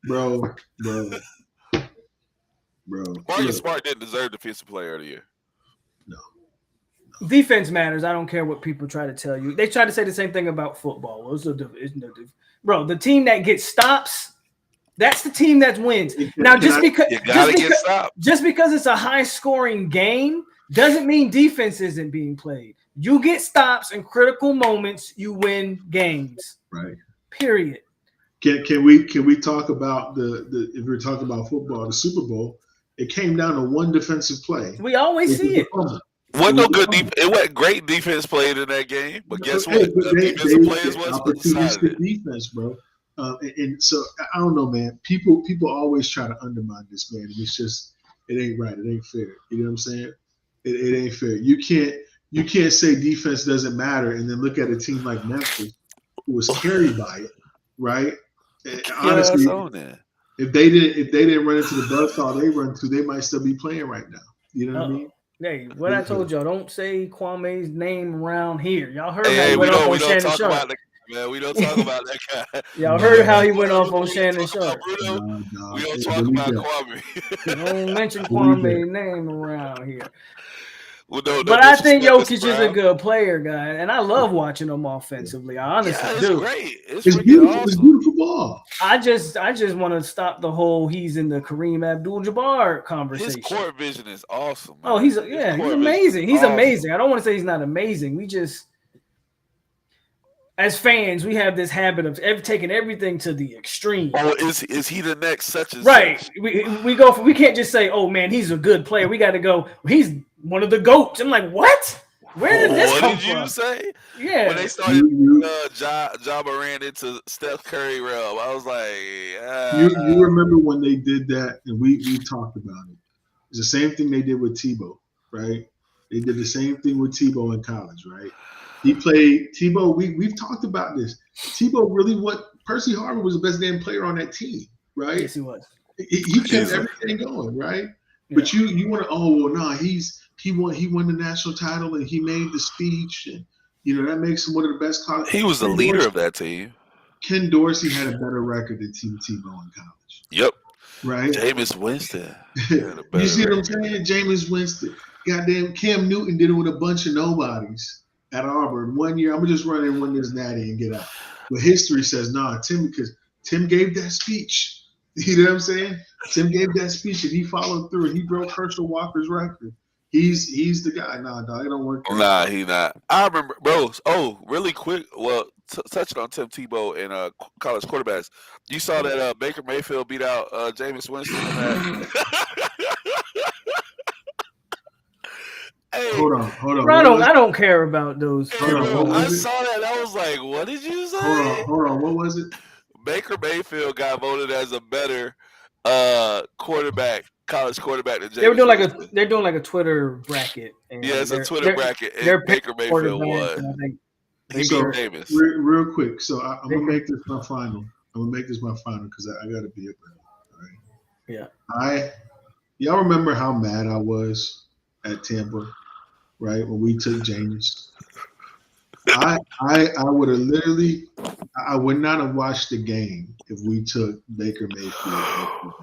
Bro. Marcus Smart didn't deserve Defensive Player of the Year. No. Defense matters. I don't care what people try to tell you. They try to say the same thing about football. Bro, the team that gets stops, that's the team that wins. Now, just because it's a high-scoring game doesn't mean defense isn't being played. You get stops in critical moments, you win games. Right. Period. Can we talk about the if we're talking about football, the Super Bowl? It came down to one defensive play. We always see it. Wasn't no good defense. It wasn't great defense played in that game, but guess what? Defensive players was opportunistic defense, bro. And so I don't know, man. People always try to undermine this, man. And it's just it ain't right. It ain't fair. You know what I'm saying? It ain't fair. You can't say defense doesn't matter and then look at a team like Memphis who was carried by it, right? And honestly, if they didn't run into the buzzsaw they run to, they might still be playing right now. You know what I mean? Hey, what I told y'all, don't say Kwame's name around here. Y'all heard how he went off on Shannon Sharp. Man, we don't talk about that guy. Y'all heard how he went off on Shannon Sharp. We don't talk about Kwame. Don't mention Kwame's name around here. Well, but I think Jokic is a good player, guy, and I love watching him offensively. I honestly do. Great. It's beautiful. Awesome. It's beautiful ball. I just want to stop the whole he's in the Kareem Abdul-Jabbar conversation. His court vision is awesome. Man. Oh, he's amazing. He's amazing. I don't want to say he's not amazing. We just, as fans, we have this habit of taking everything to the extreme. Oh, is he the next such and right? Such? We can't just say, oh man, he's a good player. We got to go. He's one of the GOATs. I'm like, what? Where did this come from? What did you say? Yeah. When they started Ja Morant into Steph Curry realm, I was like, You remember when they did that, and we talked about it. It's the same thing they did with Tebow, right? They did the same thing with Tebow in college, right? He played Tebow. We've talked about this. Tebow really Percy Harvin was the best damn player on that team, right? Yes, he was. He kept everything going, right? Yeah. But you want to, he won the national title and he made the speech and that makes him one of the best college. He was the leader of that team. Ken Dorsey had a better record than Tebow in college. Yep. Right? Jameis Winston. You see what I'm saying? Jameis Winston. Goddamn Cam Newton did it with a bunch of nobodies at Auburn. 1 year, I'm gonna just run and win this natty and get out. But history says because Tim gave that speech. You know what I'm saying? Tim gave that speech and he followed through and he broke Herschel Walker's record. He's the guy. Nah, dog, it don't work. Nah, he not. I remember, bro. Oh, really quick. Well, touching on Tim Tebow and college quarterbacks, you saw that Baker Mayfield beat out Jameis Winston. Hey, hold on. I don't care about those. I saw that. I was like, what did you say? Hold on. What was it? Baker Mayfield got voted as a better college quarterback than Jameis. They're doing like a Twitter bracket. And it's a Twitter bracket. And Baker Mayfield won. He beat Jameis. Real quick. So I'm gonna make this my final. Because I gotta be up there. Right? Yeah. Y'all remember how mad I was at Tampa, right? When we took Jameis. I would have literally, I would not have watched the game if we took Baker Mayfield,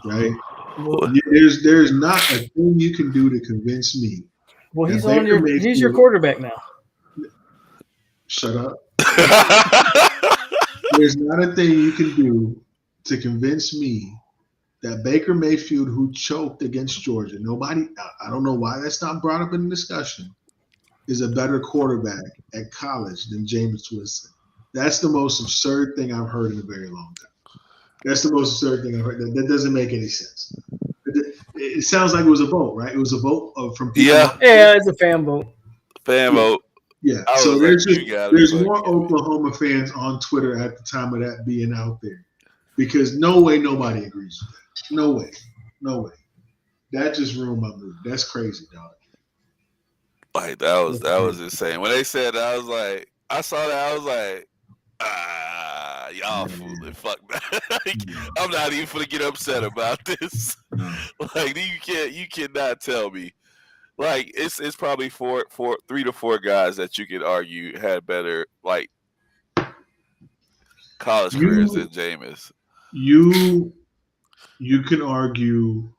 right? There's not a thing you can do to convince me. Well, he's your quarterback now. Shut up. There's not a thing you can do to convince me that Baker Mayfield, who choked against Georgia, I don't know why that's not brought up in the discussion, is a better quarterback at college than Jameis Winston. That's the most absurd thing I've heard in a very long time. That's the most absurd thing I've heard. That doesn't make any sense. it sounds like it was a vote, right? It was a vote from people. Yeah. Yeah, it's a fan vote. Fan vote. Yeah. I So was there's like, just you gotta there's fucking more kidding me. Oklahoma fans on Twitter at the time of that being out there, because no way nobody agrees with that. No way. No way. That just ruined my mood. That's crazy, dog. Like that was insane. When they said that, I saw that, I was like, y'all fooling, fuck that. Like, I'm not even gonna get upset about this. Like you cannot tell me. Like it's probably 3 to 4 guys that you could argue had better like college careers than Jameis. You can argue.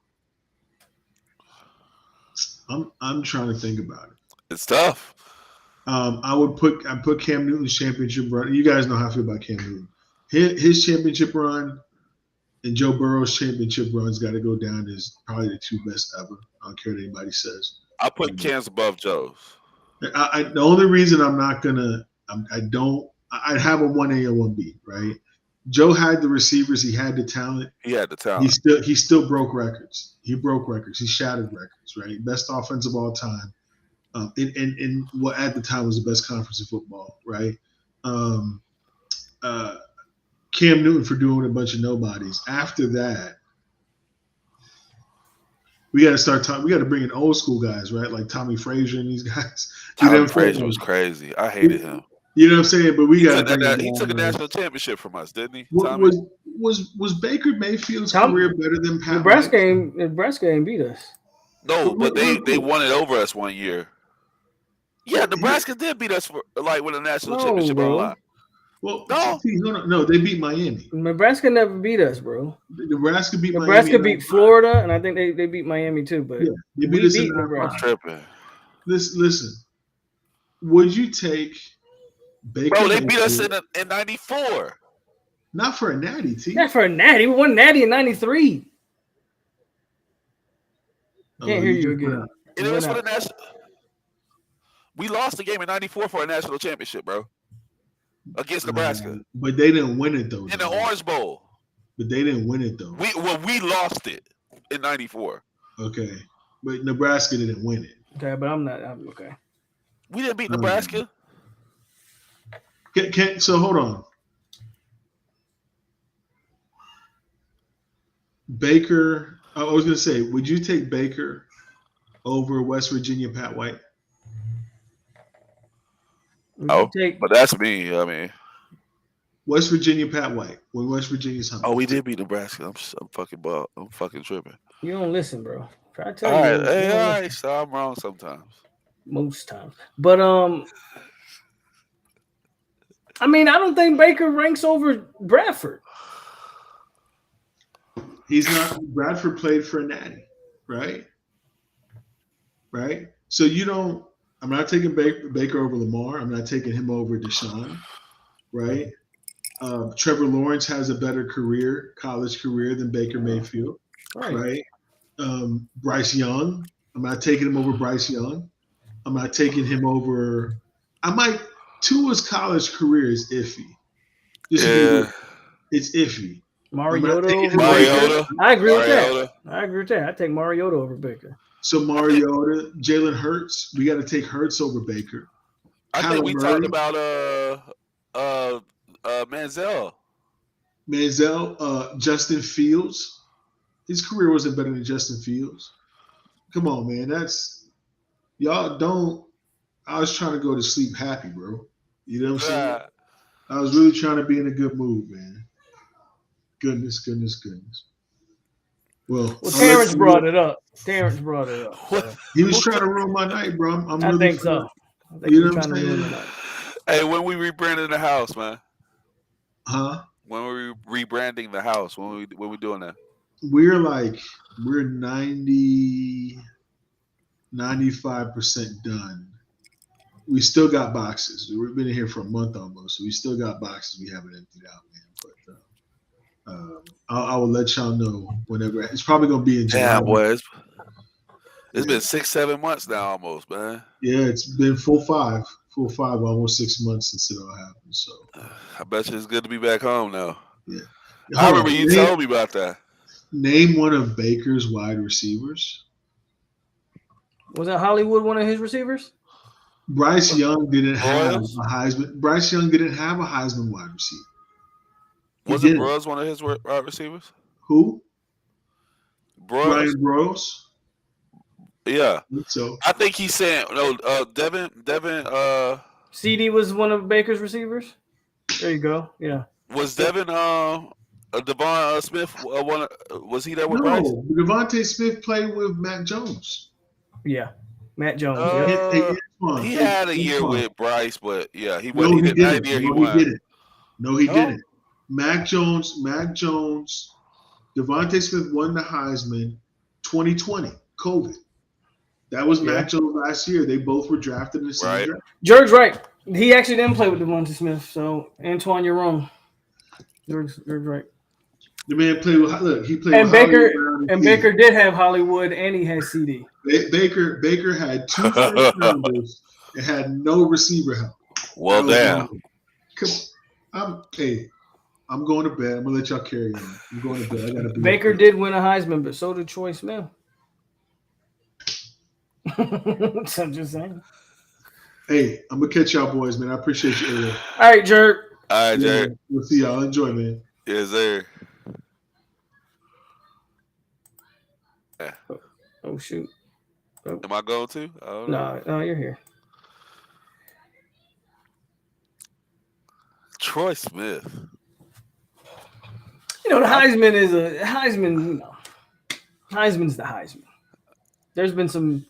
I'm trying to think about it. It's tough. I put Cam Newton's championship run. You guys know how I feel about Cam Newton. His championship run and Joe Burrow's championship run's got to go down as probably the 2 best ever. I don't care what anybody says. I put Cam's above Joe's. The only reason I'm not gonna, I'd have a 1A or 1B, right? Joe had the receivers. He had the talent. He still broke records. He broke records. He shattered records, right? Best offense of all time. In what at the time was the best conference in football, right? Cam Newton for doing a bunch of nobodies. After that, we got to start talking. We got to bring in old school guys, right? Like Tommy Frazier and these guys. Tommy Frazier was crazy. I hated him. You know what I'm saying? But we got to. He took a national championship from us, didn't he? Was Baker Mayfield's career better than Pat? Nebraska ain't beat us. No, but they won it over us one year. Yeah, Nebraska did beat us for with a national championship on the line. Well, no, they beat Miami. Nebraska never beat us, bro. Nebraska beat Miami. Beat Florida, and I think they beat Miami too. But they beat us in Nebraska. Listen, would you take Baker? Bro, they beat us in '94. Not for a natty, T. Not for a natty. We won natty in '93. Can't hear you again. It was for the national. We lost the game in '94 for a national championship, bro. Against Nebraska. But they didn't win it though. In the Orange Bowl. But they didn't win it though. We lost it in '94. Okay. But Nebraska didn't win it. Okay, but I'm okay. We didn't beat Nebraska. So hold on. Baker, I was gonna say, would you take Baker over West Virginia Pat White? Oh, but that's me. I mean, West Virginia Pat White. When West Virginia's home. Oh, we did beat Nebraska. I'm fucking tripping. You don't listen, bro. Try to tell all you. Right, all right. So I'm wrong sometimes. Most times, but I mean, I don't think Baker ranks over Bradford. He's not. Bradford played for a natty, right? Right. So you don't. I'm not taking Baker over Lamar. I'm not taking him over Deshaun, right? Trevor Lawrence has a better college career than Baker Mayfield, right? Bryce Young. I'm not taking him over Bryce Young. I'm not taking him over. Tua's college career is iffy. It's iffy. Mariota. I agree with that. I take Mariota over Baker. So Mariota, Jalen Hurts, we got to take Hurts over Baker. I think we talked about Manziel. Justin Fields. His career wasn't better than Justin Fields. Come on, man. Y'all don't. I was trying to go to sleep happy, bro. You know what I'm saying? I was really trying to be in a good mood, man. Goodness. Well, Terrence brought it up. So. He was trying to ruin my night, bro. I think so. You know what I'm saying? Hey, when we rebranding the house, man? Huh? When we rebranding the house? When we doing that? We're 95% done. We still got boxes. We've been in here for a month almost, so we still got boxes we haven't emptied out, man. But I will let y'all know whenever. It's probably gonna be in July. Damn, boy, it's been 6-7 months now, almost, man. Yeah, it's been full five, almost 6 months since it all happened. So I bet you it's good to be back home now. Yeah, I remember you told me about that. Name one of Baker's wide receivers. Was that Hollywood one of his receivers? Bryce Young didn't have a Broyles? Heisman. Bryce Young didn't have a Heisman wide receiver. He Wasn't didn't. Broyles one of his wide receivers? Who? Broyles? Brian Broyles. Yeah. So I think he's saying no. Devin. CD was one of Baker's receivers. There you go. Yeah. Was Devin Devon Smith one? Was he there with Bryce? no, Devontae Smith played with Matt Jones. Yeah. Matt Jones. He had a year with Bryce, but yeah, he No, he didn't. didn't. Year No, he didn't. No, he didn't. Mac Jones, Devontae Smith won the Heisman 2020, COVID. That was Mac Jones last year. They both were drafted in the same draft. George's right. He actually didn't play with Devontae Smith. So, Antoine, you're wrong. George's right. The man played with, look, he played And with Baker, Hollywood and Baker did have Hollywood, and he had CD. Baker had 2 first rounders and had no receiver help. Well, damn. I'm going to bed. I'm gonna let y'all carry on. I'm going to bed. I gotta be Baker did win a Heisman, but so did Troy Smith. So I'm just saying. Hey, I'm gonna catch y'all boys, man. I appreciate you. All right, Jerk. All right, Jerk. We'll see y'all. Enjoy, man. Yes, sir. Oh shoot. Oh. Am I going to? No, you're here. Troy Smith. You know, the Heisman is a Heisman. You know, Heisman's the Heisman. There's been some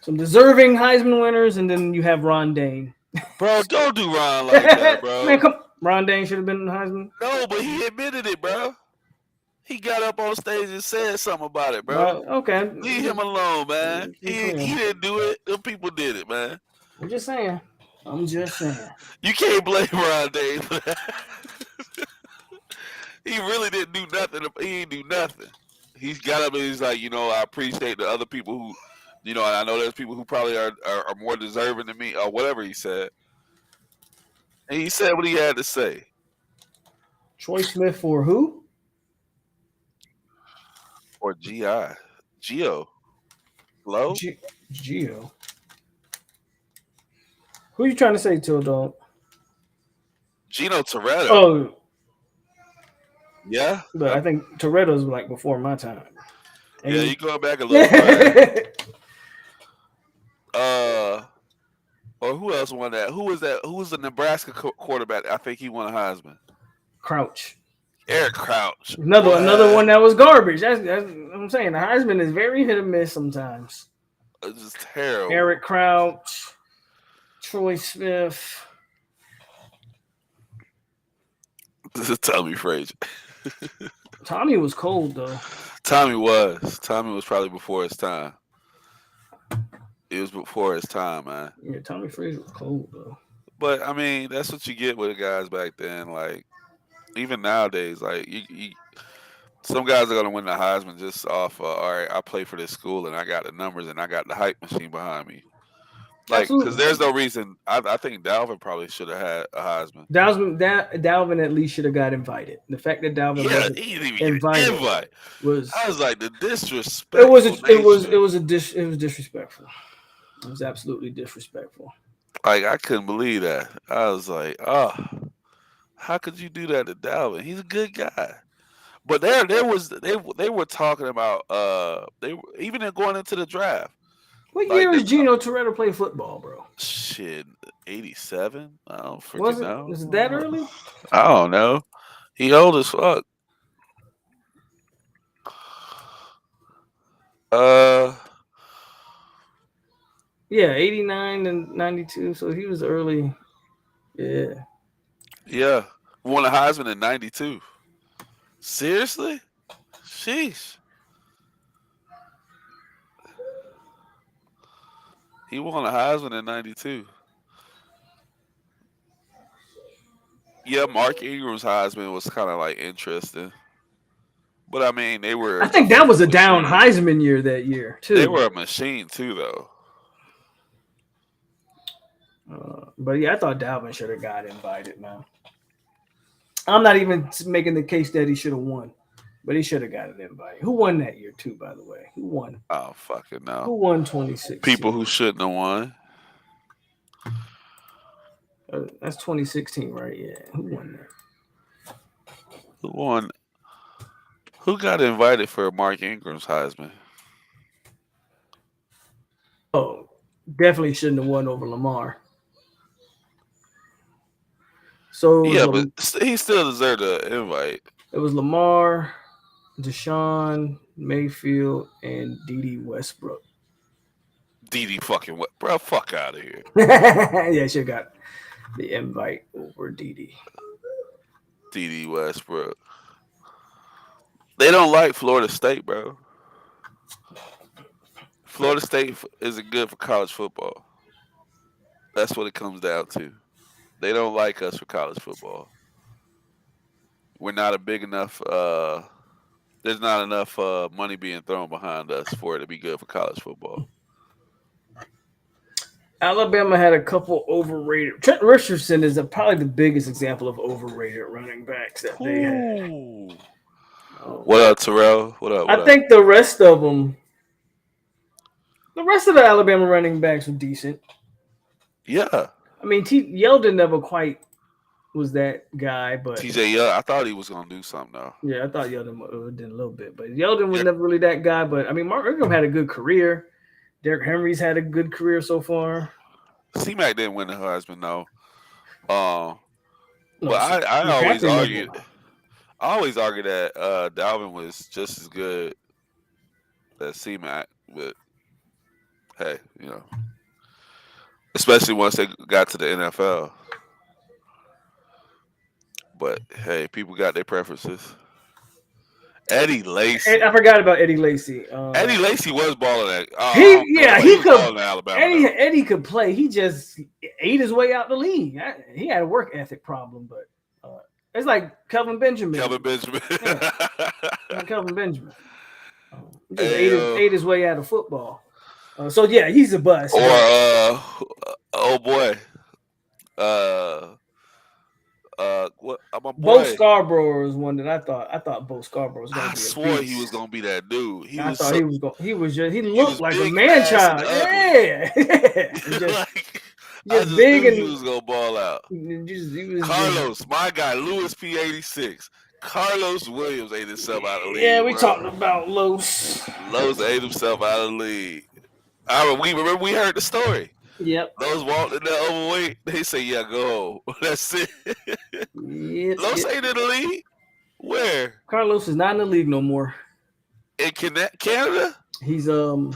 deserving Heisman winners, and then you have Ron Dane. Bro, don't do Ron like that, bro. Man, Ron Dane should have been in the Heisman. No, but he admitted it, bro. He got up on stage and said something about it, bro. Okay. Leave him alone, man. He didn't do it. Them people did it, man. I'm just saying. You can't blame Ron Dane for that. He really didn't do nothing. He didn't do nothing. He's got up and he's like, I appreciate the other people who, and I know there's people who probably are more deserving than me or whatever he said. And he said what he had to say. Troy Smith for who? Or Gio. Hello? Gio. Who are you trying to say to, dog? Gino Toretto. Oh. Yeah? But I think Toretto's like before my time. And you going back a little bit. Or who else won that? Who was that? Who was the Nebraska quarterback? I think he won a Heisman. Crouch. Eric Crouch. Another one that was garbage. That's what I'm saying. The Heisman is very hit or miss sometimes. It's just terrible. Eric Crouch, Troy Smith. This is Tommy Frazier. Tommy was cold though. Tommy was probably before his time. It was before his time, man. Yeah, Tommy Frazier was cold though. But I mean, that's what you get with the guys back then. Like, even nowadays, like some guys are gonna win the Heisman just off. All right, I play for this school and I got the numbers and I got the hype machine behind me. Like, because there's no reason. I think Dalvin probably should have had a Heisman. Dalvin at least should have got invited. The fact that Dalvin wasn't he didn't even invite was. I was like, the disrespect. It was disrespectful. It was absolutely disrespectful. Like, I couldn't believe that. I was like, oh, how could you do that to Dalvin? He's a good guy. But they were talking about even going into the draft. What year is Gino Toretto play football, bro? Shit, 87? I don't freaking know. Was it that early? I don't know. He old as fuck. Yeah, 89 and 92. So he was early. Yeah. Yeah. Won a Heisman in 92. Seriously? Sheesh. He won a Heisman in 92. Yeah, Mark Ingram's Heisman was kind of like interesting. But I mean, they were. I think that was a down Heisman year that year, too. They were a machine, too, though. But yeah, I thought Dalvin should have got invited, man. I'm not even making the case that he should have won. But he should have got an invite. Who won that year too, by the way? Who won? Oh, fucking no. Who won 2016? People who shouldn't have won. That's 2016, right? Yeah. Who won that? Who won? Who got invited for Mark Ingram's Heisman? Oh, definitely shouldn't have won over Lamar. So Yeah, but he still deserved an invite. it was Lamar, Deshaun, Mayfield, and Dede Westbrook. Dede fucking what? Bro, fuck out of here. Yeah, should have got the invite over Dede. Dede Westbrook. They don't like Florida State, bro. Florida State isn't good for college football. That's what it comes down to. They don't like us for college football. We're not a big enough. There's not enough money being thrown behind us for it to be good for college football. Alabama had a couple overrated. Trent Richardson is probably the biggest example of overrated running backs that they had. What up, Terrell? What up? I think the rest of them, the rest of the Alabama running backs were decent. Yeah. I mean, Yeldon never quite was that guy, but TJ Yeldon, I thought he was gonna do something though. Yeah, I thought Yeldon did a little bit, but Yeldon was never really that guy. But I mean, Mark Ingram had a good career. Derrick Henry's had a good career so far. C-Mac didn't win the Heisman though. No, but I always McCaffrey argued. I always argued that Dalvin was just as good as C-Mac, but hey, you know, especially once they got to the NFL. But hey, people got their preferences. Eddie Lacy. I forgot about Eddie Lacy. Eddie Lacy was balling at. He could. Balling at Alabama. Eddie could play. He just ate his way out the league. He had a work ethic problem, but it's like Kelvin Benjamin. Kelvin Benjamin. Like Kelvin Benjamin. He just ate his way out of football. So yeah, he's a bust. Or oh boy. What? My boy. Bo Scarborough is one that I thought Bo Scarborough was going to be. I swore he was going to be that dude. He looked like a man child. Yeah. Just big and he was going to ball out. He was Carlos, my guy, Louis P86. Carlos Williams ate himself out of the league. Yeah, we talking about Los. Los ate himself out of the league. We heard the story. Yep. Those walked in there overweight. They say, "Yeah, go." That's it. Los ain't in the league. Where? Carlos is not in the league no more. In Canada? He's I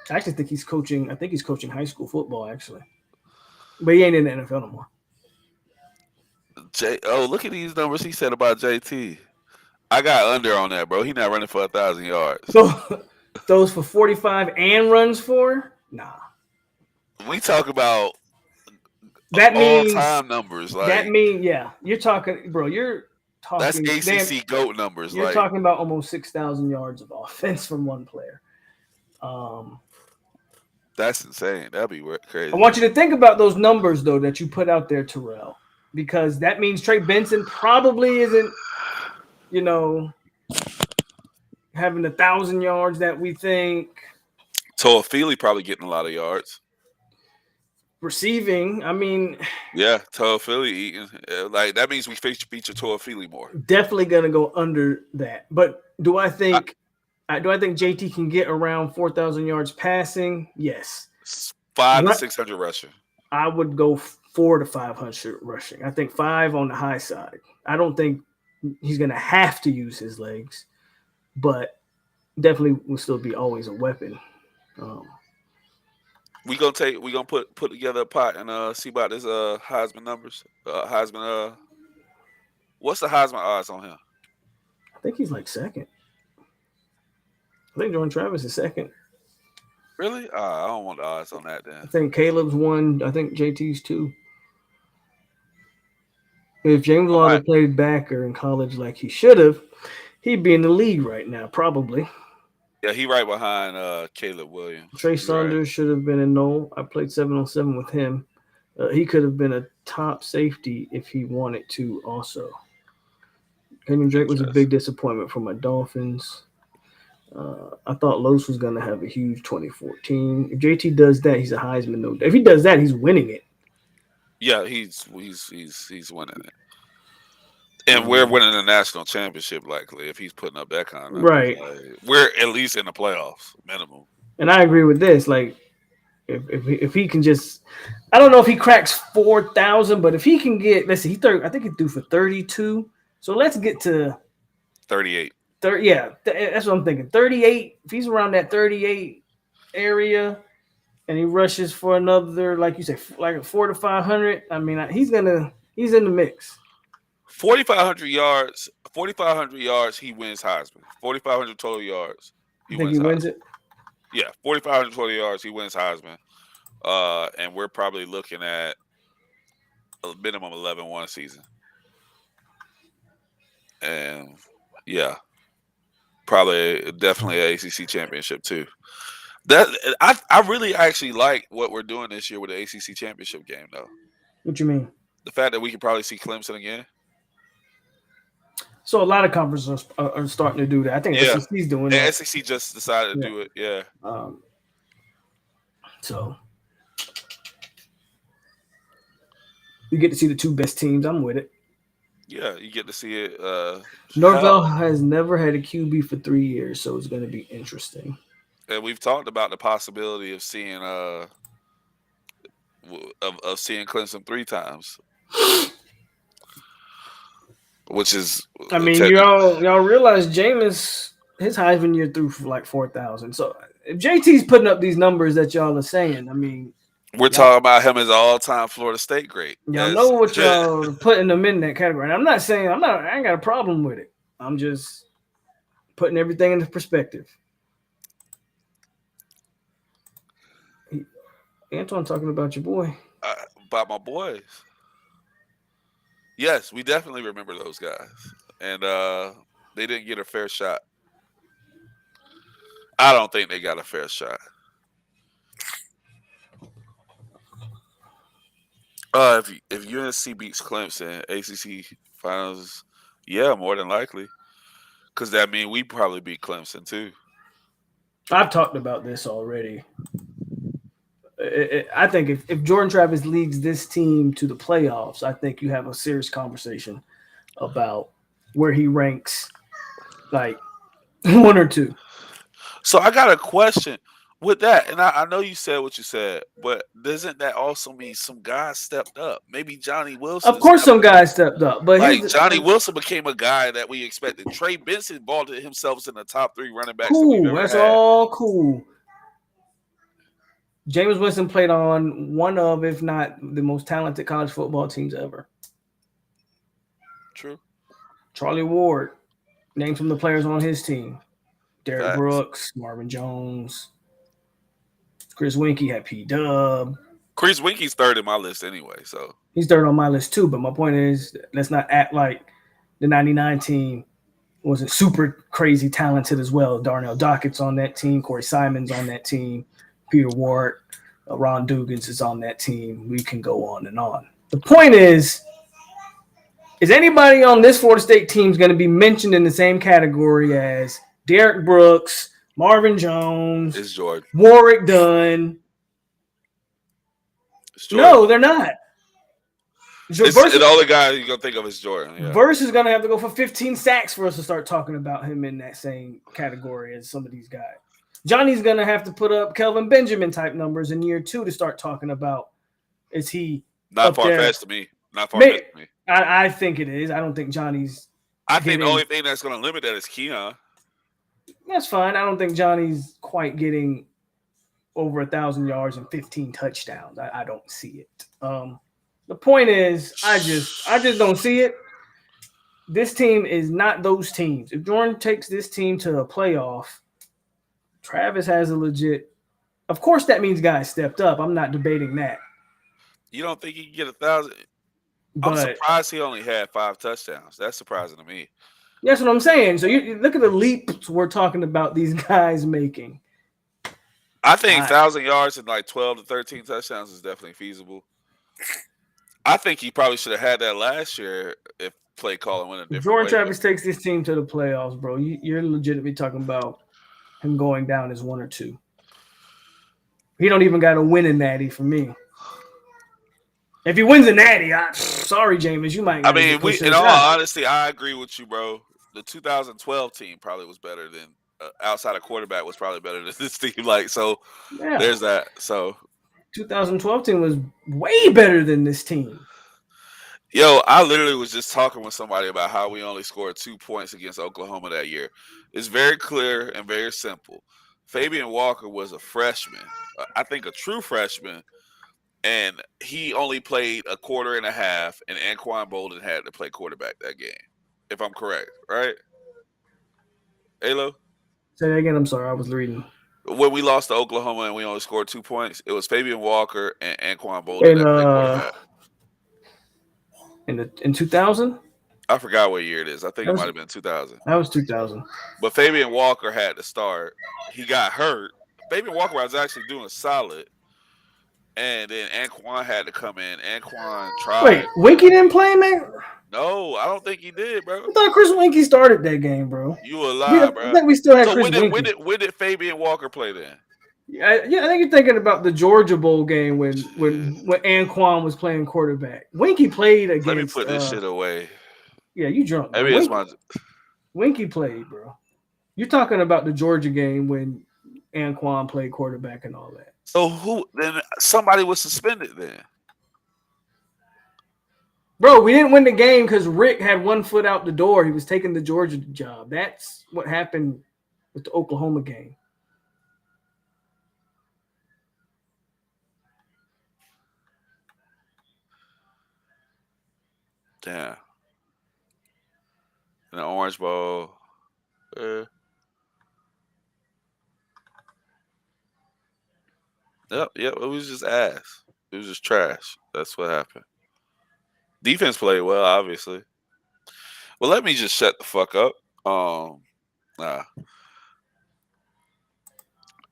actually think he's coaching. I think he's coaching high school football actually, but he ain't in the NFL no more. Look at these numbers he said about JT. I got under on that, bro. He not running for 1,000 yards. So those for 45 and runs for? Nah. We talk about that means all-time numbers. Like, that means, yeah. You're talking, bro. You're talking. That's ACC GOAT numbers. You're talking about almost 6,000 yards of offense from one player. That's insane. That'd be crazy. I want you to think about those numbers, though, that you put out there, Terrell, because that means Trey Benson probably isn't, having 1,000 yards that we think. Toafili probably getting a lot of yards. Receiving, I mean, yeah, Toafili eating like that means we feature Toafili more. Definitely gonna go under that. But do I think JT can get around 4,000 yards passing? Yes. 500 to 600 rushing. I would go 400 to 500 rushing. I think 5 on the high side. I don't think he's gonna have to use his legs, but definitely will still be always a weapon. We gonna put together a pot and see about this Heisman numbers. Heisman what's the Heisman odds on him? I think he's like second. I think Jordan Travis is second. Really? I don't want the odds on that then. I think Caleb's 1. I think JT's 2. If James Lauder played backer in college like he should have, he'd be in the league right now, probably. Yeah, he right behind Caleb Williams. Trey Saunders should have been in Knoll. I played 7-on-7 with him. He could have been a top safety if he wanted to also. Kenyon Drake was a big disappointment for my Dolphins. I thought Los was going to have a huge 2014. If JT does that, he's a Heisman. No, if he does that, he's winning it. Yeah, he's winning it. And we're winning the national championship likely if he's putting up that kind of numbers. Right. Like, we're at least in the playoffs minimum. And I agree with this. Like, if he can just, I don't know if he cracks 4,000, but if he can get, let's see, I think he threw for 32. So let's get to 38. Yeah, that's what I'm thinking. 38. If he's around that 38 area, and he rushes for another, like you say, like 400 to 500. I mean, he's in the mix. 4,500 yards. 4,500 yards. He wins Heisman. 4,500 total yards. He wins it. Yeah, 4,500 total yards. He wins Heisman. And we're probably looking at a minimum 11-1 season. And yeah, probably definitely an ACC championship too. That I really actually like what we're doing this year with the ACC championship game, though. What you mean? The fact that we could probably see Clemson again. So a lot of conferences are starting to do that. I think SEC's doing that. The SEC just decided to do it. Yeah. So you get to see the two best teams. I'm with it. Yeah, you get to see it. Norvell has never had a QB for 3 years, so it's going to be interesting. And we've talked about the possibility of seeing seeing Clemson 3 times, which is. I mean, y'all realize Jameis, his Heisman year threw for like 4,000. So if JT's putting up these numbers that y'all are saying, I mean, we're talking about him as an all-time Florida State great. Y'all know what y'all are putting them in that category. And I'm not saying I ain't got a problem with it. I'm just putting everything into perspective. Antoine talking about your boy. About my boys. Yes, we definitely remember those guys. And they didn't get a fair shot. I don't think they got a fair shot. If UNC beats Clemson, ACC finals, yeah, more than likely. Because that means we probably beat Clemson too. I've talked about this already. I think if Jordan Travis leads this team to the playoffs, I think you have a serious conversation about where he ranks, like 1 or 2. So I got a question with that, and I know you said what you said, but doesn't that also mean some guys stepped up? Maybe Johnny Wilson. Of course, some guys stepped up, but like Johnny Wilson became a guy that we expected. Trey Benson vaulted himself in the top 3 running backs. Cool, that's all cool. Jameis Winston played on one of, if not the most talented college football teams ever. True. Charlie Ward, named some of the players on his team. Derrick Facts. Brooks, Marvin Jones. Chris Winkie had P-Dub. Chris Winkie's 3rd in my list anyway, so. He's 3rd on my list too, but my point is, let's not act like the 99 team wasn't super crazy talented as well. Darnell Dockett's on that team. Corey Simon's on that team. Peter Ward, Ron Dugans is on that team. We can go on and on. The point is anybody on this Florida State team going to be mentioned in the same category as Derrick Brooks, Marvin Jones, it's Jordan. Warwick Dunn? No, they're not. The only guy you're going to think of is Jordan. Yeah. Verse is going to have to go for 15 sacks for us to start talking about him in that same category as some of these guys. Johnny's going to have to put up Kelvin Benjamin type numbers in year 2 to start talking about, is he not far-fetched to me. Not far-fetched to me. I think it is. I don't think Johnny's. I think the only thing that's going to limit that is Keon. That's fine. I don't think Johnny's quite getting over 1,000 yards and 15 touchdowns. I don't see it. The point is, I just don't see it. This team is not those teams. If Jordan takes this team to a playoff, Travis has a legit. Of course, that means guys stepped up. I'm not debating that. You don't think he can get 1,000? I'm surprised he only had 5 touchdowns. That's surprising to me. That's what I'm saying. So you look at the leaps we're talking about these guys making. I think 1,000 yards and like 12 to 13 touchdowns is definitely feasible. I think he probably should have had that last year if play calling went a different Jordan way. Travis takes this team to the playoffs, bro. You're legitimately talking about him going down as 1 or 2. He don't even got to win a natty for me. If he wins a natty, sorry, James, you might. I mean, in all honesty, I agree with you, bro. The 2012 team probably was better than outside of quarterback was probably better than this team. Like, so there's that. So 2012 team was way better than this team. Yo, I literally was just talking with somebody about how we only scored 2 points against Oklahoma that year. It's very clear and very simple. Fabian Walker was a freshman, I think a true freshman, and he only played a quarter and a half, and Anquan Bolden had to play quarterback that game, if I'm correct, right? Alo? Say that again. I'm sorry, I was reading. When we lost to Oklahoma and we only scored 2 points, it was Fabian Walker and Anquan Bolden that played quarterback. In 2000? I forgot what year it is. I think it might have been 2000. That was 2000. But Fabian Walker had to start. He got hurt. Fabian Walker was actually doing solid. And then Anquan had to come in. Anquan tried. Wait, Winky didn't play, man? No, I don't think he did, bro. I thought Chris Winky started that game, bro. You a lie, bro. I think we still had so Chris Winky. When did Fabian Walker play then? I think you're thinking about the Georgia Bowl game when Anquan was playing quarterback. Winky played against. Let me put this shit away. Yeah, you drunk. Maybe it's my. Winky played, bro. You're talking about the Georgia game when Anquan played quarterback and all that. So who then? Somebody was suspended then. Bro, we didn't win the game because Rick had 1 foot out the door. He was taking the Georgia job. That's what happened with the Oklahoma game. Damn. In the Orange Bowl. Yep. It was just ass. It was just trash. That's what happened. Defense played well, obviously. Well, let me just shut the fuck up. Nah.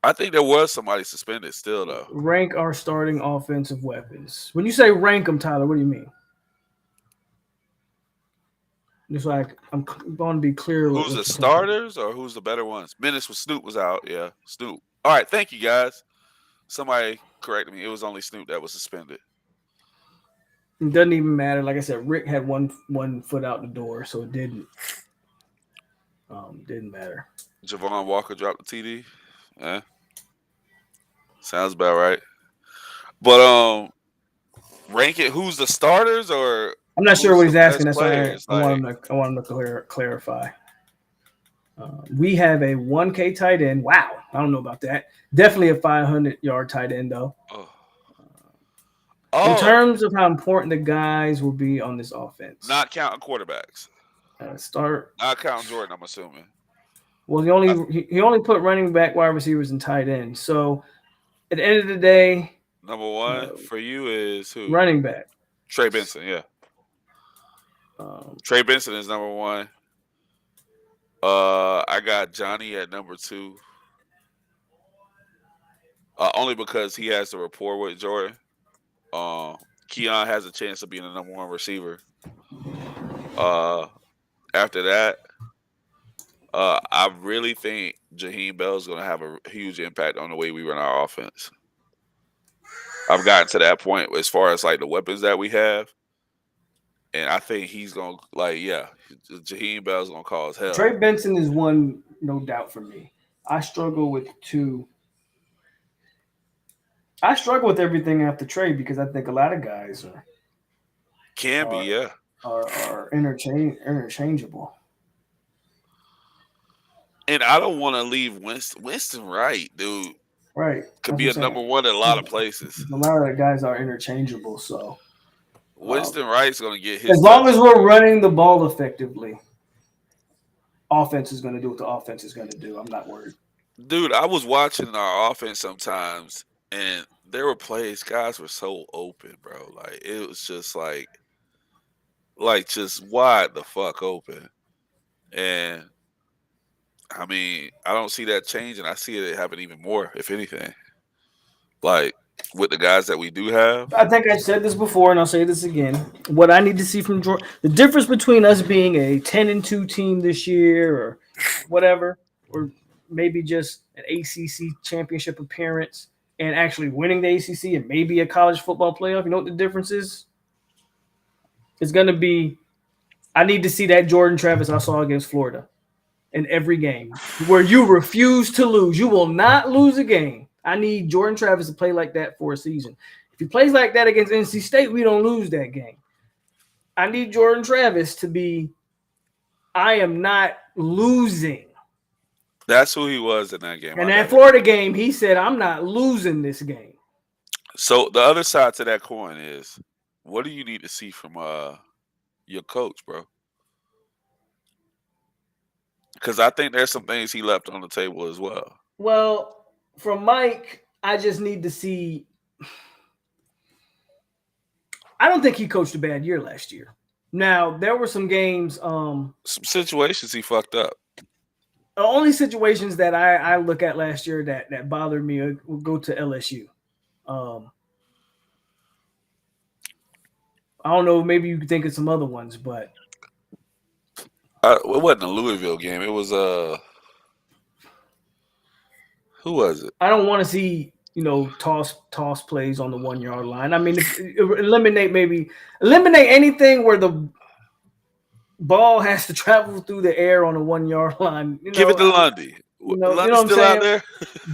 I think there was somebody suspended still, though. Rank our starting offensive weapons. When you say rank them, Tyler, what do you mean? Just like I'm going to be clear. Who's the starters or who's the better ones? Menace with Snoop was out. Yeah, Snoop. All right, thank you, guys. Somebody corrected me. It was only Snoop that was suspended. It doesn't even matter. Like I said, Rick had one foot out the door, so it didn't matter. Javon Walker dropped the TD. Yeah, sounds about right. But rank it. Who's the starters or? I'm not sure what he's asking. That's players? why I want him to clarify. We have a 1K tight end. Wow, I don't know about that. Definitely a 500-yard tight end, though. In terms of how important the guys will be on this offense. Not counting quarterbacks. Not counting Jordan, I'm assuming. Well, he only put running back, wide receivers, and tight end. So at the end of the day, number one for you is who? Running back. Trey Benson, yeah. Trey Benson is number one. I got Johnny at number 2. Only because he has the rapport with Jordan. Keon has a chance of being the number 1 receiver. After that, I really think Jaheim Bell is going to have a huge impact on the way we run our offense. I've gotten to that point as far as like the weapons that we have. And I think he's going to, Jaheim Bell's going to cause hell. Trey Benson is one, no doubt, for me. I struggle with 2. I struggle with everything after Trey because I think a lot of guys are interchangeable. And I don't want to leave Winston Wright, dude. Right. Could be a number 1 in a lot of places. A lot of the guys are interchangeable, so. Winston Wright's going to get his. As long as we're running the ball effectively, offense is going to do what the offense is going to do. I'm not worried. Dude, I was watching our offense sometimes, and there were plays, guys were so open, bro. Like, it was just like just wide the fuck open. And, I mean, I don't see that changing. I see it happen even more, if anything. Like, with the guys that we do have. I think I said this before, and I'll say this again. What I need to see from Jordan, the difference between us being a 10-2 team this year, or whatever, or maybe just an ACC championship appearance, and actually winning the ACC and maybe a college football playoff. You know what the difference is? It's going to be. I need to see that Jordan Travis I saw against Florida in every game, where you refuse to lose. You will not lose a game. I need Jordan Travis to play like that for a season. If he plays like that against NC State, we don't lose that game. I need Jordan Travis to be, I am not losing. That's who he was in that game. In that Florida game, he said, I'm not losing this game. So the other side to that coin is, what do you need to see from your coach, bro? Because I think there's some things he left on the table as well. Well, from Mike, I just need to see. I don't think he coached a bad year last year. Now, there were some games. Some situations he fucked up. The only situations that I look at last year that bothered me will go to LSU. I don't know. Maybe you could think of some other ones, but it wasn't a Louisville game. It was who was it? I don't want to see toss plays on the 1 yard line. I mean, eliminate anything where the ball has to travel through the air on a 1 yard line. Give it to Lundy. Lundy's still out there.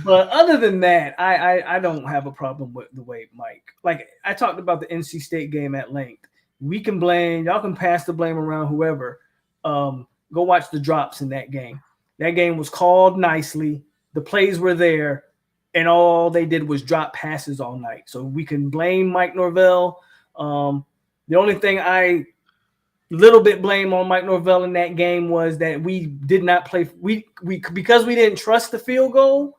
But other than that, I don't have a problem with the way Mike. Like I talked about the NC State game at length. We can blame. Y'all can pass the blame around whoever. Go watch the drops in that game. That game was called nicely. The plays were there, and all they did was drop passes all night. So we can blame Mike Norvell. The only thing I little bit blame on Mike Norvell in that game was that we did not play. We because we didn't trust the field goal,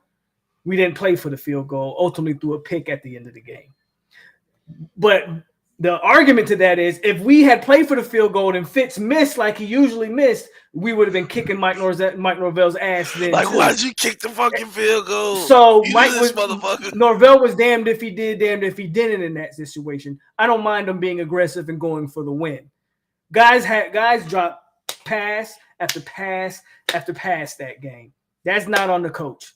we didn't play for the field goal. Ultimately, threw a pick at the end of the game. But the argument to that is, if we had played for the field goal and Fitz missed like he usually missed, we would have been kicking Mike Norvell's ass then. Like, why did you kick the fucking field goal? So motherfucker. Norvell was damned if he did, damned if he didn't in that situation. I don't mind him being aggressive and going for the win. Guys dropped pass after pass after pass that game. That's not on the coach.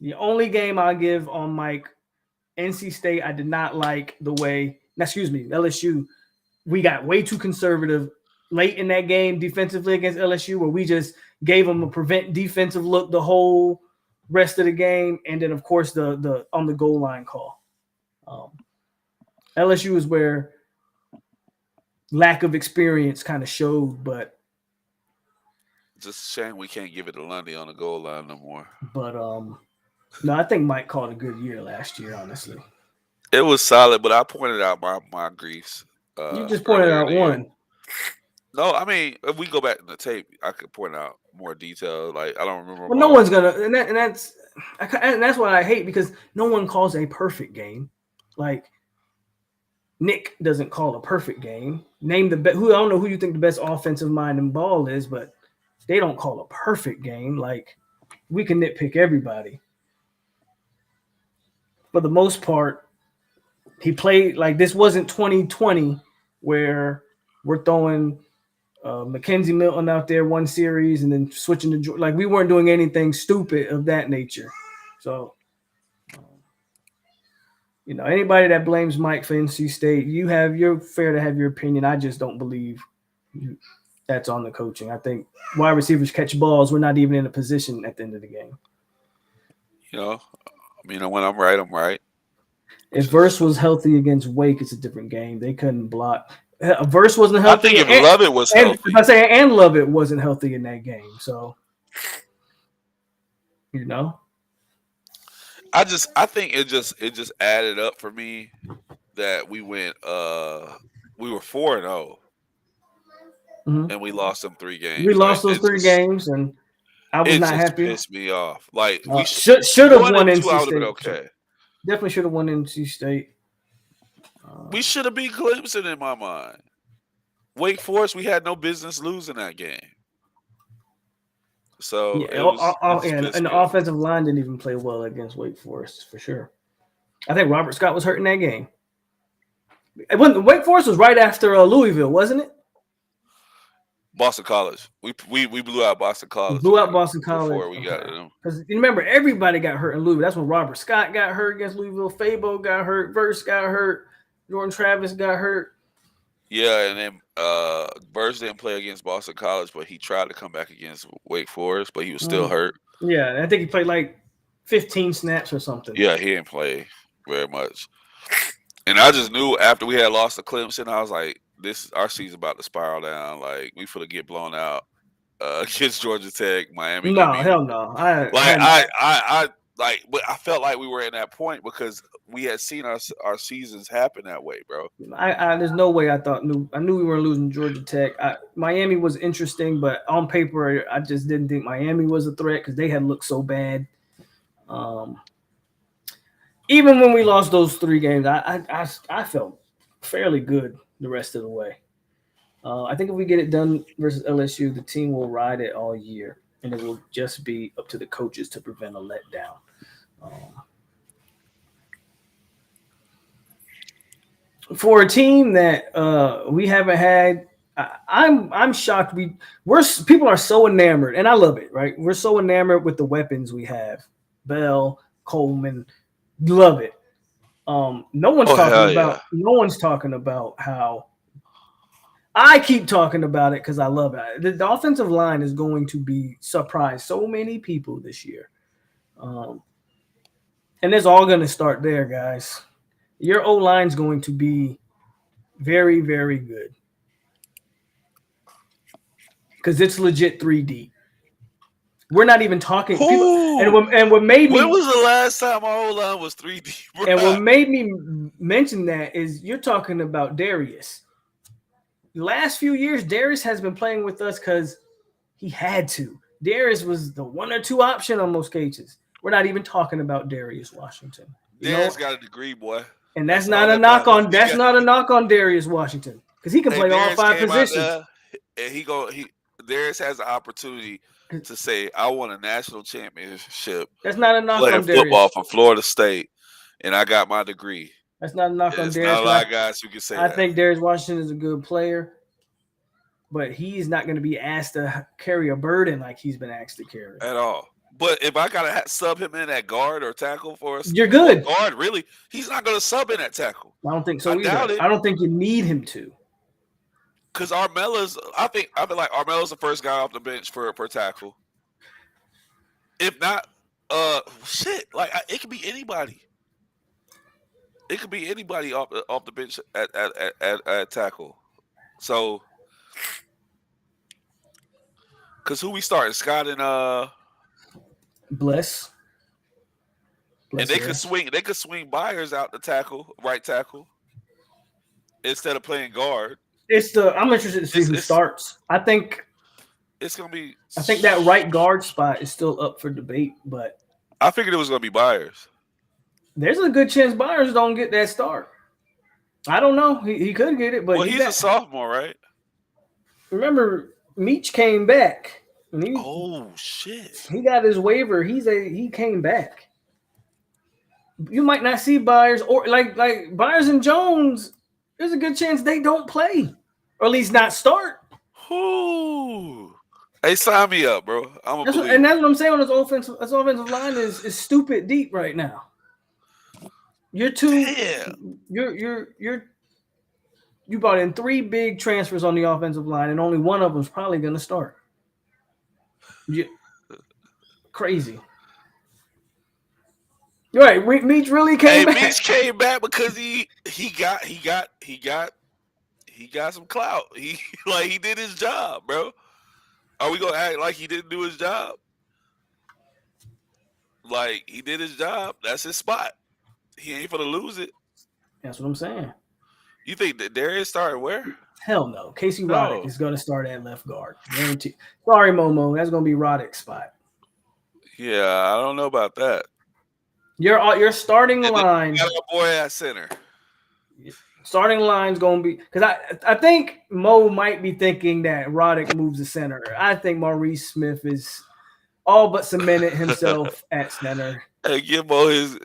The only game I'll give on Mike, NC State, I did not like the way, LSU, we got way too conservative late in that game defensively against LSU, where we just gave them a prevent defensive look the whole rest of the game. And then, of course, the on the goal line call. LSU is where lack of experience kind of showed, but just a shame we can't give it to Lundy on the goal line no more. But no, I think Mike called a good year last year, honestly. It was solid, but I pointed out my griefs. You just pointed out one. No, I mean, if we go back in the tape, I could point out more detail. Like, I don't remember. Well, no one's gonna, and that's what I hate, because no one calls a perfect game. Like, Nick doesn't call a perfect game. Name the best. I don't know who you think the best offensive mind in ball is, but they don't call a perfect game. Like, we can nitpick everybody. For the most part, he played like this wasn't 2020 where we're throwing Mackenzie Milton out there one series and then switching to, like, we weren't doing anything stupid of that nature. So, anybody that blames Mike for NC State, you're fair to have your opinion. I just don't believe that's on the coaching. I think wide receivers catch balls. We're not even in a position at the end of the game. When I'm right, I'm right. If Verse was healthy against Wake, it's a different game. They couldn't block. Verse wasn't healthy. I think if Lovett was healthy. And Lovett wasn't healthy in that game. So, I think it just added up for me that we went we were 4-0 and we lost them 3 games. We lost those 3 games, and I was not happy. It pissed me off. Like, we should have won NC State. Okay. Definitely should have won NC State. We should have beat Clemson in my mind. Wake Forest, we had no business losing that game. So Yeah, it was, and the offensive line didn't even play well against Wake Forest for sure. I think Robert Scott was hurt in that game. Wake Forest was right after Louisville, wasn't it? Boston College. We blew out Boston College. Blew out Boston College before we got them. Because you remember everybody got hurt in Louisville. That's when Robert Scott got hurt against Louisville. Fabo got hurt. Verse got hurt. Jordan Travis got hurt. Yeah, and then Burst didn't play against Boston College, but he tried to come back against Wake Forest, but he was still hurt. Yeah, I think he played like 15 snaps or something. Yeah, he didn't play very much. And I just knew after we had lost to Clemson, I was like, our season's about to spiral down. Like, we finna get blown out against Georgia Tech, Miami. No, hell no. But I felt like we were in that point because we had seen our seasons happen that way, bro. There's no way I knew we were losing Georgia Tech. Miami was interesting, but on paper, I just didn't think Miami was a threat because they had looked so bad. Even when we lost those 3 games, I felt fairly good the rest of the way. I think if we get it done versus LSU, the team will ride it all year, and it will just be up to the coaches to prevent a letdown. For a team that we haven't had, I'm shocked. People are so enamored, and I love it. Right, we're so enamored with the weapons we have. Bell, Coleman, love it. No one's talking about how. I keep talking about it because I love it. The offensive line is going to be surprise so many people this year. And it's all going to start there, guys. Your O-line is going to be very, very good. Because it's legit 3 deep. We're not even talking. People, and what made me. When was the last time our O-line was 3 deep? And what made me mention that is you're talking about Darius. The last few years, Darius has been playing with us because he had to. Darius was the 1 or 2 option on most cases. We're not even talking about Darius Washington. Darius got a degree, boy. And that's not a knock on. That's not a knock on Darius Washington because he can play all 5 positions. And Darius has an opportunity to say, "I won a national championship." That's not a knock on Darius. Football from Florida State, and I got my degree. That's not a knock on Darius. Not a lot of guys who can say that. I think Darius Washington is a good player, but he's not going to be asked to carry a burden like he's been asked to carry at all. But if I gotta sub him in at guard or tackle for us, you're good. Guard, really? He's not gonna sub in at tackle. I don't think so either. I don't think you need him to. Because Armella's, I feel like Armella's the first guy off the bench for tackle. If not, it could be anybody. It could be anybody off the bench at tackle. So, because who we starting? Scott and Bless. And they could swing Byers out the tackle, right tackle, instead of playing guard. I'm interested to see who starts. I think it's gonna be. I think that right guard spot is still up for debate, but I figured it was gonna be Byers. There's a good chance Byers don't get that start. I don't know. He could get it, but he's a sophomore, right? Remember, Meach came back. Oh shit! He got his waiver. He came back. You might not see Byers or like Byers and Jones. There's a good chance they don't play, or at least not start. Ooh. Hey, sign me up, bro. That's what I'm saying. On this offensive line is stupid deep right now. You're too. Damn. You brought in 3 big transfers on the offensive line, and only one of them is probably going to start. Crazy. You're right. Meach really came back. Meach came back because he got some clout. He did his job, bro. Are we gonna act like he didn't do his job? Like he did his job. That's his spot. He ain't gonna lose it. That's what I'm saying. You think that Darius started where? Hell no. Casey Roddick is going to start at left guard. Guaranteed. Sorry, Momo. That's going to be Roddick's spot. Yeah, I don't know about that. Your starting line. Got our boy at center. Starting line's going to be because I think Mo might be thinking that Roddick moves to center. I think Maurice Smith is all but cemented himself at center. Hey, give Mo his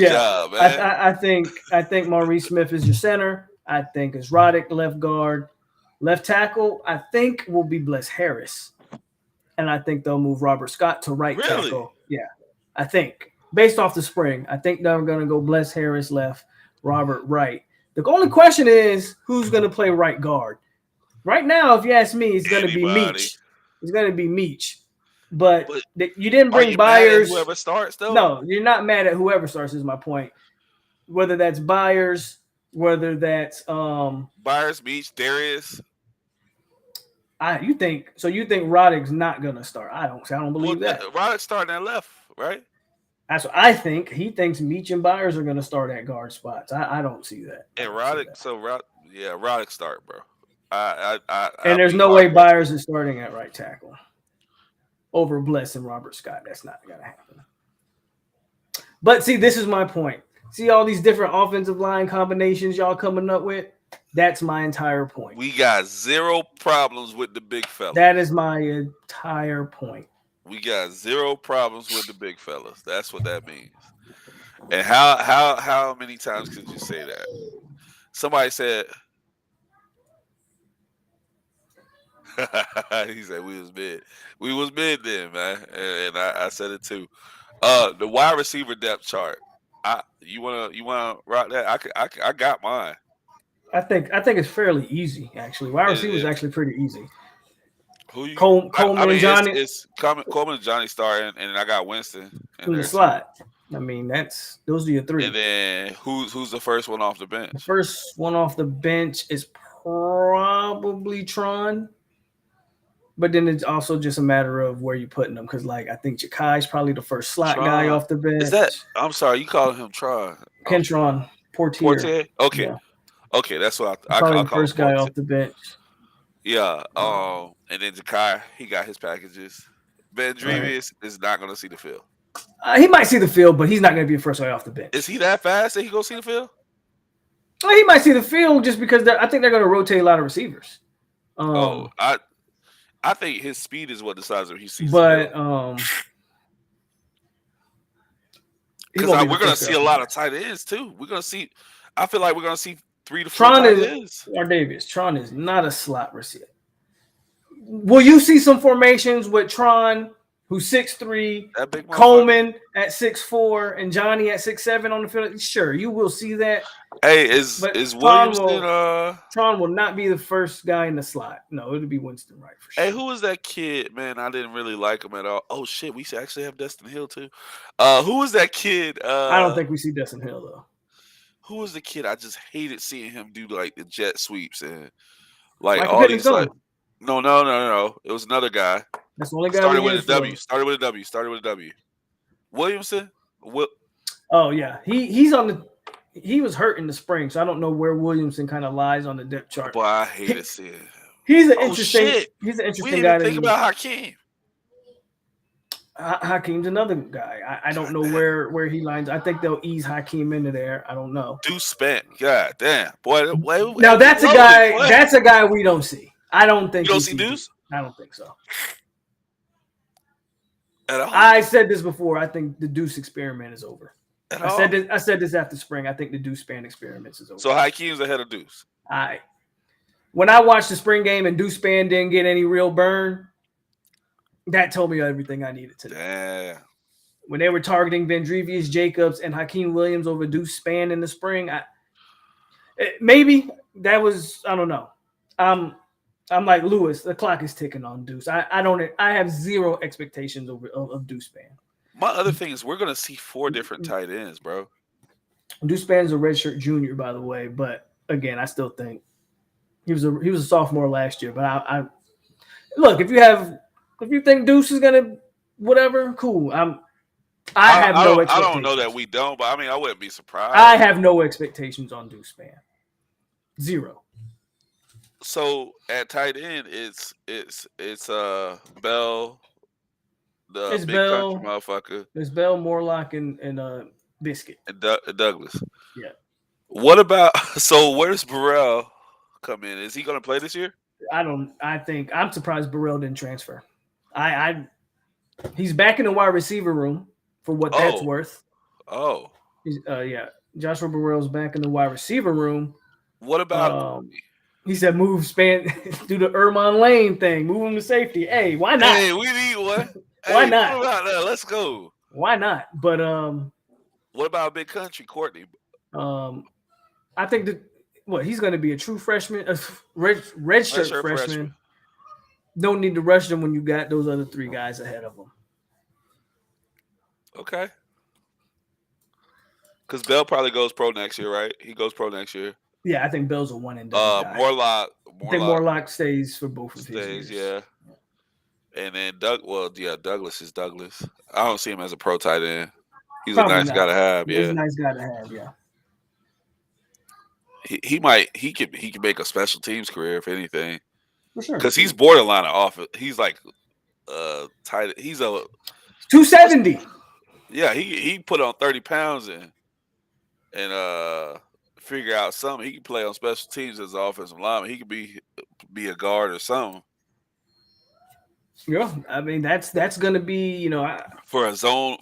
Yeah, job, man. I think Maurice Smith is your center. I think it's Roddick left guard, left tackle. I think will be Bless Harris, and I think they'll move Robert Scott to right Really? tackle. Yeah, I think based off the spring, I think they're going to go Bless Harris left, Robert right. The only question is who's going to play right guard. Right now, if you ask me, it's going to be Meach. It's going to be Meach. But you didn't bring Byers. Whoever starts, though? No, you're not mad at whoever starts, is my point. Whether that's Byers, whether that's Byers, Meach, Darius. You think Roddick's not gonna start? I don't believe that. Roddick's starting at left, right? That's what I think. He thinks Meach and Byers are gonna start at guard spots. I don't see that. And Roddick, Roddick start, bro. And there's no way Byers is starting at right tackle over Bless and Robert Scott. That's not gonna happen. But see, this is my point. See all these different offensive line combinations y'all coming up with? That's my entire point. We got zero problems with the big fella. That is my entire point. We got zero problems with the big fellas. That's what that means. And how many times could you say that? Somebody said he said we was mid. We was mid then, man. And I said it too. The wide receiver depth chart. You wanna rock that? I got mine. I think it's fairly easy, actually. Wide receiver is actually pretty easy. Who you? Coleman and Johnny. It's Coleman and Johnny starting, and I got Winston in the slot. I mean, those are your three. And then who's the first one off the bench? The first one off the bench is probably Tron. But then it's also just a matter of where you're putting them. Because, I think Jakai's probably the first slot guy off the bench. Is that? I'm sorry, you calling him Tron? Kentron Portier. Okay. Yeah. Okay, that's what I call the first guy off the bench. Yeah. And then Jakai, he got his packages. Vendrevious is not going to see the field. He might see the field, but he's not going to be the first guy off the bench. Is he that fast that he going to see the field? Well, he might see the field just because I think they're going to rotate a lot of receivers. I think his speed is what decides if he sees the field. Because we're going to see a lot of tight ends too. We're going to see. I feel like we're going to see 3 to 4 tight ends. Davis. Tron is not a slot receiver. Will you see some formations with Tron, who's 6'3", Coleman at 6'4", and Johnny at 6'7" on the field? Sure, you will see that. Hey, is Williamson? Tron will not be the first guy in the slot. No, it'll be Winston Wright for sure. Hey, who was that kid? Man, I didn't really like him at all. Oh shit, we should actually have Destin Hill too. Who was that kid? I don't think we see Destin Hill though. Who was the kid? I just hated seeing him do the jet sweeps and all these No. It was another guy. That's the only guy. Started with a W. Williamson. Oh yeah, he was hurt in the spring, so I don't know where Williamson kind of lies on the depth chart. Boy, I hated seeing him. He's an interesting guy. We didn't even think about Hakeem. Hakeem's another guy. I don't know where he lines. I think they'll ease Hakeem into there. I don't know. Deuce Spence. God damn. Boy. Now that's a guy. Boy. That's a guy we don't see. I don't think you don't see Deuce. I don't think so. At all? I said this before. I think the Deuce experiment is over. I said this after spring. I think the Deuce Span experiment is over. So Hakeem's ahead of Deuce. When I watched the spring game and Deuce Span didn't get any real burn, that told me everything I needed to know. Damn. When they were targeting Vendrevious Jacobs and Hakeem Williams over Deuce Span in the spring, maybe that was, I don't know. I'm like Lewis. The clock is ticking on Deuce. I have zero expectations of Deuce Span. My other thing is we're gonna see 4 different tight ends, bro. Deuce Span's a redshirt junior, by the way, but again, I still think he was a sophomore last year. But I look, if you think Deuce is gonna whatever, cool. I have no expectations. I don't know that we don't, but I mean I wouldn't be surprised. I have no expectations on Deuce Span. Zero. So at tight end, it's Bell, the big country motherfucker. It's Bell, Morlock, and Biscuit and Douglas. Yeah. What about where does Burrell come in? Is he going to play this year? I'm surprised Burrell didn't transfer. I He's back in the wide receiver room for what that's Oh, worth. oh. Yeah, Joshua Burrell's back in the wide receiver room. What about He said move span do the Ermon Lane thing, move him to safety. Hey, why not? Hey, we need one. Why Hey, not? put him out there. Let's go. Why not? But what about Big Country, Courtney? I think that he's going to be a true freshman, a redshirt freshman. Don't need to rush them when you got those other three guys ahead of them. Okay. Because Bell probably goes pro next year, right? He goes pro next year. Yeah, I think Bell's a one and done guy. Morlock. I think Morlock stays for both of his years. Yeah. And then Douglas is Douglas. I don't see him as a pro tight end. He's probably a nice guy to have. Yeah, he's a nice guy to have. Yeah. He could make a special teams career if anything. For sure. Because he's borderline off. He's like tight. He's a 270. Yeah, he put on 30 pounds and figure out something. He can play on special teams as an offensive lineman. He could be a guard or something. Yeah, I mean that's going to be for a zone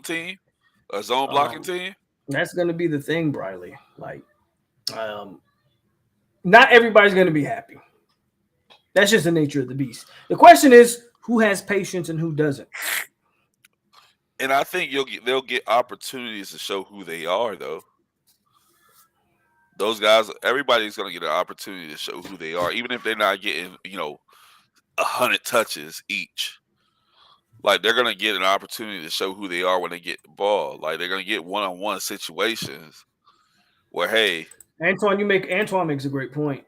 team, a zone blocking team. That's going to be the thing, Briley. Like, not everybody's going to be happy. That's just the nature of the beast. The question is who has patience and who doesn't. And I think they'll get opportunities to show who they are, though. Those guys, everybody's going to get an opportunity to show who they are, even if they're not getting 100 touches each. Like, they're going to get an opportunity to show who they are when they get the ball. Like, they're going to get one-on-one situations where, hey. Antoine makes a great point.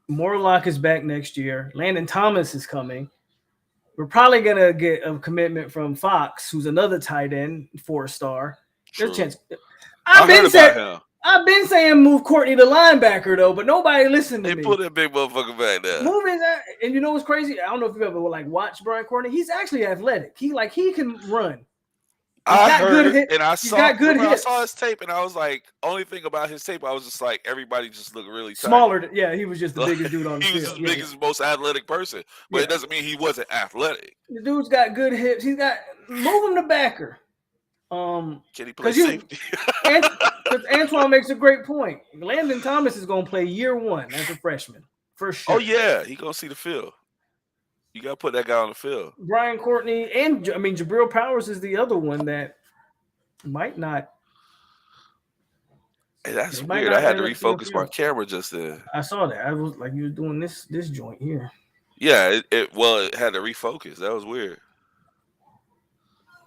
Morlock is back next year. Landon Thomas is coming. We're probably going to get a commitment from Fox, who's another tight end, 4-star. There's a chance. I've been saying move Courtney to linebacker, though, but nobody listened to me. They put that big motherfucker back there. And you know what's crazy? I don't know if you've ever watched Brian Courtney. He's actually athletic. He can run. I heard it, and I saw his tape, and I was like, only thing about his tape, I was just like, everybody just looked really tight. Smaller. Yeah, he was just the biggest dude on the field. He was the biggest, most athletic person, but it doesn't mean he wasn't athletic. The dude's got good hips. Move him to backer. Can he play safety? Because Antoine makes a great point. Landon Thomas is going to play year one as a freshman, for sure. Oh, yeah. He's going to see the field. You got to put that guy on the field. Brian Courtney Jabril Powers is the other one that might not. Hey, that's weird. I had to refocus my camera just then. I saw that. I was like, you were doing this joint here. Yeah, it had to refocus. That was weird.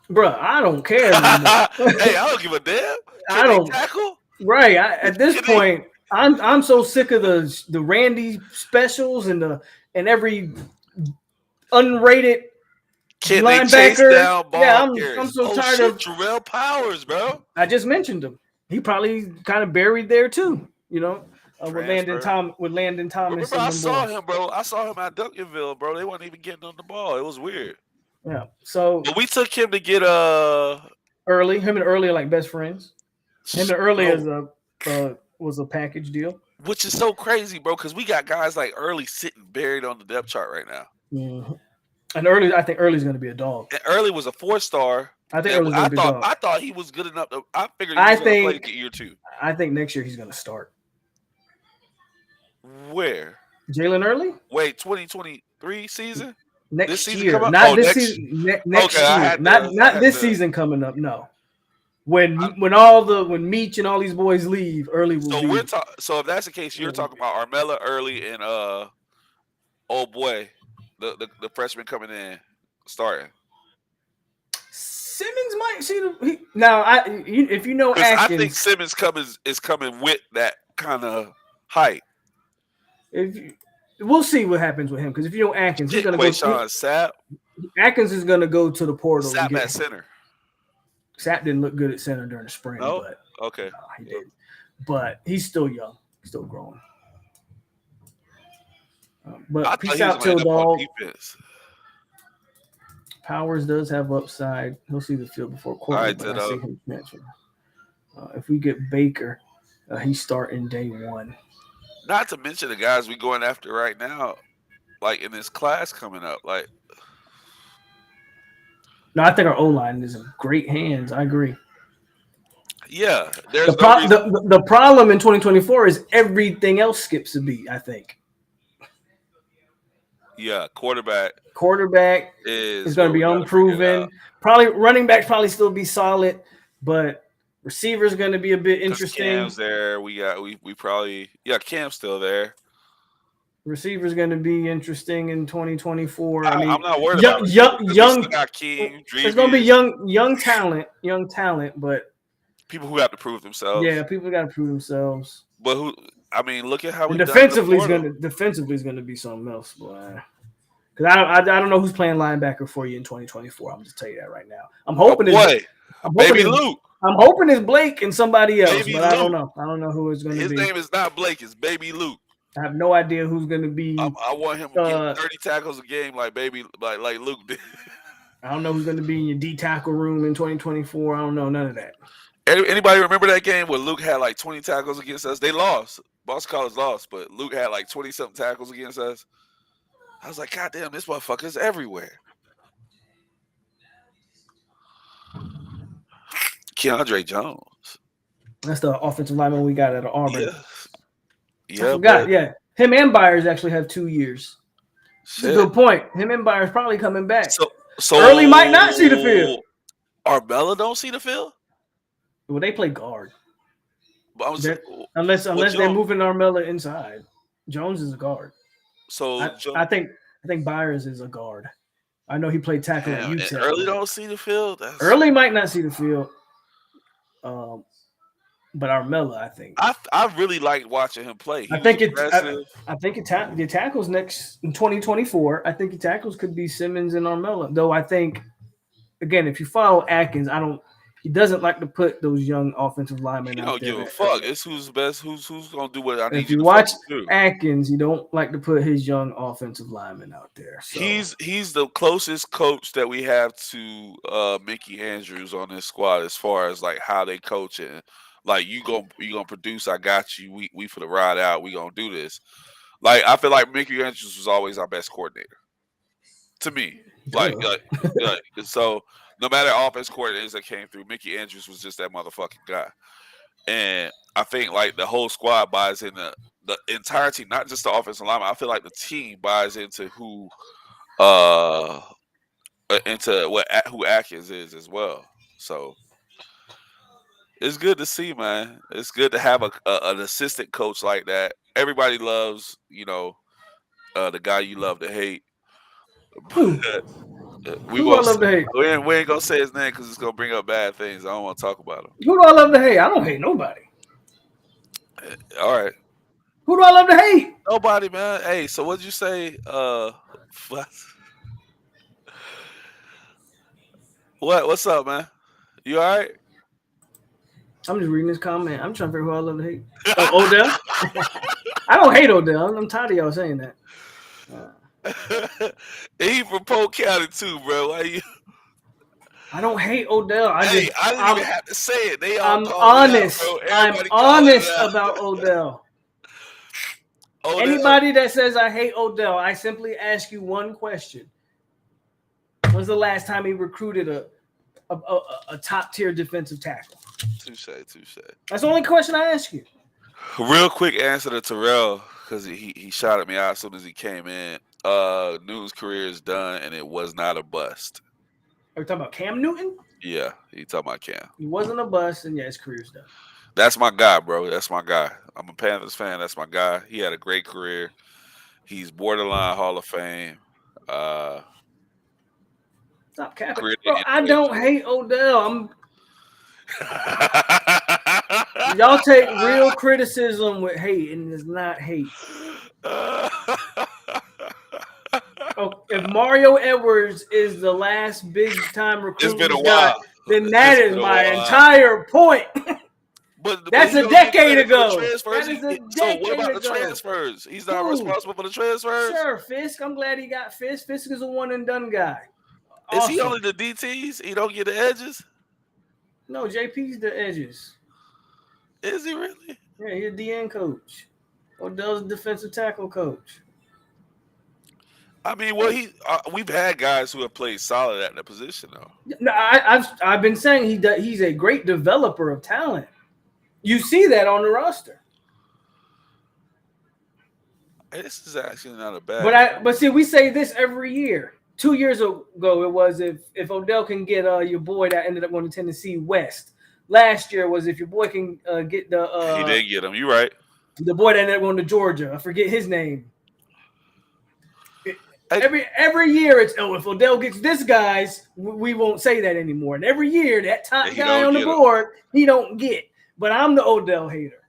Bruh, I don't care. Hey, I don't give a damn. I don't tackle. Right. At this point, I'm so sick of the Randy specials and every unrated linebacker. I'm so tired of Terrell Powers, bro. I just mentioned him. He probably kind of buried there too. With Landon Thomas. Remember, I saw him, bro. I saw him at Duncanville, bro. They weren't even getting on the ball. It was weird. Yeah. So but we took him to get Early. Him and Early are like best friends. Him and Early was a package deal. Which is so crazy, bro, because we got guys like Early sitting buried on the depth chart right now. Mm-hmm. And I think Early's going to be a dog. And Early was a 4-star. I think Early's going to be a dog. I thought he was good enough. I figured he was going to play to get year 2. I think next year he's going to start. Where? Jalen Early? Wait, 2023 season? Next year, not this season. Next year, not this season coming up. No, when Meach and all these boys leave, Early will be. So if that's the case, you're talking about Armella, Early, and old boy, the freshman coming in starting. Simmons might see now. If you know Atkins, I think Simmons is coming with that kind of height. We'll see what happens with him because if you know Atkins, he's going to go. Sapp. Atkins is going to go to the portal. Sapp at center. Sapp didn't look good at center during the spring. No? But okay. He did. But he's still young, still growing. But peace out, Till Dog. Powers does have upside. He'll see the field before Courtney. All right, if we get Baker, he's starting day 1. Not to mention the guys we're going after right now, like in this class coming up. Like, No, I think our O-line is in great hands. I agree. Yeah, there's no reason. The problem in 2024 is everything else skips a beat, I think. Yeah, quarterback is going to be where we gotta figure it unproven. out. Probably running backs probably still be solid, but receivers going to be a bit 'Cause interesting. Cam's there. We probably Cam's still there. Receivers going to be interesting in 2024. I mean, I'm not worried about young. Hakeem, It's going to be young talent, but people who have to prove themselves. yeah, people got to prove themselves. But who? I mean, look at how we defensively is going to be something else, boy. Because I don't know who's playing linebacker for you in 2024. I'm just tell you that right now. I'm hoping Luke. I'm hoping it's Blake and somebody else, Baby but Luke. I don't know. I don't know who it's going to be. His name is not Blake. It's Baby Luke. I have no idea who's going to be. I want him to get 30 tackles a game like Luke did. I don't know who's going to be in your D tackle room in 2024. I don't know none of that. Anybody remember that game where Luke had like 20 tackles against us? They lost. Boston College lost, but Luke had like 20-something tackles against us. I was like, God damn, this motherfucker's everywhere. Keandre Jones. That's the offensive lineman we got at Auburn. Yeah. I forgot. Yeah. Him and Byers actually have 2 years. That's a good point. Him and Byers probably coming back. So Early might not see the field. Arbella don't see the field? Well, they play guard. Unless they're moving Armella inside. Jones is a guard. So I think Byers is a guard. I know he played tackle at UTEP. Early don't see the field. Early might not see the field. But Armella, I think. I really liked watching him play. I think the tackles next in 2024. I think the tackles could be Simmons and Armella. Though I think, again, if you follow Atkins, he doesn't like to put those young offensive linemen out there. He don't give a fuck. It's who's best. Who's gonna do what I need. If you watch Atkins, you don't like to put his young offensive linemen out there. So. He's the closest coach that we have to Mickey Andrews on this squad as far as like how they coach it. Like you gonna produce. I got you. We for the ride out. We gonna do this. Like I feel like Mickey Andrews was always our best coordinator. To me, like so. No matter offense coordinators that came through, Mickey Andrews was just that motherfucking guy. And I think like the whole squad buys in the entire team, not just the offensive lineman. I feel like the team buys into who Atkins is as well. So it's good to see, man. It's good to have an assistant coach like that. Everybody loves, the guy you love to hate. We ain't gonna say his name because it's gonna bring up bad things. I don't want to talk about him. Who do I love to hate? I don't hate nobody. All right. Who do I love to hate? Nobody, man. Hey, so what'd you say? What's up, man? You all right? I'm just reading this comment. I'm trying to figure out who I love to hate. Odell? I don't hate Odell. I'm tired of y'all saying that. He from Polk County too, bro. Why you? I don't hate Odell. I didn't even have to say it. I'm honest. I'm honest about Odell. Anybody that says I hate Odell, I simply ask you one question. When's the last time he recruited a top tier defensive tackle? Touche. That's the only question I ask you. Real quick answer to Terrell because he shot at me out as soon as he came in. Newton's career is done, and it was not a bust. Are you talking about Cam Newton? Yeah, he talking about Cam. He wasn't a bust, and yeah, his career's done. That's my guy, bro. That's my guy. I'm a Panthers fan. That's my guy. He had a great career. He's borderline Hall of Fame. Stop capping. Bro, I don't hate Odell. Y'all take real criticism with hate, and it's not hate. If Mario Edwards is the last big time recruit, it's been a while. Then that is my entire point. But that's a decade ago. That is a decade so what about ago. The transfers? He's not responsible for the transfers? Sure, Fisk. I'm glad he got Fisk. Fisk is a one and done guy. Is he only the DTs? He don't get the edges? No, JP's the edges. Is he really? Yeah, he's a DN coach. Odell's defensive tackle coach. I mean, well, we've had guys who have played solid at that position, though. No, I've been saying he's a great developer of talent. You see that on the roster. This is actually not a bad. But see, we say this every year. 2 years ago, it was if Odell can get your boy that ended up going to Tennessee West. Last year was if your boy can get the he did get him. You're right. The boy that ended up going to Georgia. I forget his name. Every year it's if Odell gets this guy's, we won't say that anymore. And every year that top guy on the board, he don't get. But I'm the Odell hater.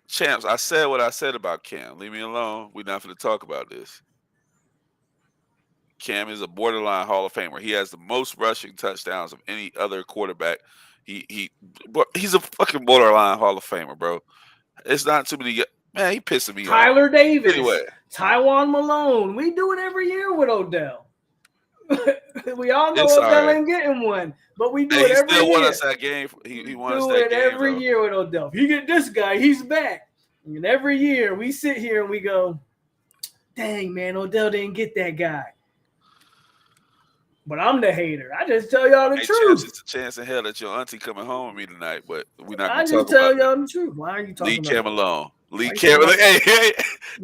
Champs, I said what I said about Cam. Leave me alone. We're not going to talk about this. Cam is a borderline Hall of Famer. He has the most rushing touchdowns of any other quarterback. He's a fucking borderline Hall of Famer, bro. It's not too many. Man, he pissing me off. Tyler Davis, anyway. Tywan Malone. We do it every year with Odell. We all know Odell ain't getting one, but we do it every year. He still won us that game. He won us that game. Do it every year with Odell. If you get this guy, he's back. And every year we sit here and we go, dang, man, Odell didn't get that guy. But I'm the hater. I just tell y'all the truth. It's a chance in hell that your auntie coming home with me tonight, but we're not going to talk about it. I just tell y'all the truth. Why are you talking Leave about Cam alone. Leave Cam alone. Hey.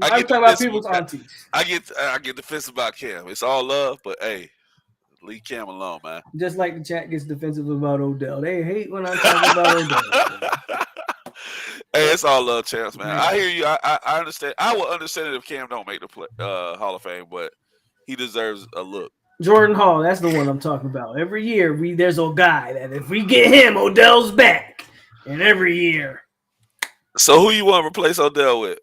I'm talking about people's aunties. I get defensive about Cam. It's all love, but hey, leave Cam alone, man. Just like the chat gets defensive about Odell. They hate when I'm talking about Odell. Hey, it's all love, Champs, man. I hear you. I understand. I would understand it if Cam don't make the Hall of Fame, but he deserves a look. Jordan Hall, that's the one I'm talking about. Every year, there's a guy that if we get him, Odell's back. And every year. So who you want to replace Odell with?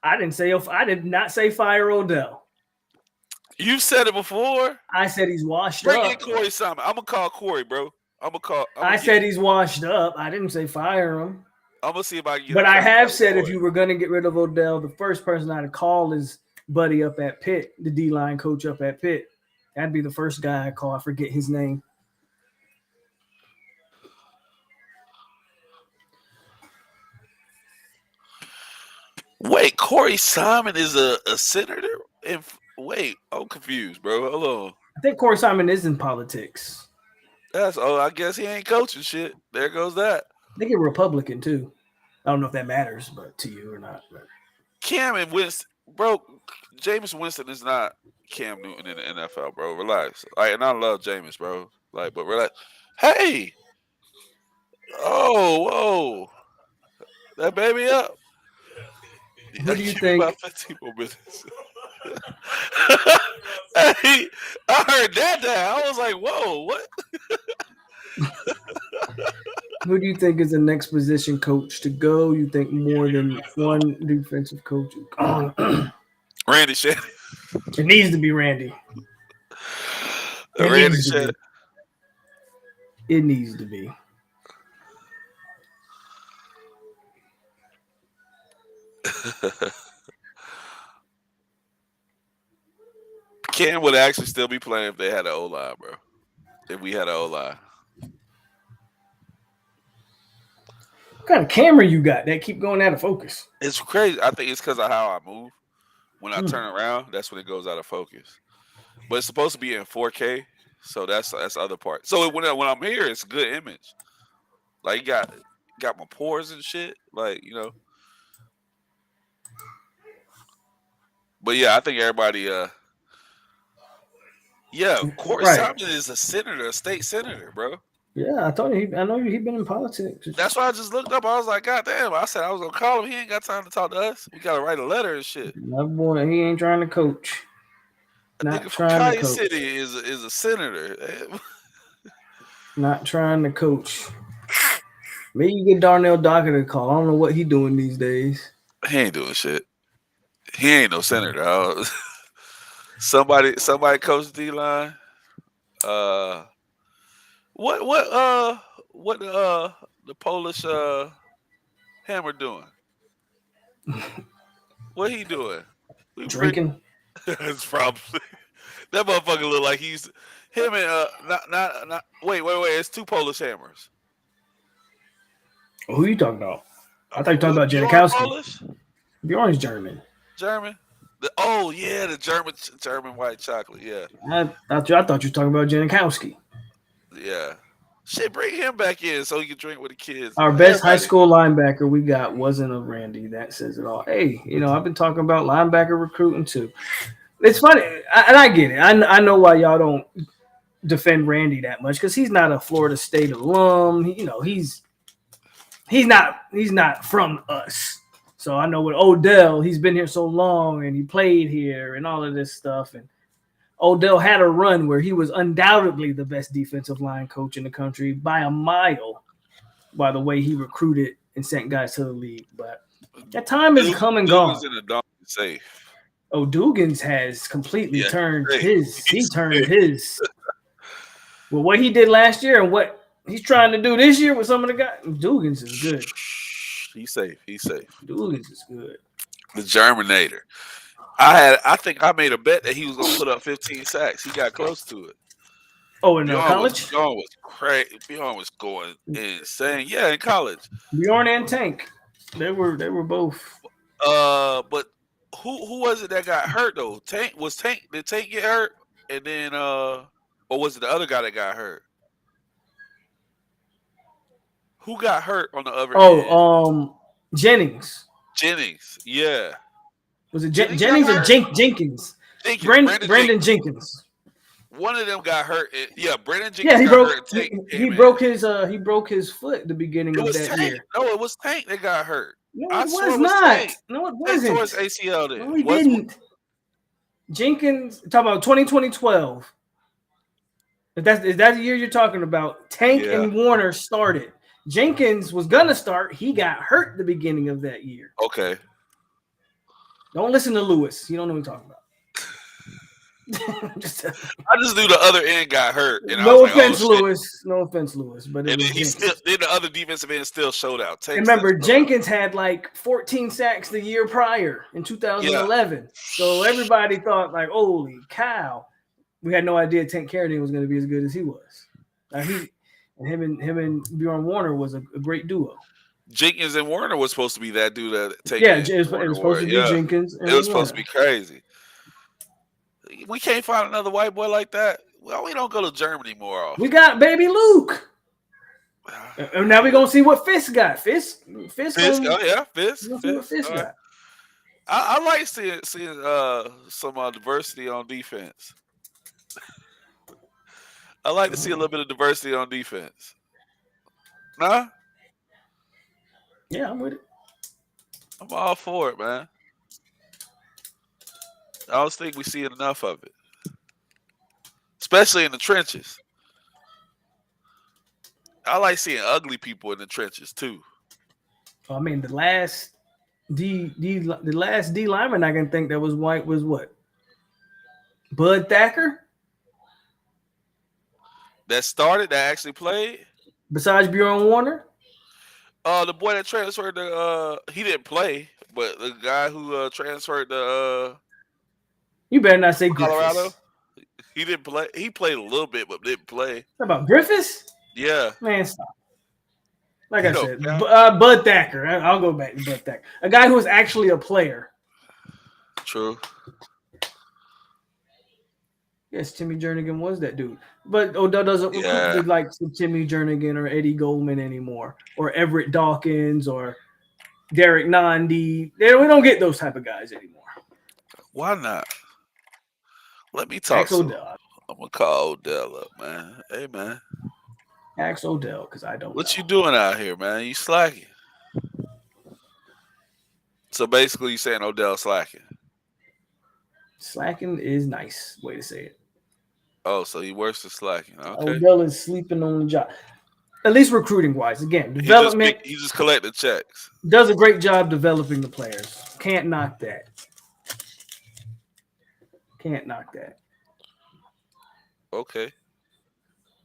I did not say fire Odell. You said it before. I said he's washed Bring up. in Corey Simon. I'm gonna call Corey, bro. I said he's washed up. I didn't say fire him. I'm gonna see if I can get. But I have said if you were gonna get rid of Odell, the first person I'd call is buddy up at Pitt, the D-line coach up at Pitt. That'd be the first guy I call. I forget his name. Wait, Corey Simon is a senator? Wait, I'm confused, bro. Hold on. I think Corey Simon is in politics. I guess he ain't coaching shit. There goes that. They get Republican too. I don't know if that matters, but to you or not. But. Cam and Winston, bro. Jameis Winston is not Cam Newton in the NFL, bro. Relax. And I love Jameis, bro. But relax. Hey. Oh, whoa. That baby up. Who do you think? About 15 more minutes. Hey, I heard that down. I was like, whoa, what? Who do you think is the next position coach to go? You think more than one defensive coach? Randy Shannon. It needs to be Randy. Randy Shannon. It needs to be. Cam would actually still be playing if they had an O-line, bro. If we had an O-line. What kind of camera you got that keep going out of focus? It's crazy. I think it's because of how I move. When I turn around, that's when it goes out of focus. But it's supposed to be in 4K, so that's the other part. So when I'm here, it's good image. Like, you got my pores and shit. Like, you know. But yeah, I think everybody Corey Simon is a senator, a state senator, bro. Yeah, I know he'd been in politics. That's why I just looked up. I was like, God damn. I said I was gonna call him. He ain't got time to talk to us. We gotta write a letter and shit. That boy, he ain't trying to coach. Not trying to coach. City is a senator. Not trying to coach. Maybe you get Darnell Docker to call. I don't know what he doing these days. He ain't doing shit. He ain't no senator. Somebody coach D-line. What the Polish hammer doing? What he doing? Drinking. It's probably that motherfucker look like he's him and not wait. It's two Polish hammers. Who are you talking about? I thought you were talking about Janikowski. Bjorn's German. German? The German white chocolate. Yeah, I thought you were talking about Janikowski. yeah. Shit, bring him back in so he can drink with the kids. Our best high school linebacker we got wasn't a Randy. That says it all. Hey, I've been talking about linebacker recruiting too. It's funny, and I get it. I know why y'all don't defend Randy that much because he's not a Florida State alum. He's not from us. So I know with Odell, he's been here so long and he played here and all of this stuff. And Odell had a run where he was undoubtedly the best defensive line coach in the country by a mile by the way he recruited and sent guys to the league. But that time has come and gone. In a dog safe. Oh, Dugans has completely turned his. He turned his. Well, what he did last year and what he's trying to do this year with some of the guys, Dugans is good. He's safe. Dugans is good. The Germinator. I think I made a bet that he was going to put up 15 sacks. He got close to it. Oh, in college? Bjorn was crazy. Bjorn was going insane. Yeah, in college. Bjorn and Tank. They were both. But who was it that got hurt though? Did Tank get hurt? And then or was it the other guy that got hurt? Who got hurt on the other end? Jennings. Yeah. Was it Jennings or Jenkins? Brandon Jenkins. One of them got hurt. Brandon Jenkins. Yeah, he got broke. hurt. He broke his foot at the beginning of that year. No, it was Tank that got hurt. No, it was not. No, it wasn't. Towards ACL. Then. No, he didn't. Jenkins. Talk about 2012. Is that the year you're talking about? Tank and Warner started. Jenkins was gonna start. He got hurt at the beginning of that year. Okay. Don't listen to Lewis. You don't know what I'm talking about. I just knew the other end got hurt. And no offense, Lewis. No offense, Lewis. But then the other defensive end still showed out. Remember, Jenkins had like 14 sacks the year prior in 2011. Yeah. So everybody thought like, holy cow. We had no idea Tank Carradine was going to be as good as he was. Him and Bjorn Warner was a great duo. Jenkins and Warner was supposed to be that dude that take. Yeah, it was supposed to be Jenkins. It was supposed to be crazy. We can't find another white boy like that. Well, we don't go to Germany more often. We got baby Luke. And now we're gonna see what Fisk got. Fisk. Fisk. Fisk Got. I like seeing some diversity on defense. I like to see a little bit of diversity on defense. Nah? Yeah, I'm with it. I'm all for it, man. I don't think we see enough of it, especially in the trenches. I like seeing ugly people in the trenches too. I mean, the last D lineman I can think that was white was what? Bud Thacker. That actually played. Besides Bjorn Warner. The boy that transferred he didn't play, but the guy who transferred to you better not say Colorado. Griffiths. He didn't play. He played a little bit, but didn't play. What about Griffiths? Yeah. Man, stop. Like I said, Bud Thacker. I'll go back to Bud Thacker. A guy who was actually a player. True. Yes, Timmy Jernigan was that dude. But Odell doesn't recruit like Timmy Jernigan or Eddie Goldman anymore, or Everett Dawkins or Derek Nandi. We don't get those type of guys anymore. Why not? Let me talk. Odell. I'm gonna call Odell up, man. Hey, man. Ask Odell because I don't. What you doing out here, man? You slacking? So basically, you saying Odell slacking? Slacking is nice way to say it. Oh, so he works for slacking. Okay. Odell is sleeping on the job. At least recruiting wise. Again, development. He just collected checks. Does a great job developing the players. Can't knock that. Can't knock that. Okay.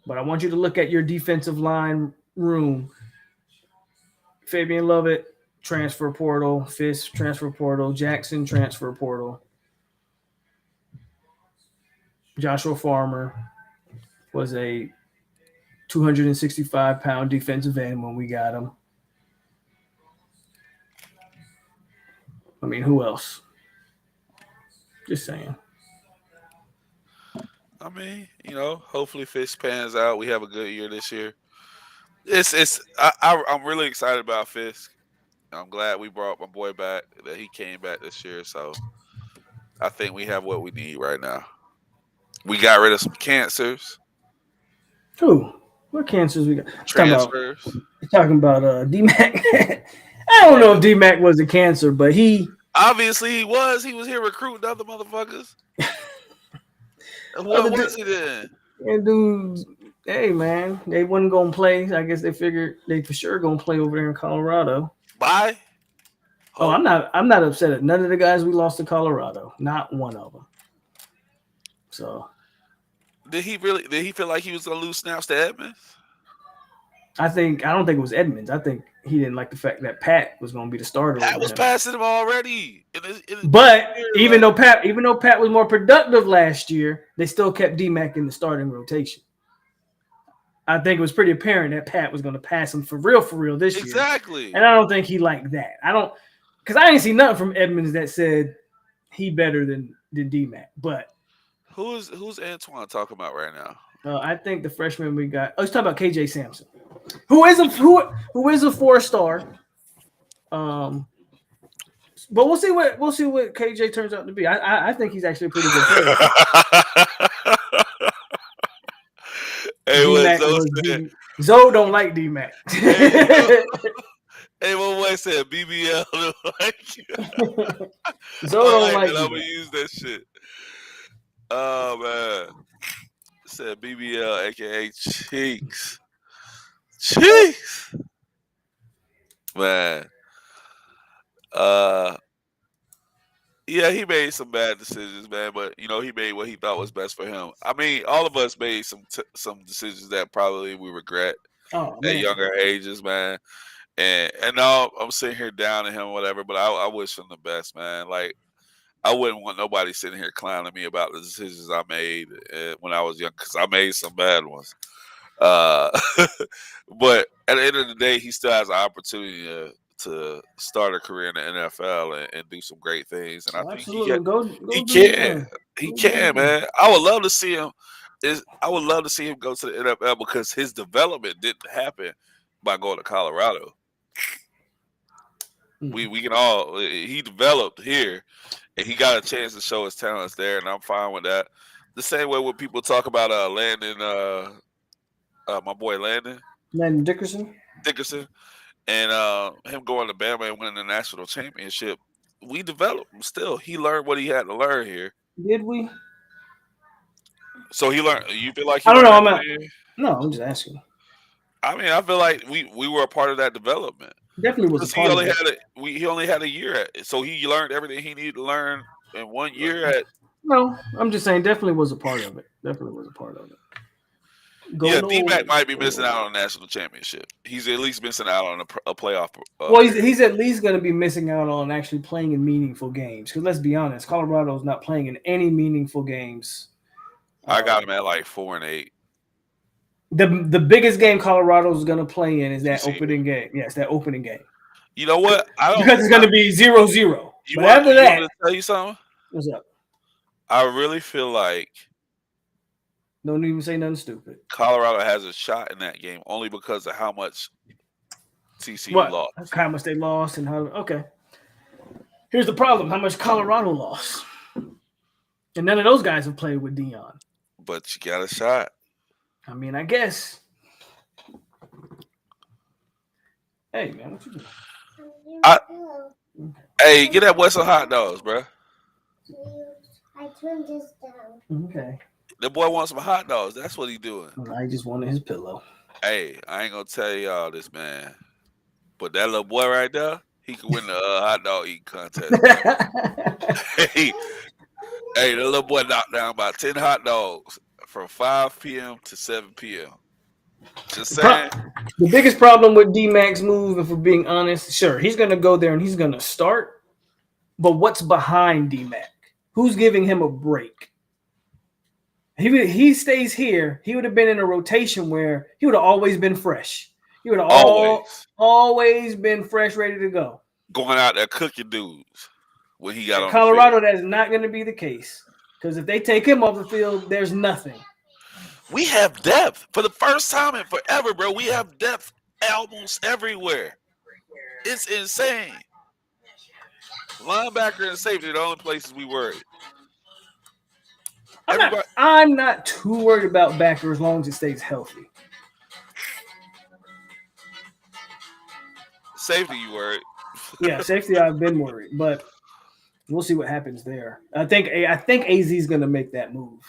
But I want you to look at your defensive line room. Fabian Lovett, transfer portal. Fisk, transfer portal. Jackson, transfer portal. Joshua Farmer was a 265-pound defensive end when we got him. I mean, who else? Just saying. I mean, hopefully Fisk pans out. We have a good year this year. I'm really excited about Fisk. I'm glad we brought my boy back, that he came back this year. So I think we have what we need right now. We got rid of some cancers, Who? What cancers we got? transfers. Talking about D-Mac. I don't know if D-Mac was a cancer, but obviously he was. He was here recruiting other motherfuckers. What was he then? And dudes, hey man, they wasn't gonna play. I guess they figured they for sure gonna play over there in Colorado. Bye. Oh, I'm not upset at none of the guys we lost to Colorado. Not one of them. So did he feel like he was gonna lose snaps to Edmonds? I don't think it was Edmonds. I think he didn't like the fact that Pat was going to be the starter. Pat was passing him already. But even though Pat was more productive last year, they still kept D-Mac in the starting rotation. I think it was pretty apparent that Pat was going to pass him for real this year. Exactly. And I don't think he liked that. Because I ain't seen nothing from Edmonds that said he better than D-Mac. But who's Antoine talking about right now? I think the freshman we got. Oh, he's talking about KJ Sampson, who is a 4-star. But we'll see what KJ turns out to be. I think he's actually a pretty good player. Hey, Zoe don't like D-Mac. Hey, what boy said BBL don't like you. Zoe don't like I'm gonna use that shit. Oh man. Said BBL, a.k.a. Cheeks. Man. Yeah, he made some bad decisions, man, but he made what he thought was best for him. I mean, all of us made some decisions that probably we regret at younger ages, man. And now I'm sitting here down to him, whatever, but I wish him the best, man. Like, I wouldn't want nobody sitting here clowning me about the decisions I made when I was young, because I made some bad ones. But at the end of the day, he still has an opportunity to start a career in the NFL and do some great things. And I think he can, man. I would love to see him. I would love to see him go to the NFL, because his development didn't happen by going to Colorado. We can all. He developed here. And he got a chance to show his talents there, and I'm fine with that. The same way when people talk about Landon, my boy Landon Dickerson, and him going to Bama and winning the national championship. We developed him still. He learned what he had to learn here. Did we? So he learned. You feel like I don't know. No, I'm just asking. I mean, I feel like we were a part of that development. Definitely was. He only had a year at it, so he learned everything he needed to learn in 1 year at. No, I'm just saying, definitely was a part of it. D-Mac might be missing out on a national championship. He's at least missing out on a playoff. Well, he's at least going to be missing out on actually playing in meaningful games. Because let's be honest, Colorado's not playing in any meaningful games. I got him at like 4-8. The biggest game Colorado's going to play in is that opening game. Yes, that opening game. You know what? Because it's going to be 0-0. But after that, to tell you something? What's up? I really feel like don't even say nothing stupid. Colorado has a shot in that game only because of how much TCU lost. How much they lost and how. Okay. Here's the problem: how much Colorado lost, and none of those guys have played with Deion. But you got a shot. I mean, I guess. Hey, man, what you doing? Hey, get that boy some hot dogs, bro. I turned this down. Okay. The boy wants some hot dogs. That's what he doing. I just wanted his pillow. Hey, I ain't gonna tell y'all this, man. But that little boy right there, he could win the hot dog eating contest. Hey, the little boy knocked down about 10 hot dogs from 5 p.m. to 7 p.m. Just saying. The biggest problem with D-Mac's move, if we're being honest, sure, he's going to go there and he's going to start. But what's behind D-Mac? Who's giving him a break? He stays here. He would have been in a rotation where he would have always been fresh. He would have always been fresh, ready to go. Going out there cooking dudes. when he got In on Colorado, the field. that is not going to be the case. Because if they take him off the field, there's nothing. We have depth for the first time in forever, bro. We have depth almost everywhere. It's insane. Linebacker and safety are the only places we worried. I'm not too worried about backer as long as it stays healthy. Safety, you worried? Yeah, safety. I've been worried, but we'll see what happens there. I think AZ is going to make that move,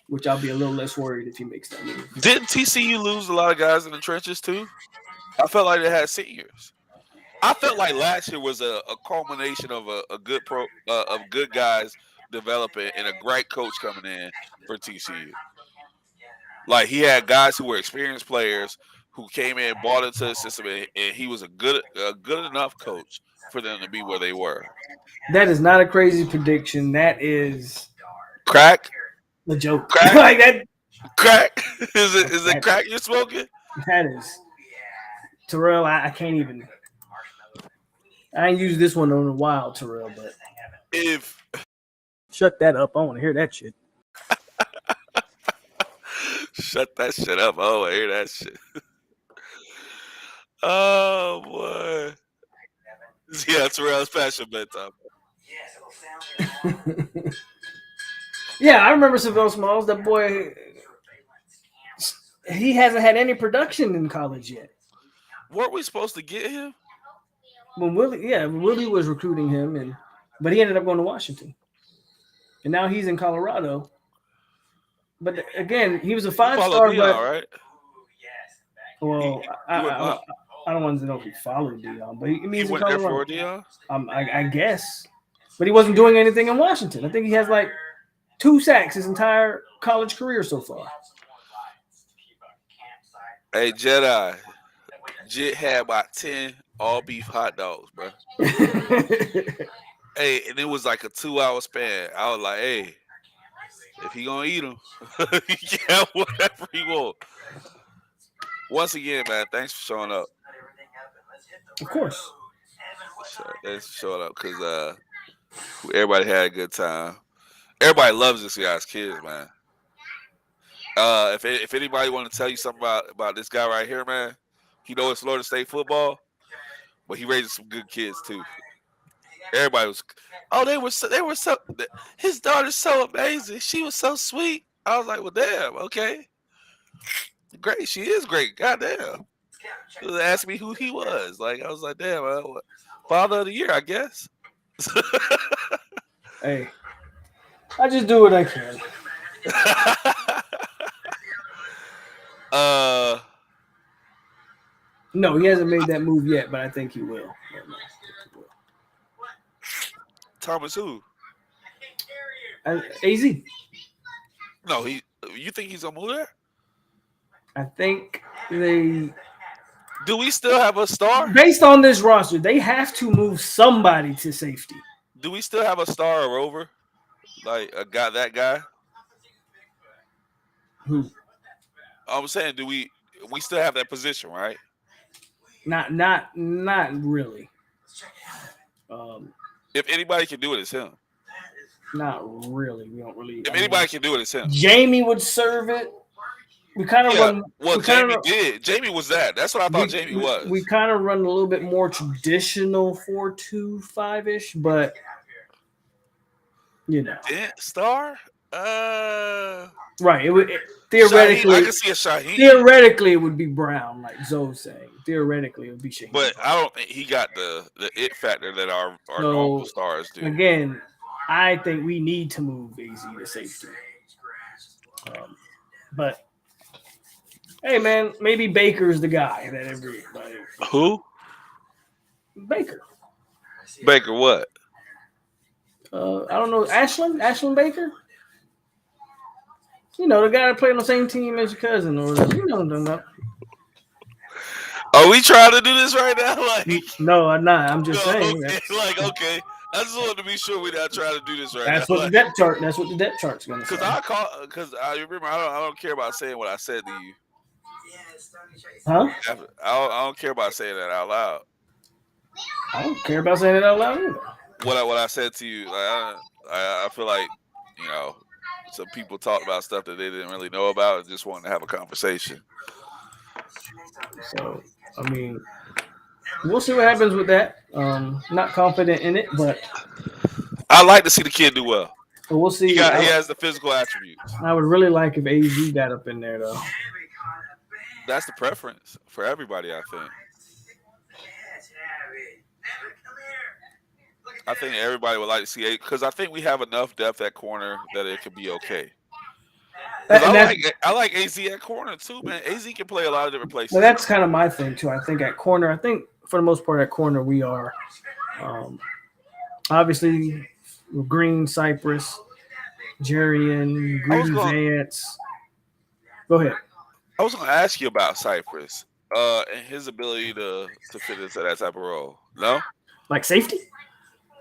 which I'll be a little less worried if he makes that move. Didn't TCU lose a lot of guys in the trenches too? I felt like they had seniors. I felt like last year was a culmination of a good of good guys developing and a great coach coming in for TCU. Like he had guys who were experienced players who came in, bought into the system, and he was a good enough coach for them to be where they were. That is not a crazy prediction. That is crack. The joke. Crack. Like that. Crack. Is it crack you're smoking? That is. Terrell, I can't even. I ain't used this one in a while, Terrell, but if shut that up. I want to hear that shit. Shut that shit up. Oh, I hear that shit. Oh boy. Yeah, Terrell's passion bedtime. Yeah, I remember Savell Smalls. That boy, he hasn't had any production in college yet. Weren't we supposed to get him? When Willie was recruiting him, but he ended up going to Washington, and now he's in Colorado. But again, he was a 5-star. Deion, but right? Well, I don't want to know if he followed Deion, but he means he went in there for Colorado. Deion. I guess, but he wasn't doing anything in Washington. I think he has like 2 sacks his entire college career so far. Hey, Jedi. Jit had about 10 all beef hot dogs, bro. Hey, and it was like a 2-hour span. I was like, hey, if he gonna eat them, he can have whatever he want. Once again, man, thanks for showing up. Of course. Thanks for showing up because everybody had a good time. Everybody loves this guy's kids, man. If anybody want to tell you something about this guy right here, man, he knows Florida State football, but he raises some good kids too. Everybody was, they were so. His daughter's so amazing. She was so sweet. I was like, well, damn, okay, great. She is great. Goddamn. She was asking me who he was. Like I was like, damn, father of the year, I guess. Hey, I just do what I can. No, he hasn't made that move yet, but I think he will. Thomas who? AZ. No, you think he's gonna move there? I think they. Do we still have a star? Based on this roster, they have to move somebody to safety. Do we still have a star or rover? Like that guy? Who? I'm saying, do we still have that position, right? Not really. If anybody can do it, it's him. Not really. We don't really. If anybody can do it, it's him. Jamie would serve it. We kind of run. Well, Jamie did. Jamie was that. That's what I thought Jamie was. We kind of run a little bit more traditional 4-2-5-ish, but you know, star. Right. Theoretically, Shaheen, I can see a Shaheen. Theoretically, it would be Brown, like Zoe's saying. Theoretically, it would be Shaheen. But I don't think he got the it factor that our normal stars do. Again, I think we need to move AZ to safety. But hey, man, maybe Baker's the guy that everybody. Who? Baker. Baker what? I don't know. Ashland Baker? You know, the guy that played on the same team as your cousin or whatever. You know what I'm talking about. Are we trying to do this right now? Like, no, I'm not. I'm just saying. Okay, okay. I just wanted to be sure we're not trying to do this right now. That's what the depth chart. That's what the depth chart's gonna say. Because I remember I don't care about saying what I said to you. Huh? I don't care about saying that out loud. I don't care about saying it out loud either. what I said to you, I feel like, some people talked about stuff that they didn't really know about and just wanted to have a conversation. So, I mean, we'll see what happens with that. Not confident in it, but I like to see the kid do well. we'll see. He has the physical attributes. I would really like if AZ got up in there, though. That's the preference for everybody, I think. I think everybody would like to see it because I think we have enough depth at corner that it could be okay. I like AZ at corner too, man. AZ can play a lot of different places. Well, that's kind of my thing too. I think at corner, for the most part at corner we are obviously Green, Cypress, Jarian, Greedy Vance. Go ahead. I was going to ask you about Cypress and his ability to fit into that type of role. No? Like safety?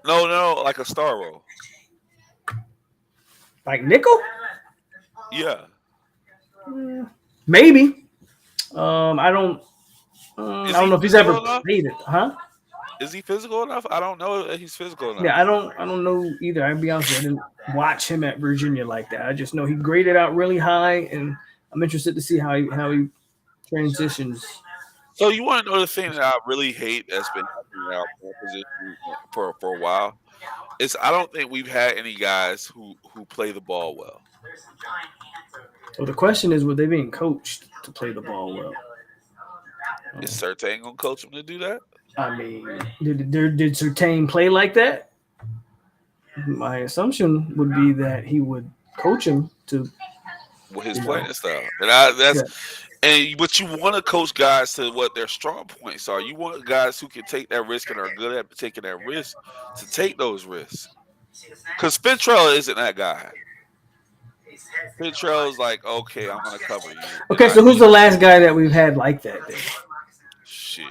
No, like a star role. Like nickel? Yeah. Maybe. I don't know if he's ever played it, huh? Is he physical enough? I don't know if he's physical enough. Yeah, I don't know either. I'll be honest with you, I didn't watch him at Virginia like that. I just know he graded out really high, and I'm interested to see how he transitions. So you want to know the thing that I really hate that's been happening in our position for a while? Is I don't think we've had any guys who play the ball well. Well, the question is, were they being coached to play the ball well? Is Surtain gonna coach him to do that? I mean, did Surtain play like that? My assumption would be that he would coach him to with his playing style, and but you want to coach guys to what their strong points are. You want guys who can take that risk and are good at taking that risk to take those risks. Because Fintrell isn't that guy. Fintrell is like, okay, I'm gonna cover you. Okay, so who's the last guy that we've had like that then? Shit.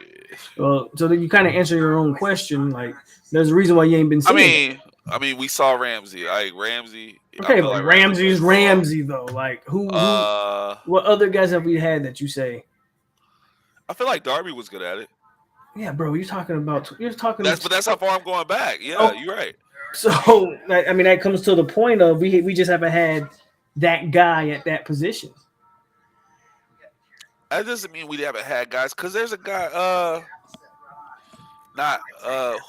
Well, so then you kind of answer your own question. Like, there's a reason why you ain't been seeing it. I mean, we saw Ramsey. Like Ramsey. Okay, but like Ramsey's Ramsey though. Like who? What other guys have we had that you say? I feel like Darby was good at it. Yeah, bro. You're talking. But that's how far I'm going back. Yeah, oh, you're right. So I mean, that comes to the point of we just haven't had that guy at that position. That doesn't mean we haven't had guys, because there's a guy.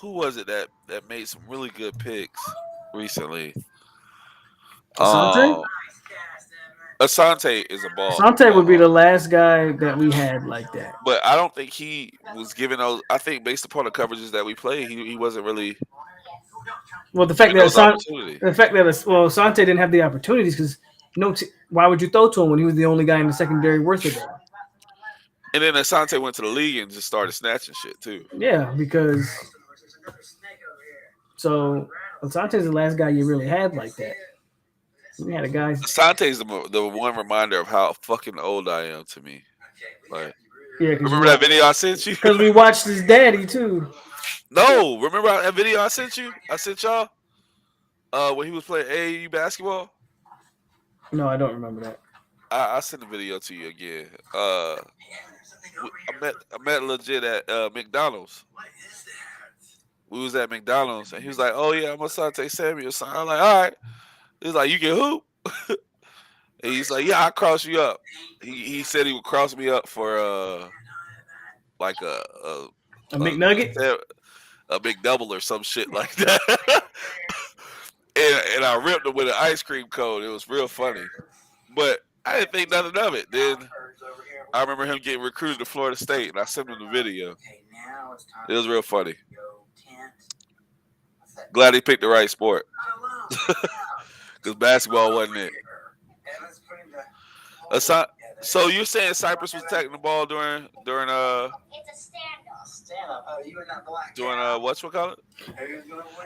Who was it that made some really good picks recently? Asante? Asante is a ball. Asante would be the last guy that we had like that. But I don't think he was given those. I think based upon the coverages that we played, he wasn't really. Well, the fact that Asante didn't have the opportunities because why would you throw to him when he was the only guy in the secondary worth it? And then Asante went to the league and just started snatching shit too. Yeah, because Asante's the last guy you really had like that. We had a guy. Asante's the one reminder of how fucking old I am to me. Like, yeah, remember that video I sent you? Because we watched his daddy too. No, remember that video I sent you? I sent y'all when he was playing AAU basketball. No, I don't remember that. I sent the video to you again. I met legit at McDonald's. We was at McDonald's and he was like, "Oh yeah, I'm Asante Samuel." So I'm like, "All right." He was like, "You can hoop?" And he's like, "Yeah, I'll cross you up." He said he would cross me up for like a McNugget, a McDouble or some shit like that. and I ripped him with an ice cream cone. It was real funny, but I didn't think nothing of it. Then I remember him getting recruited to Florida State, and I sent him the video. It was real funny. Glad he picked the right sport, because basketball wasn't it. So you're saying Cypress was taking the ball during whatchamacallit?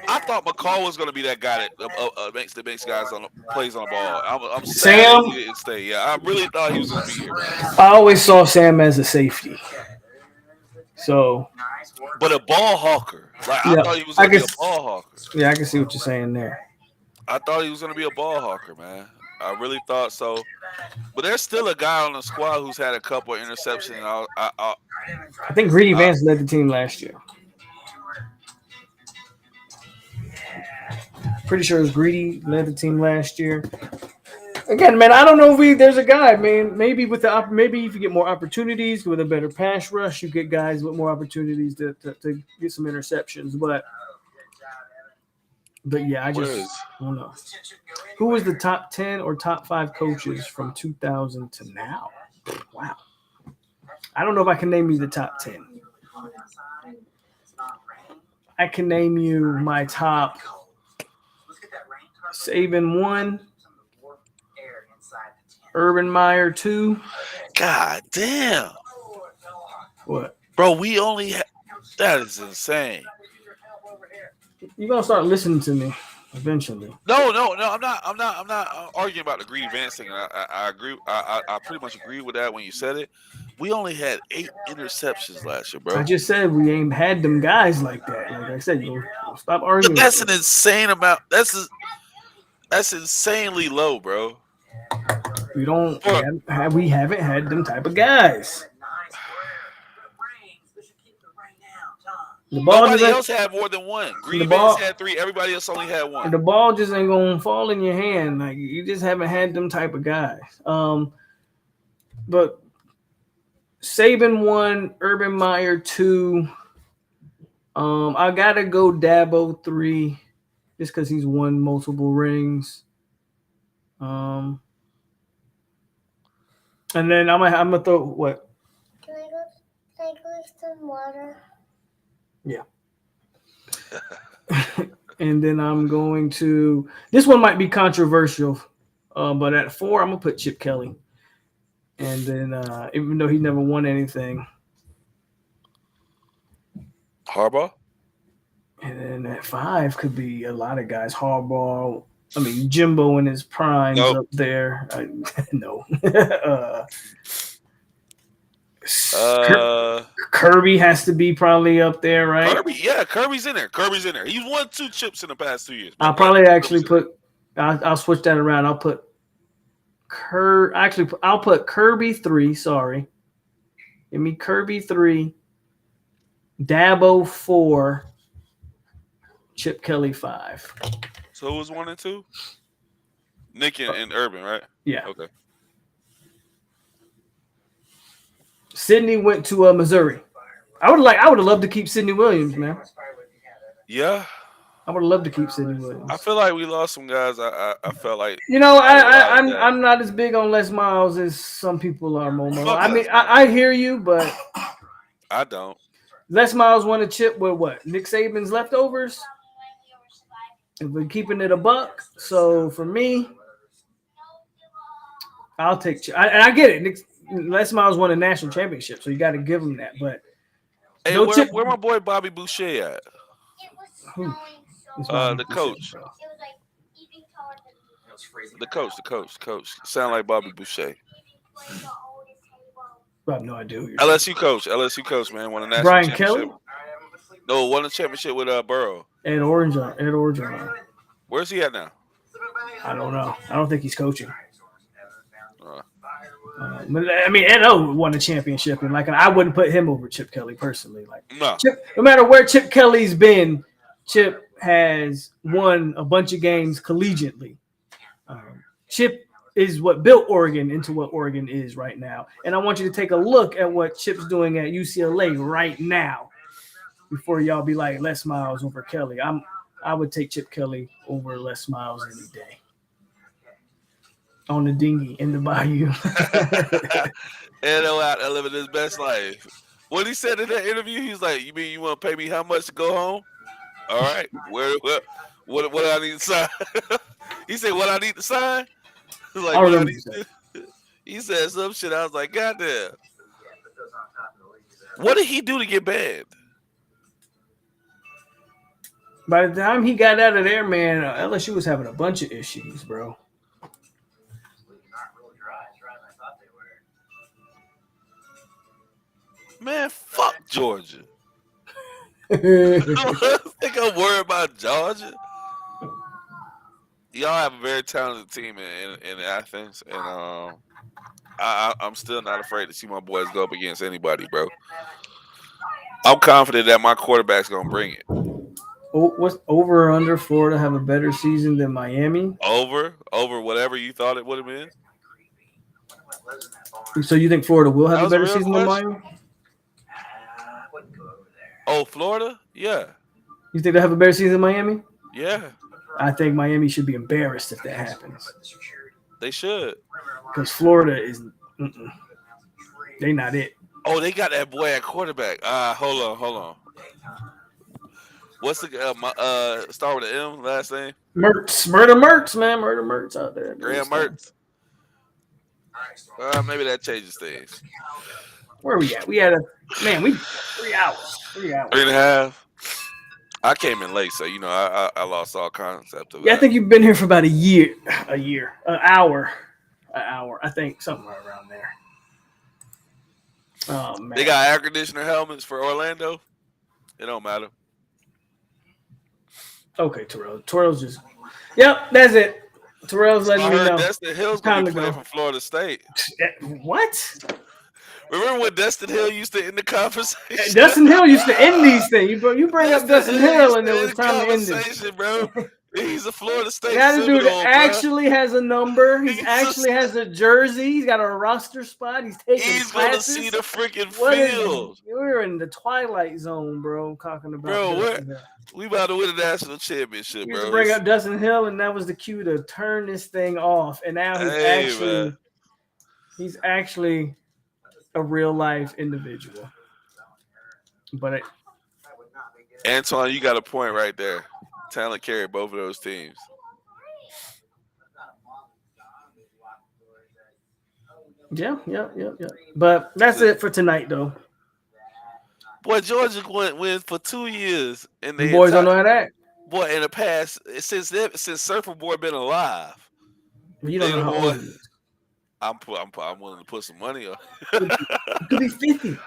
I thought McCall was going to be that guy that makes guys plays on the ball. I'm sad he didn't stay. Yeah, I really thought he was going to be here. I always saw Sam as a safety. So, but a ball hawker. Like I thought he was going to be a ball hawker. Yeah, I can see what you're saying there. I thought he was going to be a ball hawker, man. I really thought so. But there's still a guy on the squad who's had a couple of interceptions. I think Greedy Vance led the team last year. Pretty sure it was Greedy led the team last year. Again, man, I don't know if there's a guy, man. Maybe maybe if you get more opportunities with a better pass rush, you get guys with more opportunities to get some interceptions. But yeah, I don't know. Who was the top 10 or top 5 coaches from 2000 to now? Wow. I don't know if I can name you the top 10. I can name you my top. Saban 1. Urban Meyer 2. God damn. What? Bro, we only that is insane. You're gonna start listening to me eventually. No, I'm not arguing about the Greedy Vance thing. I agree. I pretty much agree with that when you said it. We only had 8 interceptions last year, bro. I just said we ain't had them guys like that. Like I said, you stop arguing. That's an insane amount. That's insanely low, bro. We haven't had them type of guys. Nobody else had more than one. Greedy Vance had 3. Everybody else only had 1. The ball just ain't gonna fall in your hand. Like you just haven't had them type of guys. But Saban 1, Urban Meyer 2. I gotta go Dabo 3, just because he's won multiple rings. And then I'm gonna throw what? Can I go some water? Yeah. And then I'm going to. This one might be controversial, but at 4 I'm gonna put Chip Kelly. And then, even though he never won anything, Harbaugh. And then at 5 could be a lot of guys. Harbaugh. I mean, Jimbo in his prime up there. No. Kirby has to be probably up there, right? Kirby's in there. He's won 2 chips in the past 2 years. I'll probably actually put. I'll switch that around. I'll put. I'll put Kirby 3. Sorry, give me Kirby 3. Dabo 4. Chip Kelly 5. So it was 1 and 2. Nick and Urban, right? Yeah. Okay. Sydney went to Missouri. I would have loved to keep Sidney Williams, man. Yeah. I would have loved to keep Sidney Williams. I feel like we lost some guys. I felt like I'm not as big on Les Miles as some people are, Momo. I mean, I hear you, but I don't. Les Miles won a chip with what? Nick Saban's leftovers. If we're keeping it a buck, so for me, I'll take Chip. I get it. Les Miles won a national championship, so you got to give him that. But hey, where my boy Bobby Boucher at? Who? The coach. The coach. Sound like Bobby Boucher. I have no idea who you're LSU coach, man. Won a national Brian championship. Kelly? No, won a championship with Burrow. Ed Orgeron. Where's he at now? I don't know. I don't think he's coaching. I mean, Ed O won a championship, and I wouldn't put him over Chip Kelly personally. No. No matter where Chip Kelly's been, Chip has won a bunch of games collegiately. Chip is what built Oregon into what Oregon is right now. And I want you to take a look at what Chip's doing at UCLA right now before y'all be like Les Miles over Kelly. I would take Chip Kelly over Les Miles any day. On the dinghy in the bayou. Edo out there living his best life. What he said in that interview, he's like, "You mean you want to pay me how much to go home? All right, what do I need to sign?" He said, "What I need to sign?" Like, he said some shit. I was like, "God damn." What did he do to get banned? By the time he got out of there, man, LSU was having a bunch of issues, bro. Man, fuck Georgia. I think I'm worried about Georgia. Y'all have a very talented team in Athens, and I'm still not afraid to see my boys go up against anybody, bro. I'm confident that my quarterback's gonna bring it. What's over or under Florida have a better season than Miami? Over whatever you thought it would have been. So you think Florida will have That a was a better real season than question? Miami? Oh, Florida? Yeah. You think they have a better season than Miami? Yeah. I think Miami should be embarrassed if that happens. They should. Because Florida is they not it. Oh, they got that boy at quarterback. Hold on. What's the start with an M last name? Mertz, Murder Mertz out there. Graham Mertz. Maybe that changes things. Where are we at? We had 3 hours. 3 hours. 3.5. I came in late, so I lost all concept of Yeah, that. I think you've been here for about an hour. I think something right around there. Oh man, They got air conditioner helmets for Orlando. It don't matter. okay, Terrell's just. Yep, that's it. Terrell's letting I me heard know. Destin Hill's Time going to to be playing go. for Florida State. What? Remember when Destin Hill used to end the conversation? Dustin Hill used to end these things. You bring up Dustin Hill, and it was time to end it. Conversation, bro. He's a Florida State. That dude Seminole, actually has a number. He He's actually has a jersey. He's got a roster spot. He's taking He's going to classes. see the freaking What is field. We're in the twilight zone, bro. Talking about Bro, Dustin Hill. We about to win a national championship, We used bro. to bring up Dustin Hill, and that was the cue to turn this thing off. And now he's actually a real life individual. But Antoine, you got a point right there. Talent carried both of those teams. yeah. But that's it for tonight, though. Boy, Georgia went for 2 years, and The boys don't know how to act. Boy, in the past, since Surfer Boy been alive, You don't know how old he is. I'm willing to put some money on. He could be 50.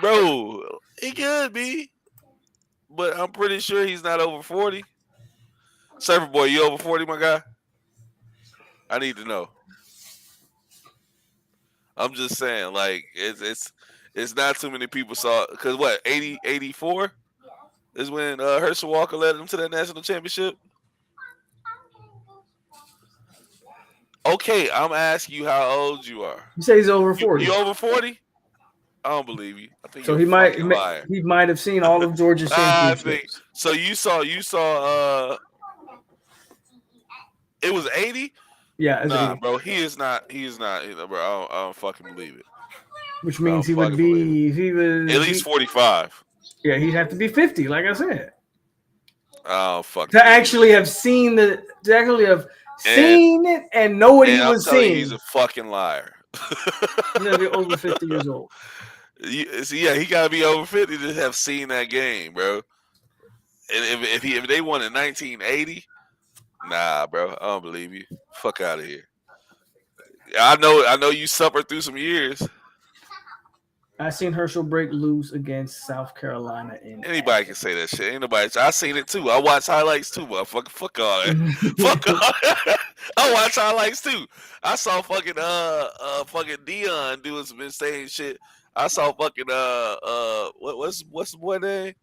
Bro, he could be, but I'm pretty sure he's not over 40. Surfer Boy, you over 40, my guy? I need to know. I'm just saying, like it's not too many people saw because what 84 is when Herschel Walker led them to that national championship. Okay, I'm asking you how old you are. You say he's over 40. You over 40? I don't believe you. I think So you're he fucking lying. might have seen all of Georgia's I championships. think so. You saw. It was 80. Yeah, it's Nah, 80, bro, he is not. Bro, I don't fucking believe it. which means he fucking would be if he was At least 45. Yeah, he'd have to be 50, like I said, Oh fuck. to actually have seen it and know what he I'm was telling you, seeing. he's a fucking liar. He's gonna be over 50 years old. He gotta be over 50 to have seen that game, bro. And if they won in 1980, nah, bro, I don't believe you. Fuck out of here. I know you suffered through some years. I seen Herschel break loose against South Carolina. Anybody can say that shit. Ain't nobody. I seen it too. I watch highlights too, motherfucker. Fuck all that. Fuck all that. I watch highlights too. I saw fucking Deion doing some insane shit. I saw fucking what's the boy name?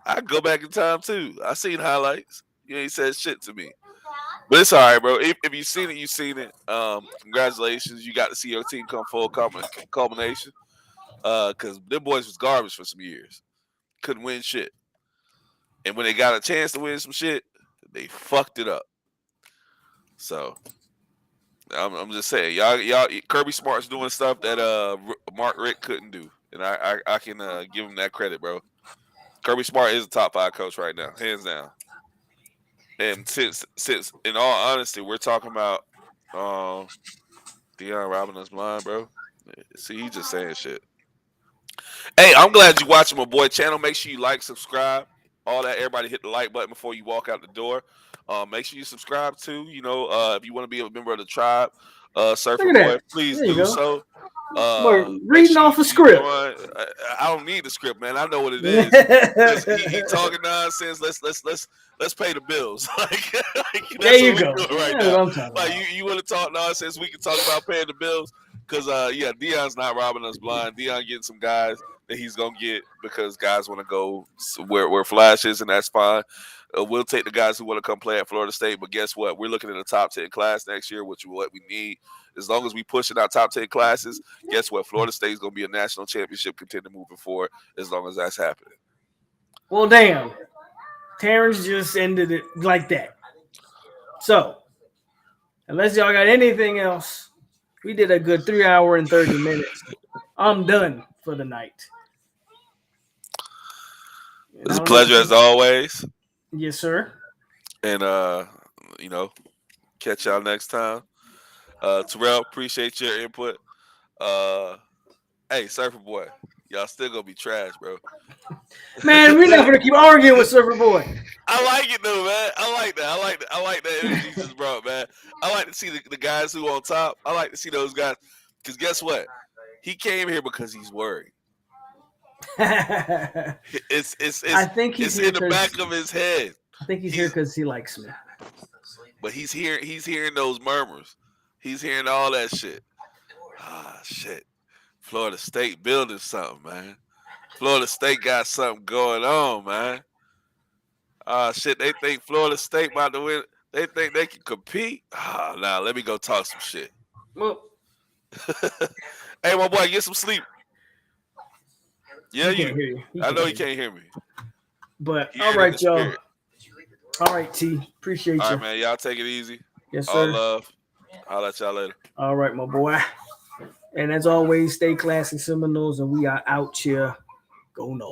I can go back in time too. I seen highlights. You ain't said shit to me. But it's all right, bro. If you've seen it, you've seen it. Congratulations. You got to see your team come full culmination. Because them boys was garbage for some years. Couldn't win shit. And when they got a chance to win some shit, they fucked it up. So I'm just saying, y'all Kirby Smart's doing stuff that Mark Richt couldn't do. And I can give him that credit, bro. Kirby Smart is a top 5 coach right now, hands down. And since in all honesty, we're talking about Deion robbing us blind, bro. See, he just saying shit. Hey, I'm glad you watching my boy channel. Make sure you like, subscribe, all that. Everybody hit the like button before you walk out the door. Make sure you subscribe too. If you want to be a member of the tribe, Surfer Boy, please do so. Reading off a script. I don't need the script, man. I know what it is. he talking nonsense. Let's pay the bills. There you go. Right now. You want to talk nonsense? We can talk about paying the bills. Because, Deion's not robbing us blind. Deion getting some guys that he's gonna get because guys want to go where Flash is, and that's fine. We'll take the guys who want to come play at Florida State, but guess what? We're looking at a top 10 class next year, which is what we need. As long as we push in our top 10 classes, guess what? Florida State is going to be a national championship contender moving forward as long as that's happening. Well, damn. Terrence just ended it like that. So, unless y'all got anything else, we did a good 3 hour and 30 minutes. I'm done for the night. It's a pleasure as always. Yes, sir. And, catch y'all next time. Terrell, appreciate your input. Hey, Surfer Boy, y'all still going to be trash, bro. Man, we're not going to keep arguing with Surfer Boy. I like it, though, man. I like that. I like that energy you just brought, man. I like to see the guys who on top. I like to see those guys. Because guess what? He came here because he's worried. I think it's in the back of his head. I think he's here because he likes me. But he's hearing those murmurs. He's hearing all that shit. Ah, shit. Florida State building something, man. Florida State got something going on, man. Ah, shit. They think Florida State about to win. They think they can compete. Ah, now let me go talk some shit. Well, hey, my boy, get some sleep. Yeah, you. I know he can't hear me. But all right, y'all. All right, T. Appreciate you. All right, man. Y'all take it easy. Yes, sir. All love. I'll let y'all later. All right, my boy. And as always, stay classy, Seminoles, and we are out here. Go Noles.